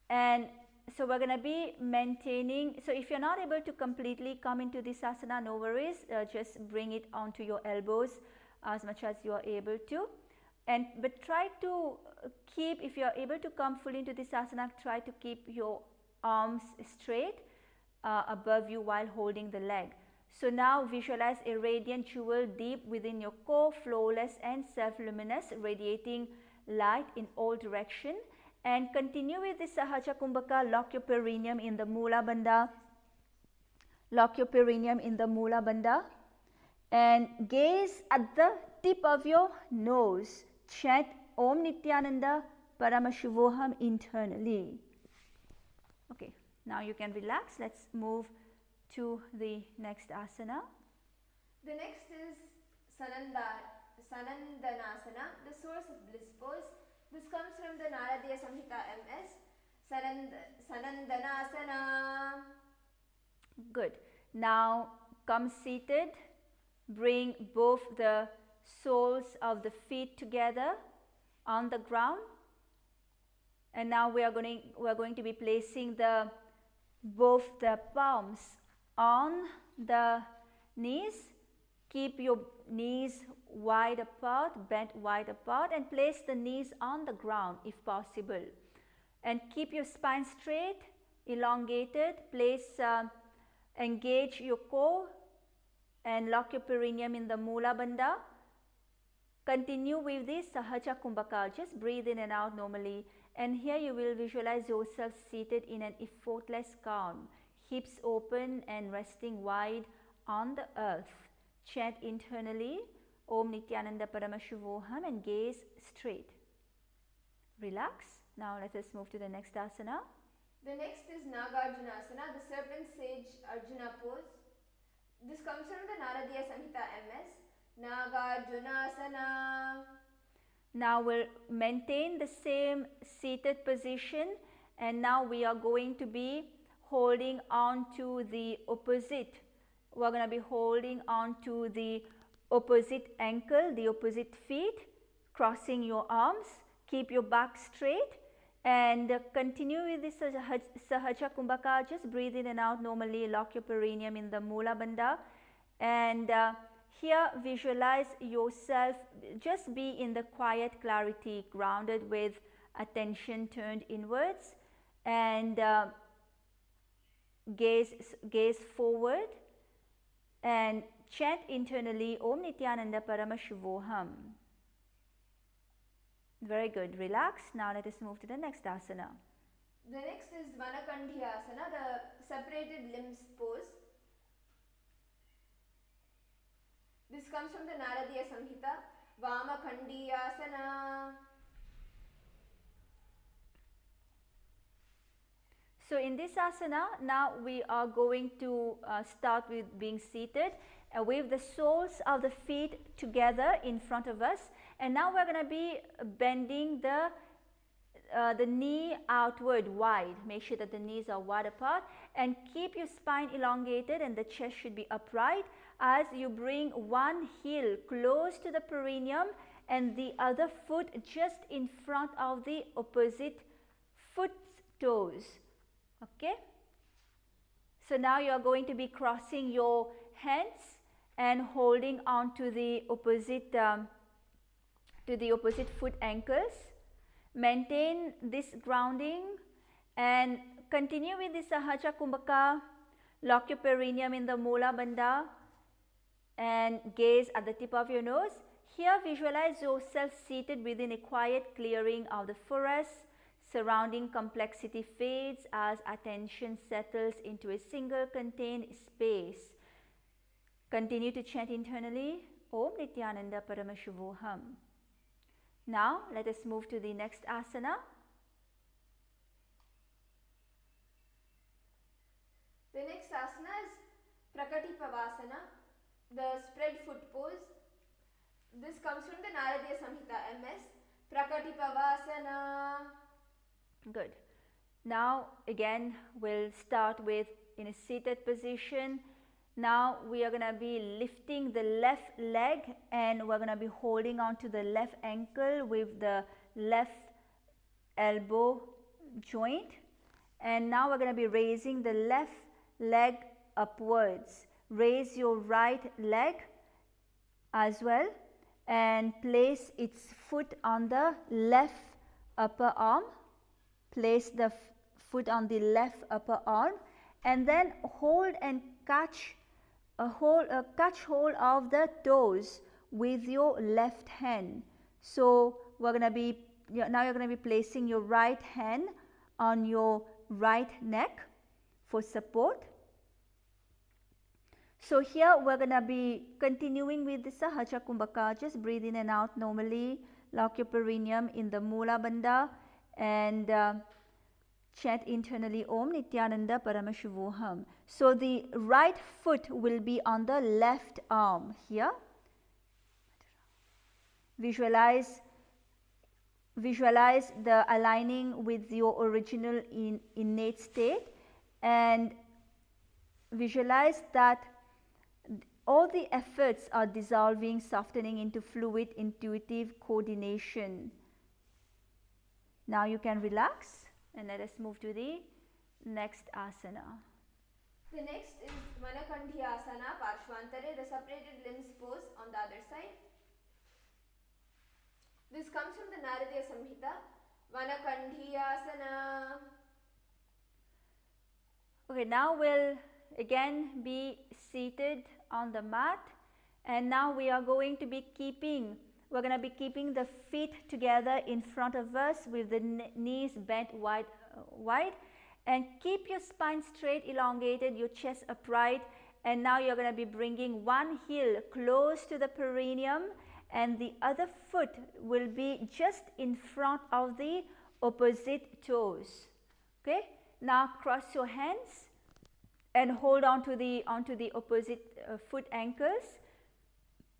and so we're going to be maintaining. So if you're not able to completely come into this asana, no worries, just bring it onto your elbows as much as you are able to, but try to keep, if you are able to come fully into this asana, try to keep your arms straight above you while holding the leg. So now visualize a radiant jewel deep within your core, flawless and self-luminous, radiating light in all direction, and continue with the Sahaja Kumbhaka. Lock your perineum in the Mula Bandha. Lock your perineum in the Mula Bandha and gaze at the tip of your nose. Chant Om Nithyananda Paramashivoham internally. Okay, now you can relax. Let's move to the next asana. The next is Sanandanasana, the source of bliss pose. This comes from the Naradiya Samhita MS. Sanandanasana. Good. Now come seated. Bring both the soles of the feet together on the ground. And now we are going to be placing both the palms on the knees. Keep your knees wide apart, bent wide apart, and place the knees on the ground if possible. And keep your spine straight, elongated. Engage your core and lock your perineum in the Mula Bandha. Continue with this Sahaja Kumbhaka. Just breathe in and out normally. And here you will visualize yourself seated in an effortless calm, hips open and resting wide on the earth. Chant internally Om Nithyananda Paramashivoham and gaze straight. Relax. Now let us move to the next asana. The next is Nagarjunasana, the serpent sage Arjuna pose. This comes from the Naradiya Samhita MS. Nagarjunasana. Now we'll maintain the same seated position, and now we are going to be holding on to the opposite. We're going to be holding on to the opposite ankle, the opposite feet, crossing your arms. Keep your back straight and continue with this Sahaja Kumbhaka. Just breathe in and out normally. Lock your perineum in the Mula Bandha, and here visualize yourself, just be in the quiet clarity, grounded with attention turned inwards, and gaze forward and chant internally Om Nithyananda Paramashivoham. Very good. Relax. Now let us move to the next asana. The next is Vanakandhyasana, the separated limbs pose. This comes from the Naradiya Samhita. Vamakandhyasana. So in this asana, now we are going to start with being seated with the soles of the feet together in front of us, and now we're going to be bending the knee outward wide. Make sure that the knees are wide apart and keep your spine elongated and the chest should be upright as you bring one heel close to the perineum and the other foot just in front of the opposite foot's toes. Okay. So now you are going to be crossing your hands and holding on to the opposite foot ankles. Maintain this grounding and continue with the Sahaja Kumbhaka. Lock your perineum in the Mula Bandha and gaze at the tip of your nose. Here visualize yourself seated within a quiet clearing of the forest. Surrounding complexity fades as attention settles into a single contained space. Continue to chant internally, Om Nithyananda Paramashivoham. Now let us move to the next asana. The next asana is Prakati Pavasana, the spread foot pose. This comes from the Naradiya Samhita MS. Prakati Pavasana. Good. Now again we'll start with in a seated position. Now we are going to be lifting the left leg and we're going to be holding on to the left ankle with the left elbow joint. And now we're going to be raising the left leg upwards. Raise your right leg as well and place its foot on the left upper arm. Place the foot on the left upper arm and then hold and catch hold of the toes with your left hand. So we're going to be now you're going to be placing your right hand on your right neck for support. So here we're going to be continuing with the Sahaja Kumbhaka. Just breathe in and out normally. Lock your perineum in the Mula Bandha and chant internally Om Nithyananda Paramashivoham. So the right foot will be on the left arm here. Visualize the aligning with your original innate state and visualize that all the efforts are dissolving, softening into fluid, intuitive coordination. Now you can relax and let us move to the next asana. The next is Manakandhyasana Parshvantare, the separated limbs pose on the other side. This comes from the Naradiya Samhita. Manakandhyasana. Okay, now we'll again be seated on the mat and now we are going to be keeping the feet together in front of us with the knees bent wide and keep your spine straight, elongated, your chest upright, and now you're going to be bringing one heel close to the perineum and the other foot will be just in front of the opposite toes. Okay, now cross your hands and hold on to the opposite foot ankles.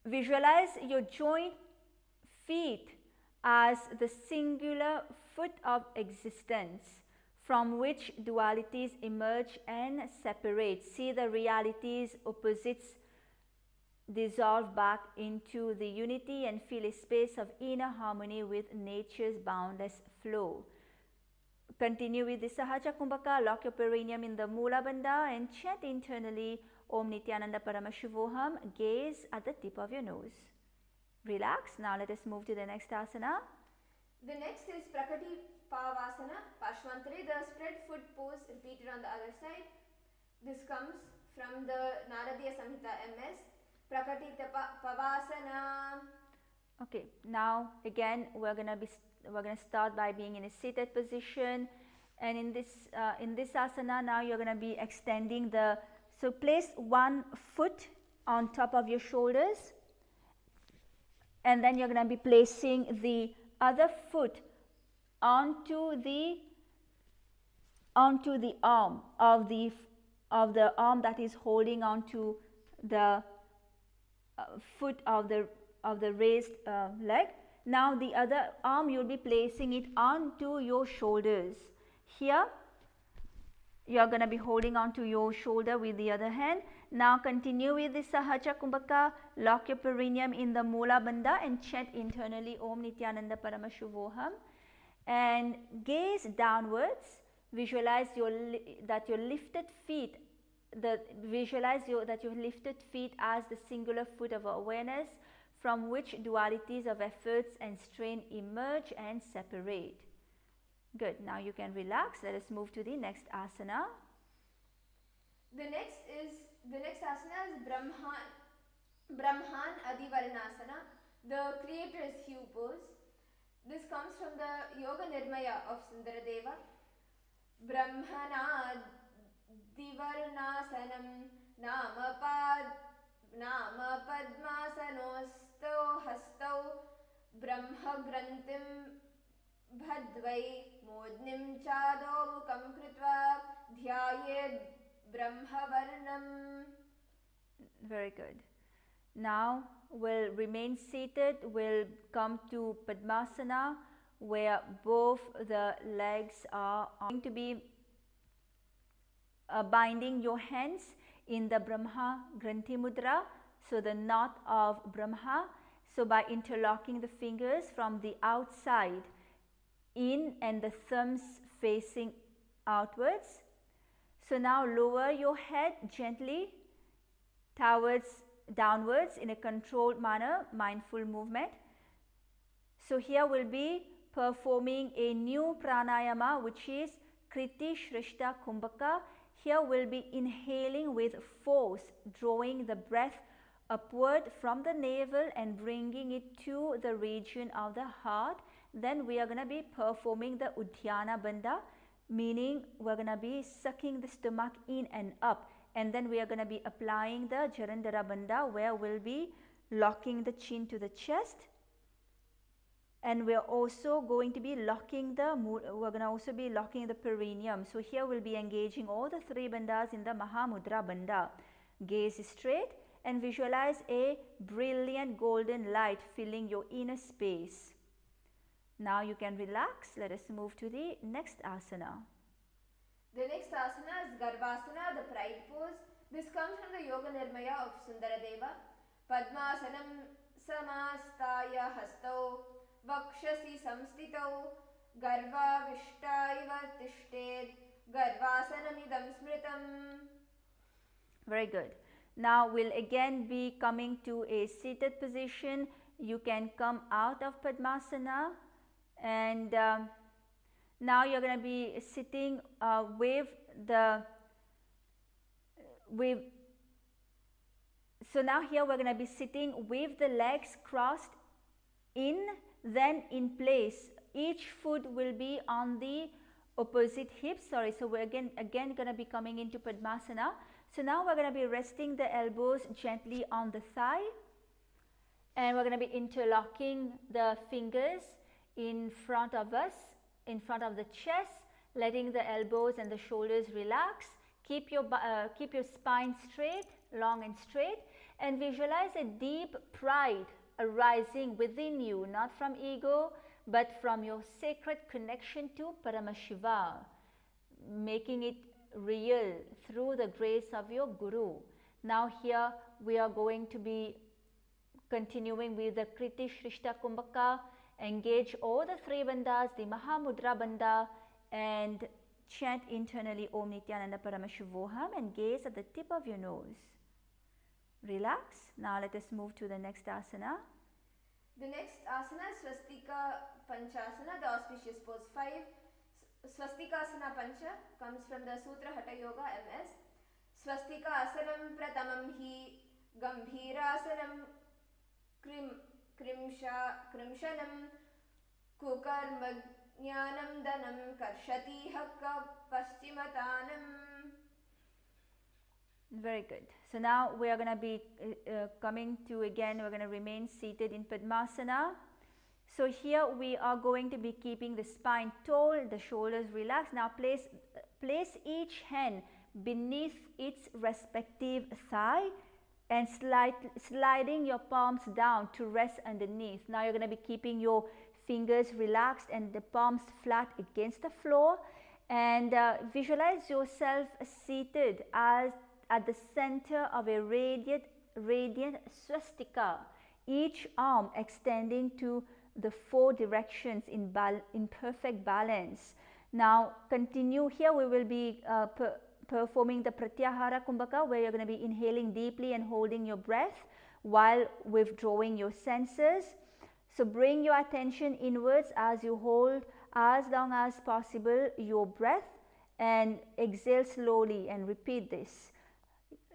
Visualize your joint feet as the singular foot of existence from which dualities emerge and separate. See the realities, opposites dissolve back into the unity and feel a space of inner harmony with nature's boundless flow. Continue with the Sahaja Kumbhaka. Lock your perineum in the Mula Bandha and chant internally Om Nithyananda Paramashivoham. Gaze at the tip of your nose. Relax. Now let us move to the next asana. The next is Prakati Pavasana Parshvantare, the spread foot pose repeated on the other side. This comes from the Naradiya Samhita MS. Prakati Pavasana. Okay, now again we're gonna start by being in a seated position, and in this asana now you're gonna be extending so place one foot on top of your shoulders, and then you're gonna be placing the other foot onto the arm of the arm that is holding onto the foot of the raised leg. Now the other arm you'll be placing it onto your shoulders. Here you are going to be holding on to your shoulder with the other hand. Now continue with the Sahaja Kumbhaka. Lock your perineum in the Mula Bandha and chant internally Om Nithyananda Paramashuvoham. And gaze downwards. Visualize that your lifted feet, visualize that your lifted feet as the singular foot of awareness from which dualities of efforts and strain emerge and separate. Good. Now you can relax. Let us move to the next asana. The next asana is Brahman Adivaranasana, the creator's hue pose. This comes from the Yoga Nirmaya of Sundaradeva. Brahmana Divaranasanam Nama Padmasanosto Hastau Brahma Grantim Bhadvai Modnim Chado Mukam Kritva Dhyayed Brahmavarnam. Very good. Now we'll remain seated. We'll come to Padmasana, where both the legs are going to be binding your hands in the Brahma Granthi Mudra, so the knot of Brahma. So by interlocking the fingers from the outside in and the thumbs facing outwards. So now lower your head gently downwards in a controlled manner, mindful movement. So here we'll be performing a new pranayama, which is Kriti Shrishta Kumbhaka. Here we'll be inhaling with force, drawing the breath upward from the navel and bringing it to the region of the heart. Then we are going to be performing the Uddiyana Bandha, meaning we're going to be sucking the stomach in and up, and then we are going to be applying the Jarandhara Bandha, where we'll be locking the chin to the chest, and we're also going to be locking the perineum. So here we'll be engaging all the three bandhas in the Mahamudra Bandha. Gaze straight and visualize a brilliant golden light filling your inner space. Now you can relax. Let us move to the next asana. The next asana is Garbhasana, the pride pose. This comes from the Yoga Nirmaya of Sundaradeva. Padmasanam samastaya hastau vakshasi samstitau garva vishtaiva tishted garvasanamidam smritam. Very good. Now we'll again be coming to a seated position. You can come out of Padmasana, and now you're going to be sitting so now here we're going to be sitting with the legs crossed in, then in place. Each foot will be on the opposite hip. So we're again going to be coming into Padmasana. So now we're going to be resting the elbows gently on the thigh, and we're going to be interlocking the fingers in front of us, in front of the chest, letting the elbows and the shoulders relax. Keep your spine straight, long and straight, and visualize a deep pride arising within you, not from ego, but from your sacred connection to Paramashiva, making it real through the grace of your Guru. Now here we are going to be continuing with the Kriti Shrishta Kumbhaka. Engage all the three bandhas, the Mahamudra Bandha, and chant internally Om Nithyananda Paramashuvoham and gaze at the tip of your nose. Relax. Now let us move to the next asana. The next asana is Swastika Panchasana, the auspicious pose 5. Swastikasana Pancha comes from the Sutra Hatha Yoga MS. Swastika asanam pratamam hi gambhirasanam krimshanam kukarmajnanam danam karshati hakka paschimatanam. Very good. So now we are going to be coming to, again, we're going to remain seated in Padmasana. So here we are going to be keeping the spine tall, the shoulders relaxed. Now place each hand beneath its respective thigh and sliding your palms down to rest underneath. Now you're going to be keeping your fingers relaxed and the palms flat against the floor, and visualize yourself seated as at the center of a radiant swastika, each arm extending to the four directions in perfect balance. Now continue here. We will be performing the Pratyahara Kumbhaka, where you're going to be inhaling deeply and holding your breath while withdrawing your senses. So bring your attention inwards as you hold as long as possible your breath, and exhale slowly and repeat this.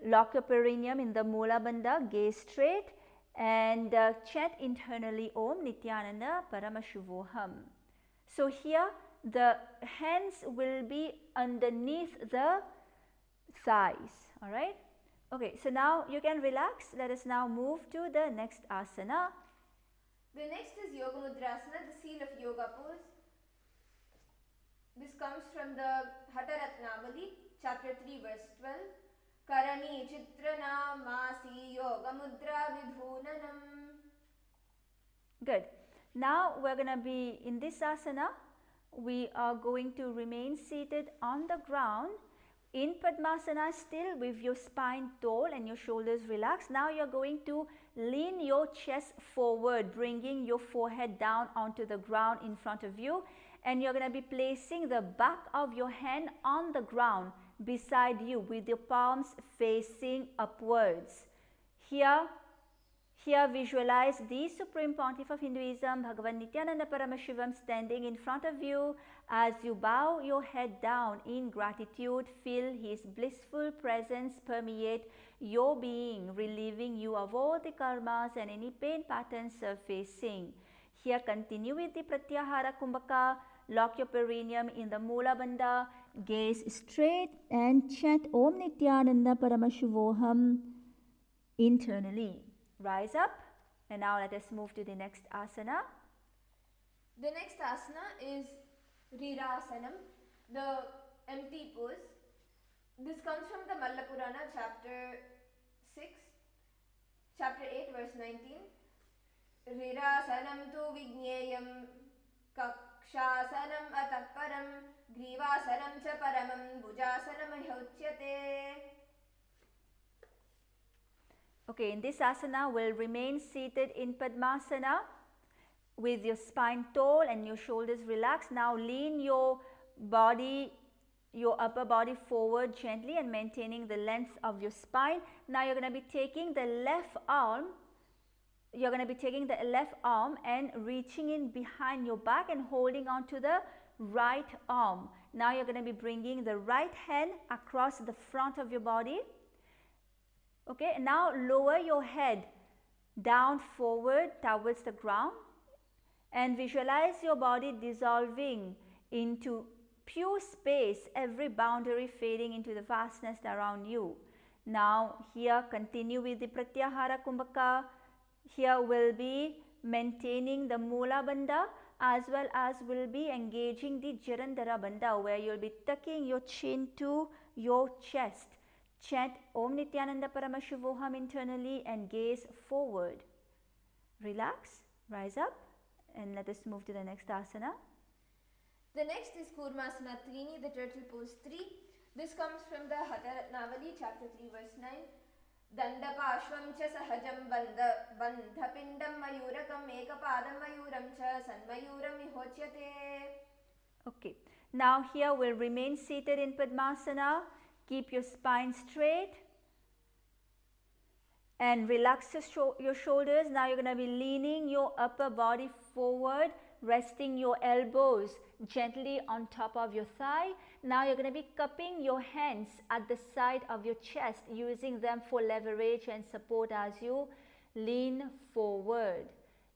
Lock your perineum in the Mula Bandha, gaze straight, and chant internally Om Nithyananda Paramashivoham. So here the hands will be underneath the thighs. Alright. Okay, so now you can relax. Let us now move to the next asana. The next is Yoga Mudrasana, the seal of yoga pose. This comes from the Hatha Ratnavali, chapter 3, verse 12. Karani Chitrana Masi Yoga Mudra Vibhunanam. Good. Now we're going to be in this asana. We are going to remain seated on the ground in Padmasana, still with your spine tall and your shoulders relaxed. Now you're going to lean your chest forward, bringing your forehead down onto the ground in front of you, and you're going to be placing the back of your hand on the ground beside you with your palms facing upwards. Here visualize the Supreme Pontiff of Hinduism, Bhagavan Nithyananda Paramashivam, standing in front of you. As you bow your head down in gratitude, feel his blissful presence permeate your being, relieving you of all the karmas and any pain patterns surfacing. Here continue with the Pratyahara Kumbhaka. Lock your perineum in the Mula Bandha, gaze straight and chant Om Nithyananda Paramashivoham internally. Rise up, and now let us move to the next asana. The next asana is Rirasanam, the empty pose. This comes from the Malla Purana, chapter 8, verse 19. Rirasanam tu vigneyam kakshasanam atapparam grivasanam cha paramam bhujasanam ahyochyate. Okay, in this asana, we'll remain seated in Padmasana with your spine tall and your shoulders relaxed. Now lean your body, your upper body forward gently and maintaining the length of your spine. Now you're going to be taking the left arm. You're going to be taking the left arm and reaching in behind your back and holding on to the right arm. Now you're going to be bringing the right hand across the front of your body. Okay, now lower your head down forward towards the ground and visualize your body dissolving into pure space, every boundary fading into the vastness around you. Now here continue with the Pratyahara Kumbhaka. Here we'll be maintaining the Mula Bandha as well as we'll be engaging the Jarandhara Bandha, where you'll be tucking your chin to your chest. Chant Om Nithyananda Paramashivoham internally and gaze forward. Relax, rise up, and let us move to the next asana. The next is Kurmasana Trini, the turtle pose 3. This comes from the Hatha Ratnavali, chapter 3, verse 9. Dandapashvam cha sahajam bandhapindam mayurakam ekapadam mayuram cha sanmayuram ihochyate. Okay, now here we'll remain seated in Padmasana. Keep your spine straight and relax your shoulders. Now you're going to be leaning your upper body forward, resting your elbows gently on top of your thigh. Now you're going to be cupping your hands at the side of your chest, using them for leverage and support as you lean forward.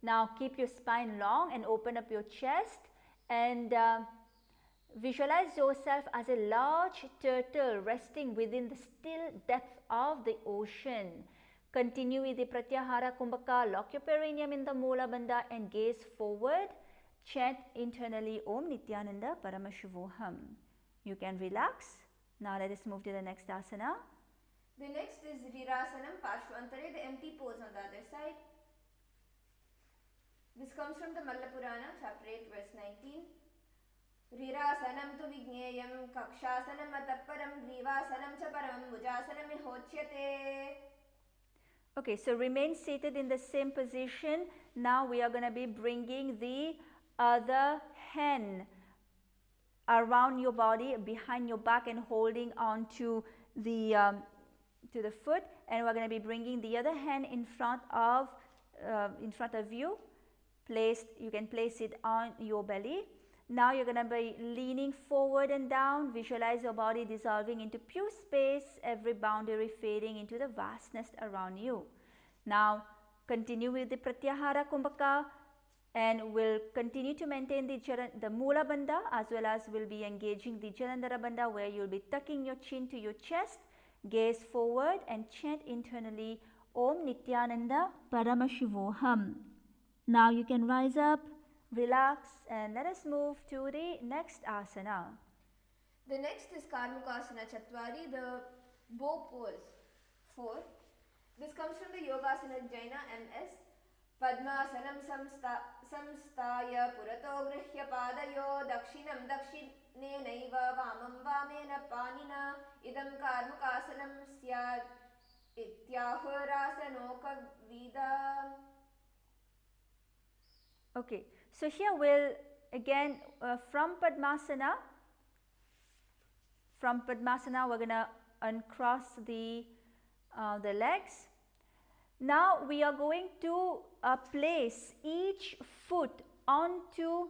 Now keep your spine long and open up your chest, and visualize yourself as a large turtle resting within the still depth of the ocean. Continue with the Pratyahara Kumbhaka. Lock your perineum in the Mula Bandha and gaze forward. Chant internally Om Nithyananda Paramashivoham. You can relax. Now let us move to the next asana. The next is Rirasanam Parshvantare, the empty pose on the other side. This comes from the Malla Purana, chapter 8, verse 19. Rirasanam tu vigneyam kakshasanam atapparam grivasanam cha paramam bhujasanam hochyate. Okay, so remain seated in the same position. Now we are going to be bringing the other hand around your body, behind your back, and holding on to the foot, and we're going to be bringing the other hand in front of you. You can place it on your belly. Now you're going to be leaning forward and down. Visualize your body dissolving into pure space, every boundary fading into the vastness around you. Now continue with the Pratyahara Kumbhaka, and we'll continue to maintain the Mula Bandha, as well as we'll be engaging the Jalandhara Bandha, where you'll be tucking your chin to your chest, gaze forward and chant internally Om Nithyananda Paramashivoham. Now you can rise up, relax, and let us move to the next asana. The next is Karmukasana Chatwari, the bow pose 4. This comes from the Yogasana Jaina MS. Padmasanam samstaya purato grihya padayo dakshinam dakshinenaiva vamam vamena panina idam karmukasanam syad ityahurasanoka vida. Okay, so here we'll again from Padmasana we're going to uncross the legs. Now we are going to place each foot onto,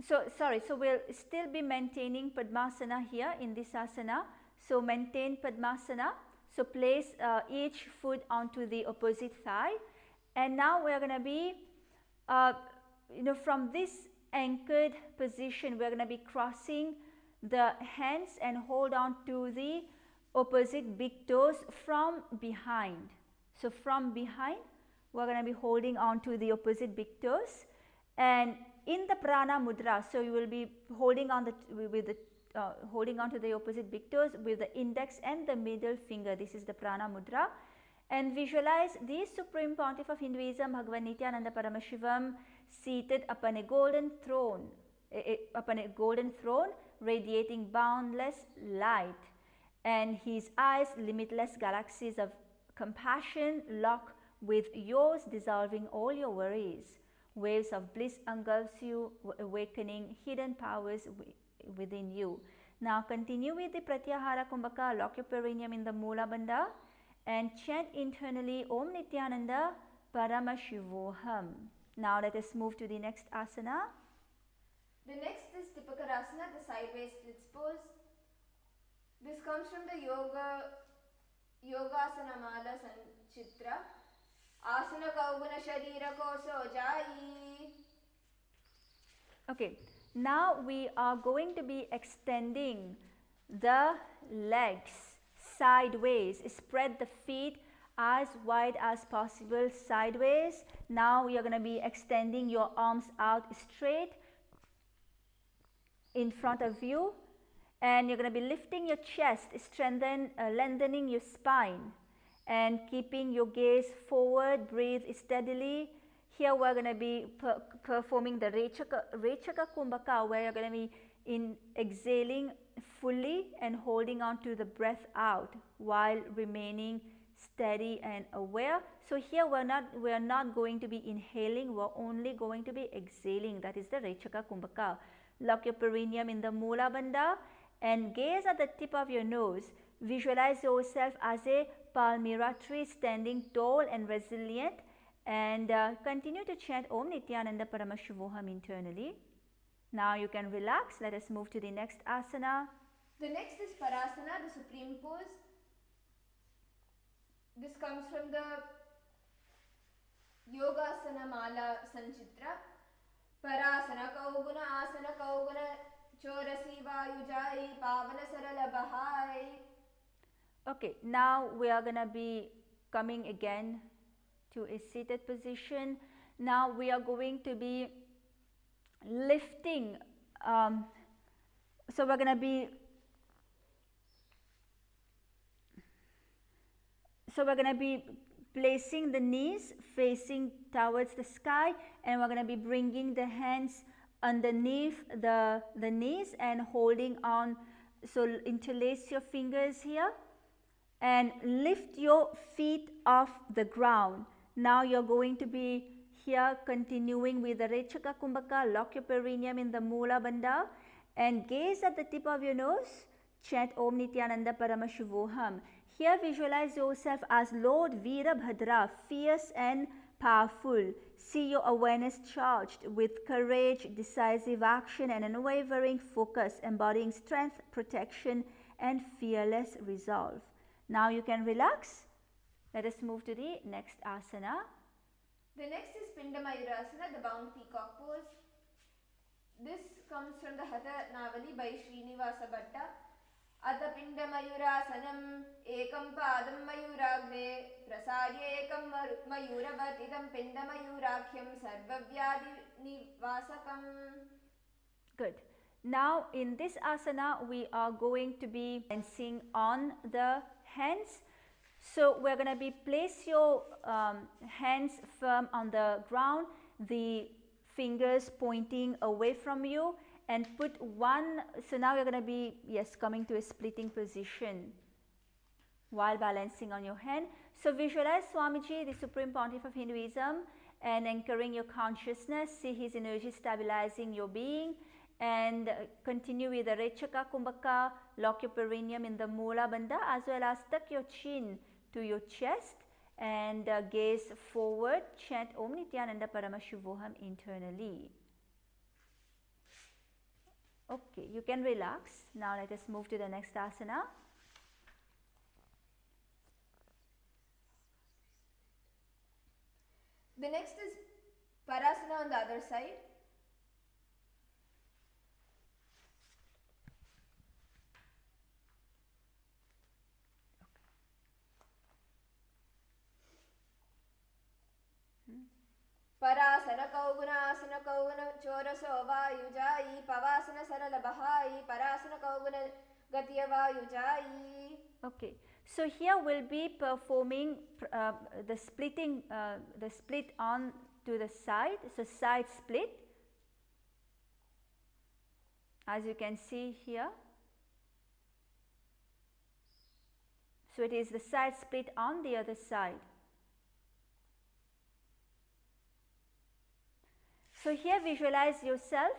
so we'll still be maintaining Padmasana here in this asana. So maintain Padmasana, so place each foot onto the opposite thigh, and now we are going to be from this anchored position, we are going to be crossing the hands and hold on to the opposite big toes from behind. So from behind, we are going to be holding on to the opposite big toes, and in the prana mudra, so you will be holding on holding on to the opposite big toes with the index and the middle finger. This is the prana mudra. And visualize the Supreme Pontiff of Hinduism, Bhagavan Nithyananda Paramashivam, seated upon a golden throne, radiating boundless light, and his eyes, limitless galaxies of compassion, lock with yours, dissolving all your worries. Waves of bliss engulfs you, awakening hidden powers within you. Now continue with the Pratyahara Kumbhaka. Lock your perineum in the Mula Bandha and chant internally Om Nithyananda Paramashivoham. Now let us move to the next asana. The next is Tipakarasana, the sideways splits pose. This comes from the Yogasana Mala Sanchitra. Asana Kauguna Sharira Koso Jai. Okay, now we are going to be extending the legs sideways. Spread the feet as wide as possible sideways. Now you are going to be extending your arms out straight in front of you, and you're going to be lifting your chest, lengthening your spine, and keeping your gaze forward. Breathe steadily. Here we're going to be performing the Rechaka Kumbhaka, where you're going to be exhaling fully and holding on to the breath out while remaining steady and aware. So here we're not going to be inhaling, we're only going to be exhaling. That is the Rechaka Kumbhaka. Lock your perineum in the Mula Bandha and gaze at the tip of your nose. Visualize yourself as a palmyra tree standing tall and resilient, and continue to chant Om Nithyananda Paramashivoham internally. Now you can relax. Let us move to the next asana. The next is Parasana, the supreme pose. This comes from the Yogasana Mala Sanchitra. Parasana Kauguna Asana Kauguna Chorasi Vayujai Pavana Sarala Bahai. Okay, now we are going to be coming again to a seated position. Now we are going to be lifting, so we're going to be So we're going to be placing the knees facing towards the sky, and we're going to be bringing the hands underneath the knees and holding on. So interlace your fingers here and lift your feet off the ground. Now you're going to be here continuing with the Rechaka Kumbhaka. Lock your perineum in the Mula Bandha and gaze at the tip of your nose. Chant Om Nithyananda Paramashivoham. Here visualize yourself as Lord Veerabhadra, fierce and powerful. See your awareness charged with courage, decisive action and unwavering focus, embodying strength, protection and fearless resolve. Now you can relax. Let us move to the next asana. The next is Pinda Mayurasana, the bound peacock pose. This comes from the Hatha Navali by Srinivasa Bhatta. Atha Pinda Mayurasanam Ekam Padam Mayuragre Prasarya Ekam Mayuravat Idam Pinda Mayurakhyam Sarvavyadi Nivasakam. Good. Now in this asana we are going to be balancing on the hands. So we're going to be place your hands firm on the ground, the fingers pointing away from you, and put one. So now you're going to be coming to a splitting position while balancing on your hand. So visualize Swamiji, the Supreme Pontiff of Hinduism, and anchoring your consciousness. See his energy stabilizing your being. And continue with the Rechaka Kumbhaka. Lock your perineum in the Mula Bandha, as well as tuck your chin to your chest and gaze forward. Chant Om Nithyananda Paramashivoham internally. Okay, you can relax. Now let us move to the next asana. The next is Parasana on the other side. Parasana Kauguna Asana Kauguna Choraso Vayujai Pavasana Sarala Bahai Parasana Kauguna Gatiya Vayujai. Okay, so here we'll be performing the splitting, the split on to the side. So side split, as you can see here. So it is the side split on the other side. So here visualize yourself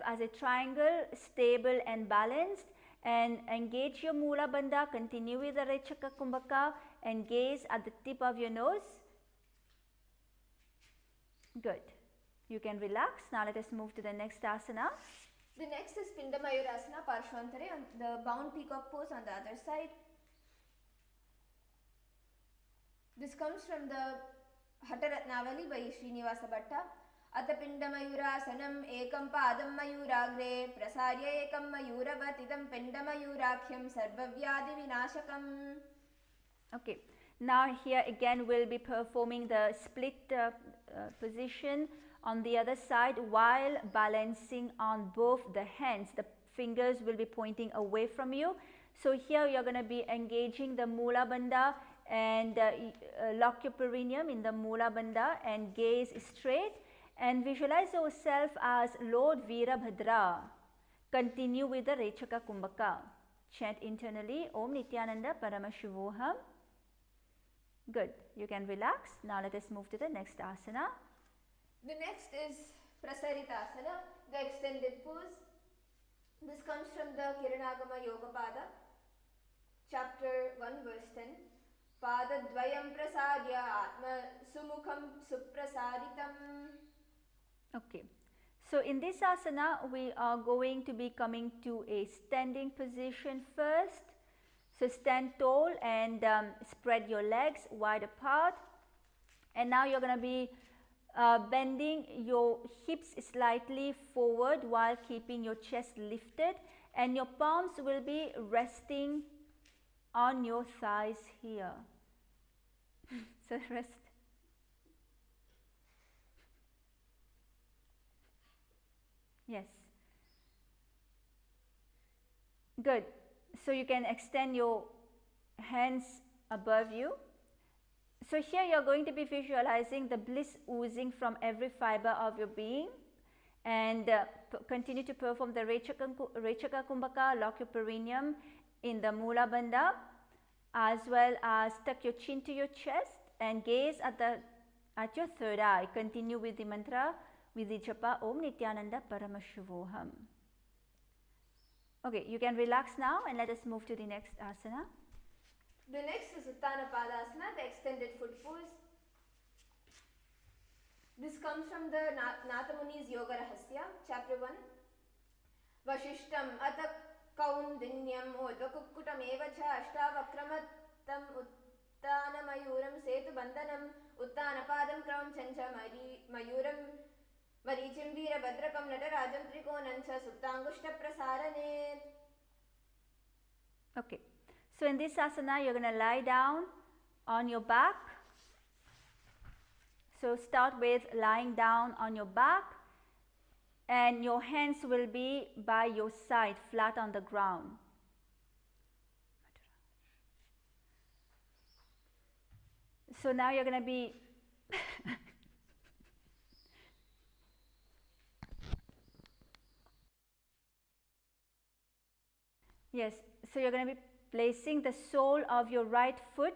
as a triangle, stable and balanced, and engage your Mula Bandha. Continue with the Rechaka Kumbhaka and gaze at the tip of your nose. Good. You can relax. Now let us move to the next asana. The next is Pinda Mayurasana Parshvantare, on the bound peacock pose on the other side. This comes from the Hatha Ratnavali by Srinivasa Bhatta. Atha Pinda Mayurasanam Ekam Padam Mayuragre Prasarya Ekam Mayuravat Idam Pinda Mayurakhyam Sarvavyadi Vinashakam. Okay, now here again we'll be performing the split position on the other side while balancing on both the hands. The fingers will be pointing away from you. So here you're going to be engaging the Mula Bandha and lock your perineum in the Mula Bandha and gaze straight and visualize yourself as Lord Veerabhadra. Continue with the Rechaka Kumbhaka. Chant internally Om Nithyananda Paramashivoham. Good. You can relax. Now let us move to the next asana. The next is Prasaritasana, the extended pose. This comes from the Kiranagama Yogapada, chapter 1 verse 10. Padadvayam prasadya atma sumukham suprasaditam. Okay, so in this asana we are going to be coming to a standing position first. So stand tall and spread your legs wide apart, and now you're going to be bending your hips slightly forward while keeping your chest lifted, and your palms will be resting on your thighs here. So rest. Yes. Good. So you can extend your hands above you. So here you're going to be visualizing the bliss oozing from every fiber of your being, and continue to perform the Rechaka Kumbhaka, lock your perineum in the Mula Bandha, as well as tuck your chin to your chest and gaze at your third eye. Continue with the mantra, with the japa Om Nithyananda Paramashivoham. Okay, you can relax now and let us move to the next asana. The next is Uttana Padasana, the extended foot pose. This comes from the Nathamuni's Yoga Rahasya, chapter 1. Vashishtam Ata Kaundinyam Udvakukkutam Evacha Ashtavakramatam Uttana Mayuram Setu Bandhanam Uttana Padam Kraunchancha Mayuram Marichim Veera Badrakam Natarajam Trikonancha Suptangushta Prasarane. Okay. So in this asana, you're going to lie down on your back. So start with lying down on your back, and your hands will be by your side, flat on the ground. So now you're going to be yes, so you're going to be placing the sole of your right foot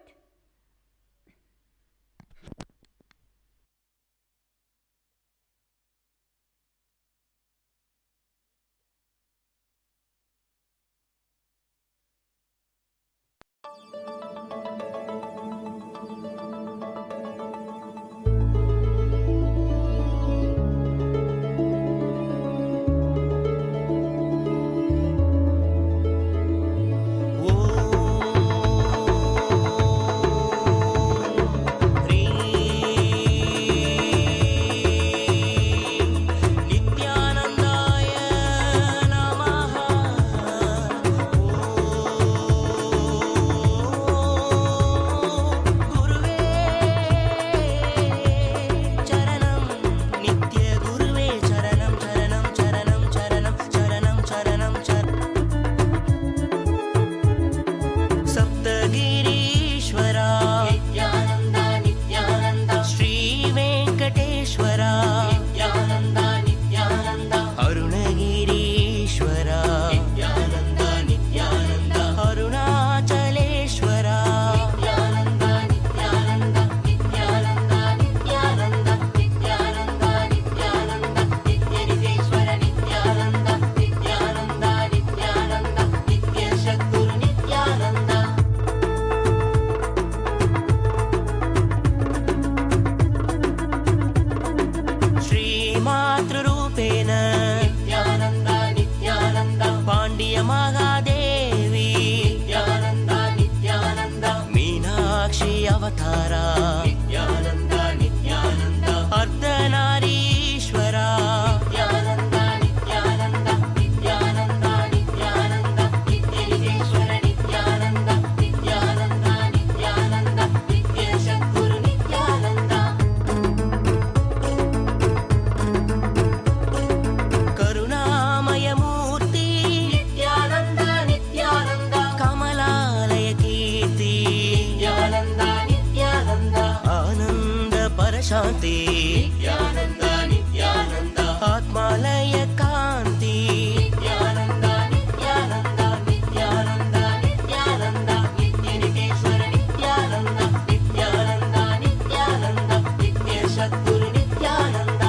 शांति नित्यानंद नित्यानंद आत्मालय कांति नित्यानंद नित्यानंद नित्यानंद नित्यानंद नित्यनिकेश्वर नित्यानंद नित्यानंद नित्यानंद नित्य सद्गुरु नित्यानंद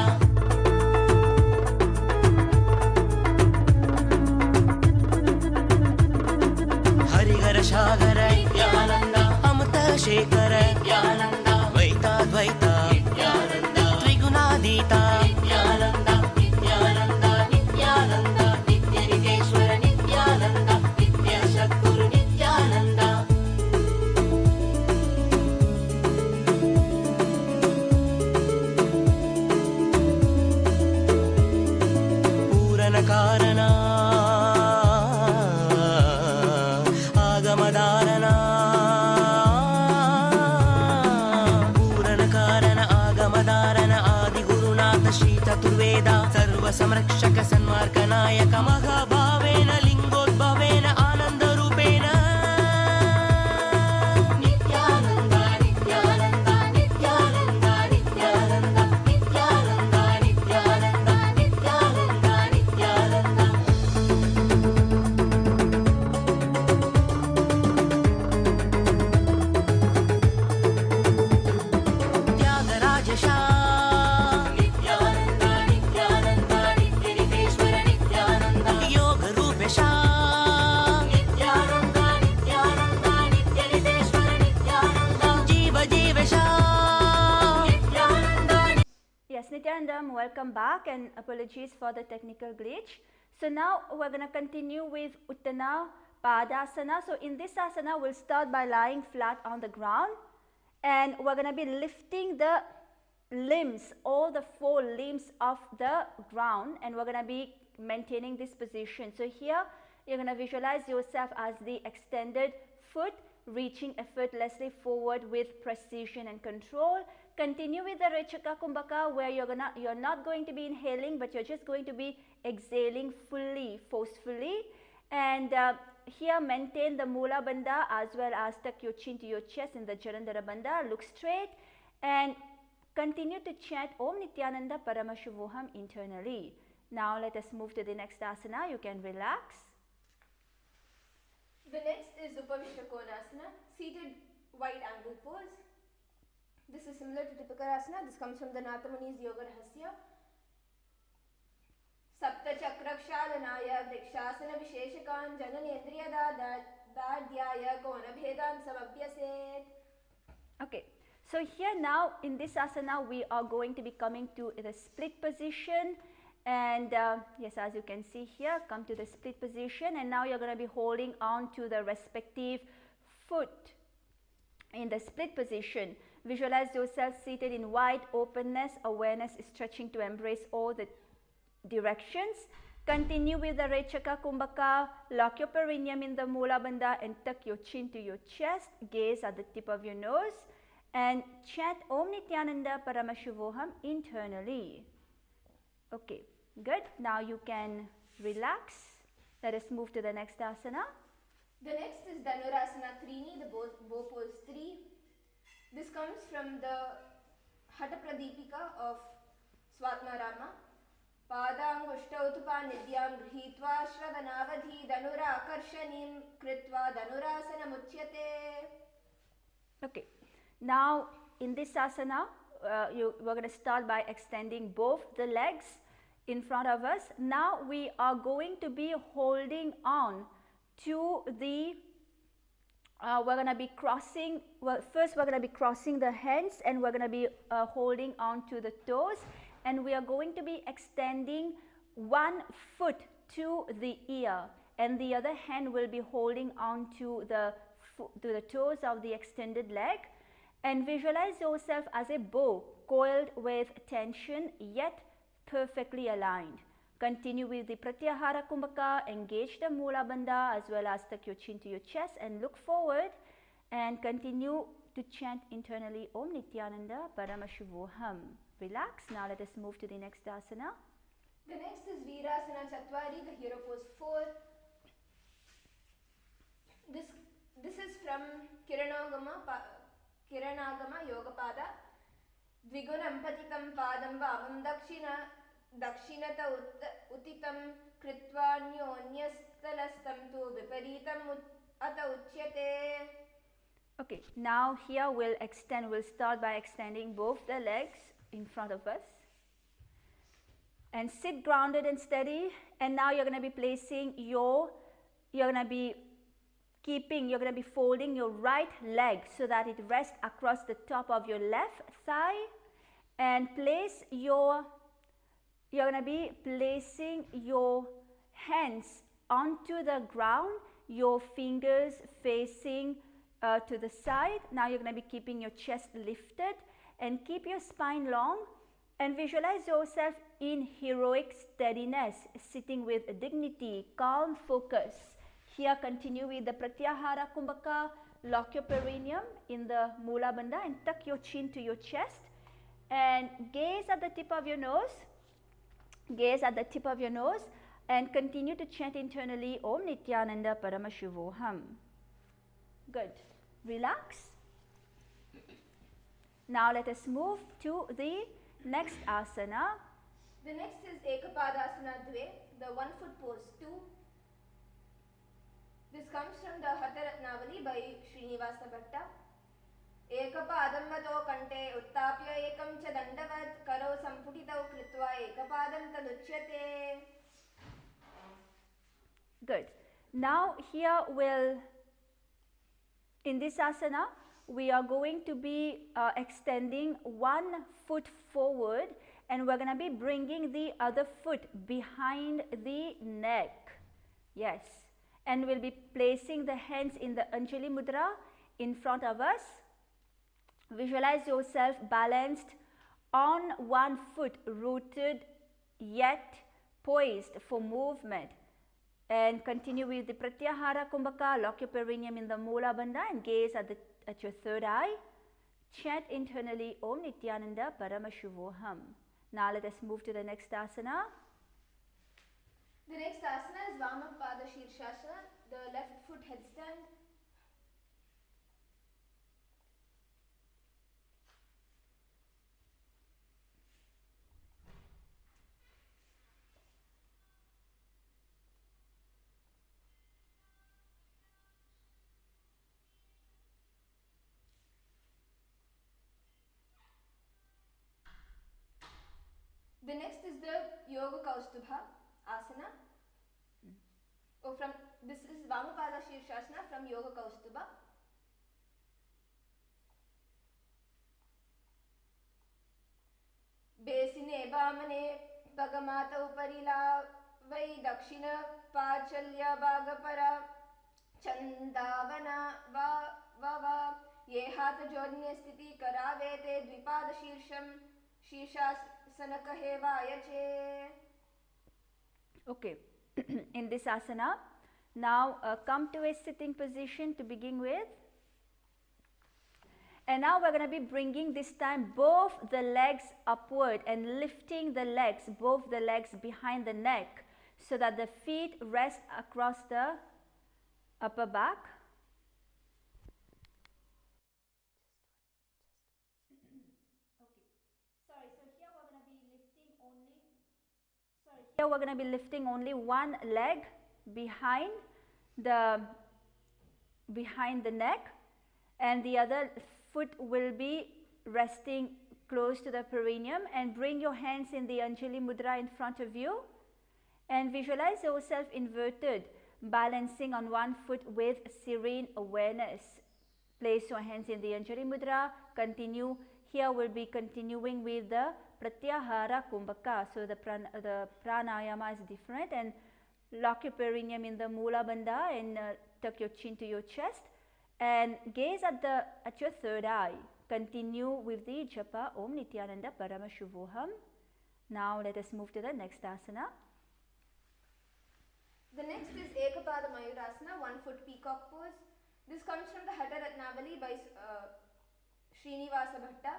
हरिहर सागर नित्यानंद अमृत शेखर नित्यानंद द्वैता त्रिगुणातीता नित्यानंद नित्यानंद नित्यानंद नित्यनिकेश्वर नित्यानंद नित्य सद्गुरु नित्यानंद पूर्ण कारण आगमधारणा श्री चतुर्वेद सर्व संरक्षक सन्मार्ग नायक महाभावेन लिंगोद्भवेन आनंद रूपेण Nityanandam, welcome back and apologies for the technical glitch. So now we're going to continue with Uttana Padasana. So in this asana, we'll start by lying flat on the ground and we're going to be lifting the limbs, all the 4 limbs of the ground, and we're going to be maintaining this position. So here you're going to visualize yourself as the extended foot reaching effortlessly forward with precision and control. Continue with the Rechaka Kumbhaka where you're not going to be inhaling, but you're just going to be exhaling fully, forcefully. And here maintain the Mula Bandha as well as tuck your chin to your chest in the Jalandhara Bandha. Look straight and continue to chant Om Nithyananda Paramashivoham internally. Now let us move to the next asana. You can relax. The next is Upavishta Konasana, seated wide angle pose. This is similar to Tipakarasana. This comes from the Nathamuni's Yoga Rahasya. Sapta Chakrakshalanaya Vrikshasana Visheshakan Jananendriya Dadhyaya Kona Bhedan Samabhyaset. Okay, so here now in this asana we are going to be coming to the split position. And yes, as you can see here, come to the split position, and now you're going to be holding on to the respective foot in the split position. Visualize yourself seated in wide openness. Awareness is stretching to embrace all the directions. Continue with the Rechaka Kumbhaka. Lock your perineum in the Mula Bandha and tuck your chin to your chest. Gaze at the tip of your nose and chant Om Nithyananda Paramashivoham internally. Okay, good. Now you can relax. Let us move to the next asana. The next is Dhanurasana Trini, the bow pose 3. This comes from the Hatha Pradipika of Swatmarama. Padangushtautpa nidyam grihitva shravanavadhi dhanura akarshanim kritva dhanurasana muchyate. Okay, now in this asana, we're going to start by extending both the legs in front of us. Now we are going to be holding on to the, we're going to be crossing, first we're going to be crossing the hands and we're going to be holding on to the toes, and we are going to be extending one foot to the ear and the other hand will be holding on to the toes of the extended leg. And visualize yourself as a bow coiled with tension yet perfectly aligned. Continue with the Pratyahara Kumbhaka, engage the Mula Bandha as well as tuck your chin to your chest and look forward and continue to chant internally Om Nithyananda Paramashivoham. Relax. Now let us move to the next asana. The next is Virasana Chatwari, the hero pose 4. This is from Kiranagama Yogapada. Dvigunam patitam padam vamam dakshinata utitam kritvanyonyastalastam tu viparitam ata uchyate. Okay, now here we'll start by extending both the legs in front of us. And sit grounded and steady. And now you're going to be placing you're going to be folding your right leg so that it rests across the top of your left thigh, and you're going to be placing your hands onto the ground, your fingers facing to the side. Now you're going to be keeping your chest lifted and keep your spine long and visualize yourself in heroic steadiness, sitting with dignity, calm focus. Here continue with the Pratyahara Kumbhaka. Lock your perineum in the Mula Bandha and tuck your chin to your chest and gaze at the tip of your nose. Gaze at the tip of your nose and continue to chant internally Om Nithyananda Paramashivoham. Good. Relax. Now let us move to the next asana. The next is Ekapadasana Dve, the 1 foot pose 2. This comes from the Hatha Ratnavali by Srinivasa Bhatta. Ekapadam vato kante uttapya ekam cha dandavat karo samputitau kritva ekapadam taduchyate. Good. Now here in this asana, we are going to be extending 1 foot forward and we're going to be bringing the other foot behind the neck. Yes, and we'll be placing the hands in the Anjali Mudra in front of us. Visualize yourself balanced on one foot, rooted yet poised for movement. And continue with the Pratyahara Kumbhaka. Lock your perineum in the Mula Bandha and gaze at your third eye. Chant internally Om Nithyananda Paramashivoham. Now let us move to the next asana. The next asana is Vamapada Shirshasana, the left foot headstand. The next is the Yoga Kaustubha asana. This is Vamapada Shirshasana from Yoga Kaustubha. Besine Bhamane Pagamata Uparila Vai Dakshina Pachalya Bhagapara Chandavana Va Yehata Jodhnya Sthiti Karavete Dvipada Shirsham Shirshasana Kahevayache. Okay, in this asana, now come to a sitting position to begin with. And now we're going to be bringing this time both the legs upward and lifting the legs, both the legs behind the neck, so that the feet rest across the upper back. Okay. Sorry, so here we're going to be lifting only one leg behind the neck, and the other foot will be resting close to the perineum. And bring your hands in the Anjali Mudra in front of you and visualize yourself inverted, balancing on one foot with serene awareness. Place your hands in the Anjali Mudra. Continue. Here we'll be continuing with the Pratyahara Kumbhaka. So the pranayama is different, and lock your perineum in the Mula Bandha and tuck your chin to your chest and gaze at your third eye. Continue with the japa Om Nithyananda Paramashivoham. Now let us move to the next asana. The next is Ekapada Mayurasana, one foot peacock pose. This comes from the Hatha Ratnavali by Srinivasa Bhatta.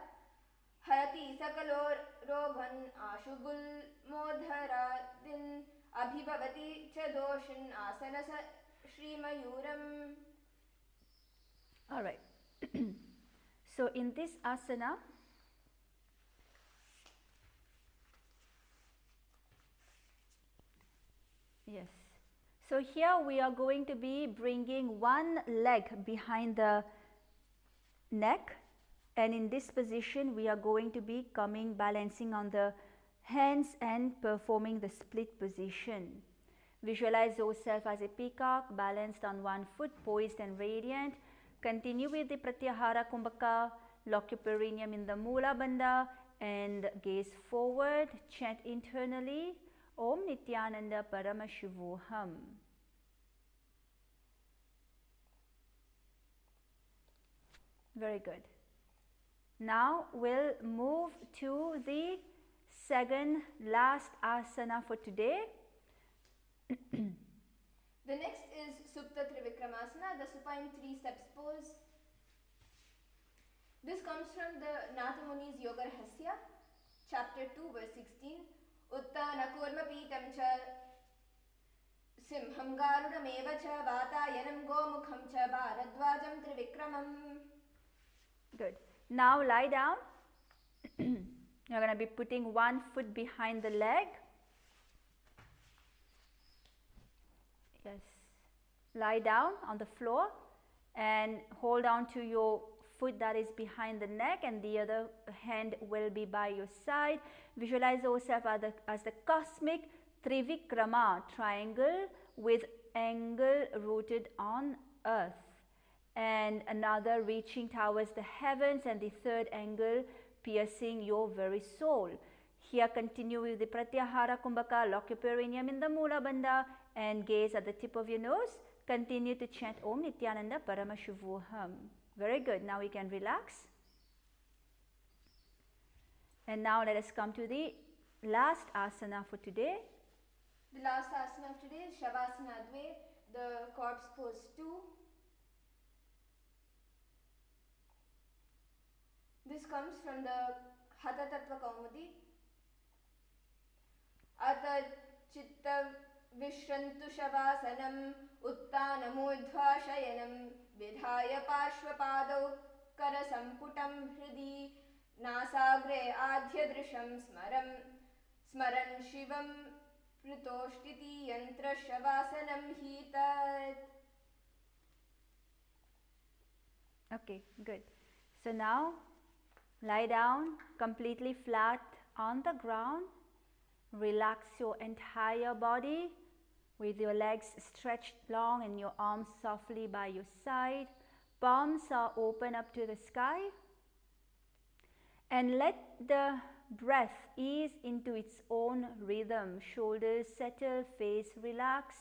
Harati Sakalor Rogan Ashugul Modhara Din Abhibhavati Chadoshin Asanasa Shri Mayuram. All right. So in this asana, yes. So here we are going to be bringing one leg behind the neck, and in this position we are going to be balancing on the hands and performing the split position. Visualize yourself as a peacock, balanced on one foot, poised and radiant. Continue with the Pratyahara Kumbhaka. Lock your perineum in the Mula Bandha and gaze forward. Chant internally Om Nithyananda Paramashivoham. Very good. Now we'll move to the second last asana for today. The next is Supta Trivikramasana, the supine 3 steps pose. This comes from the Natha Muni's Yoga Rahasya, chapter 2, verse 16. Uttana kurma pitam cha simham garudam eva cha vatayanam gomukham cha bharadvajam trivikramam. Good. Now lie down. You're going to be putting one foot behind the leg. Yes. Lie down on the floor and hold on to your foot that is behind the neck, and the other hand will be by your side. Visualize yourself as the cosmic Trivikrama triangle with angle rooted on earth, and another reaching towards the heavens, and the third angle piercing your very soul. Here continue with the Pratyahara Kumbhaka, lock your perineum in the Mula Bandha and gaze at the tip of your nose. Continue to chant Om Nithyananda Paramashivoham. Very good. Now we can relax. And now let us come to the last asana for today. The last asana of today is Shavasana Adve, the corpse pose 2. This comes from the Hatha Tattva Kaumudi. Ata chitta vishrantu shavasanam uttanamudhva shayanam vidhaya pashvapadau karasamputam hridi nasagre adhyadrisham smaran shivam pritoshtiti yantra shavasanam hitat. Okay, good. So now lie down completely flat on the ground. Relax your entire body with your legs stretched long and your arms softly by your side. Palms are open up to the sky. And let the breath ease into its own rhythm. Shoulders settle, face relax.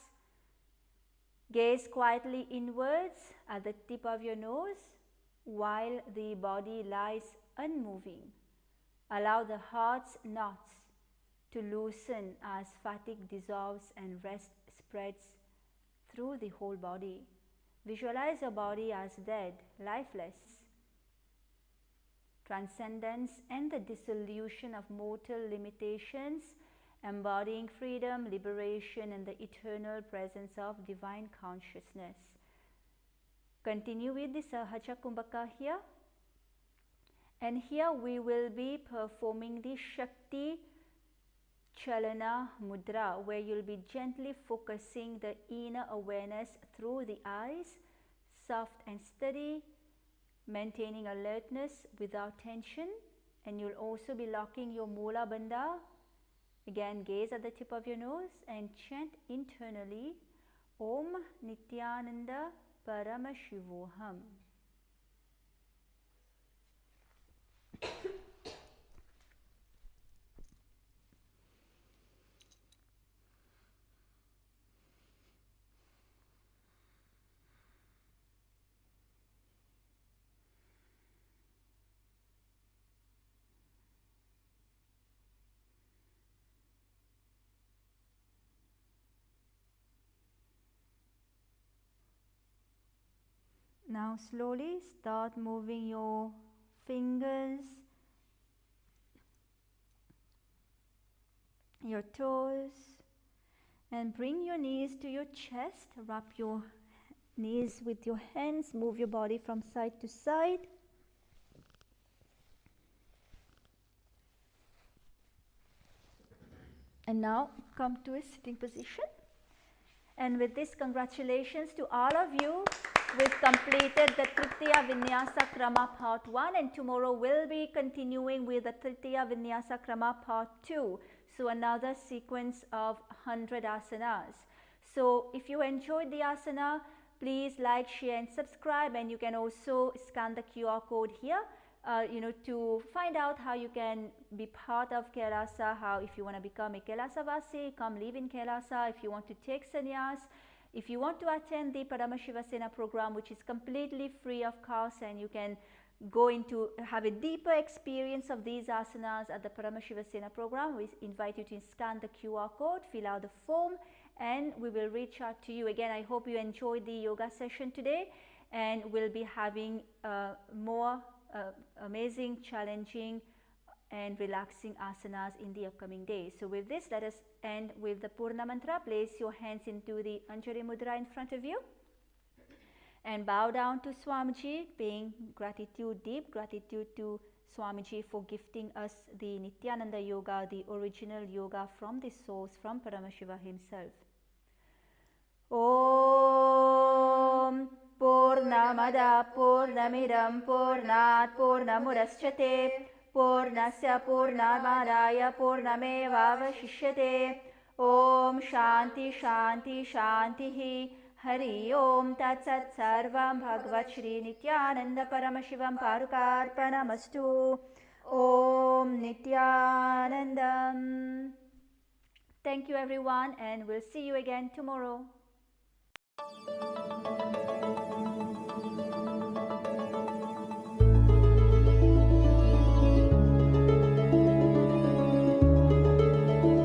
Gaze quietly inwards at the tip of your nose while the body lies unmoving. Allow the heart's knots to loosen as fatigue dissolves and rest spreads through the whole body. Visualize your body as dead, lifeless. Transcendence and the dissolution of mortal limitations, embodying freedom, liberation, and the eternal presence of divine consciousness. Continue with the Sahaja Kumbhaka here. And here we will be performing the Shakti Chalana Mudra, where you'll be gently focusing the inner awareness through the eyes, soft and steady, maintaining alertness without tension. And you'll also be locking your Mula Bandha. Again, gaze at the tip of your nose and chant internally Om Nithyananda Paramashivoham. Now slowly start moving your fingers, your toes, and bring your knees to your chest. Wrap your knees with your hands, move your body from side to side. And now come to a sitting position. And with this, congratulations to all of you. We've completed the Tritiya Vinyasa Krama Part 1, and tomorrow we'll be continuing with the Tritiya Vinyasa Krama Part 2. So another sequence of 100 asanas. So if you enjoyed the asana, please like, share and subscribe, and you can also scan the QR code here to find out how you can be part of Kailasa, how if you want to become a Kailasavasi, come live in Kailasa, if you want to take sannyas, if you want to attend the Paramashivasena program, which is completely free of cost, and you can go into have a deeper experience of these asanas at the Paramashivasena program, we invite you to scan the QR code, fill out the form, and we will reach out to you. Again, I hope you enjoyed the yoga session today, and we'll be having more amazing, challenging and relaxing asanas in the upcoming days. So with this, let us end with the Purna Mantra. Place your hands into the Anjali Mudra in front of you and bow down to Swamiji, paying gratitude, deep gratitude to Swamiji for gifting us the Nithyananda Yoga, the original yoga from the source, from Paramashiva himself. Om Purnamada Purnamidam Purnat Purnamudachyate Purnasya Purnamadaya Purnamevavashishyate. Om Shanti Shanti Shantihi. Hari Om Tat Sat Sarvam Bhagavad Shri Nithyananda Paramashivam Parukarpanamastu. Om Nithyanandam. Thank you everyone, and we'll see you again tomorrow.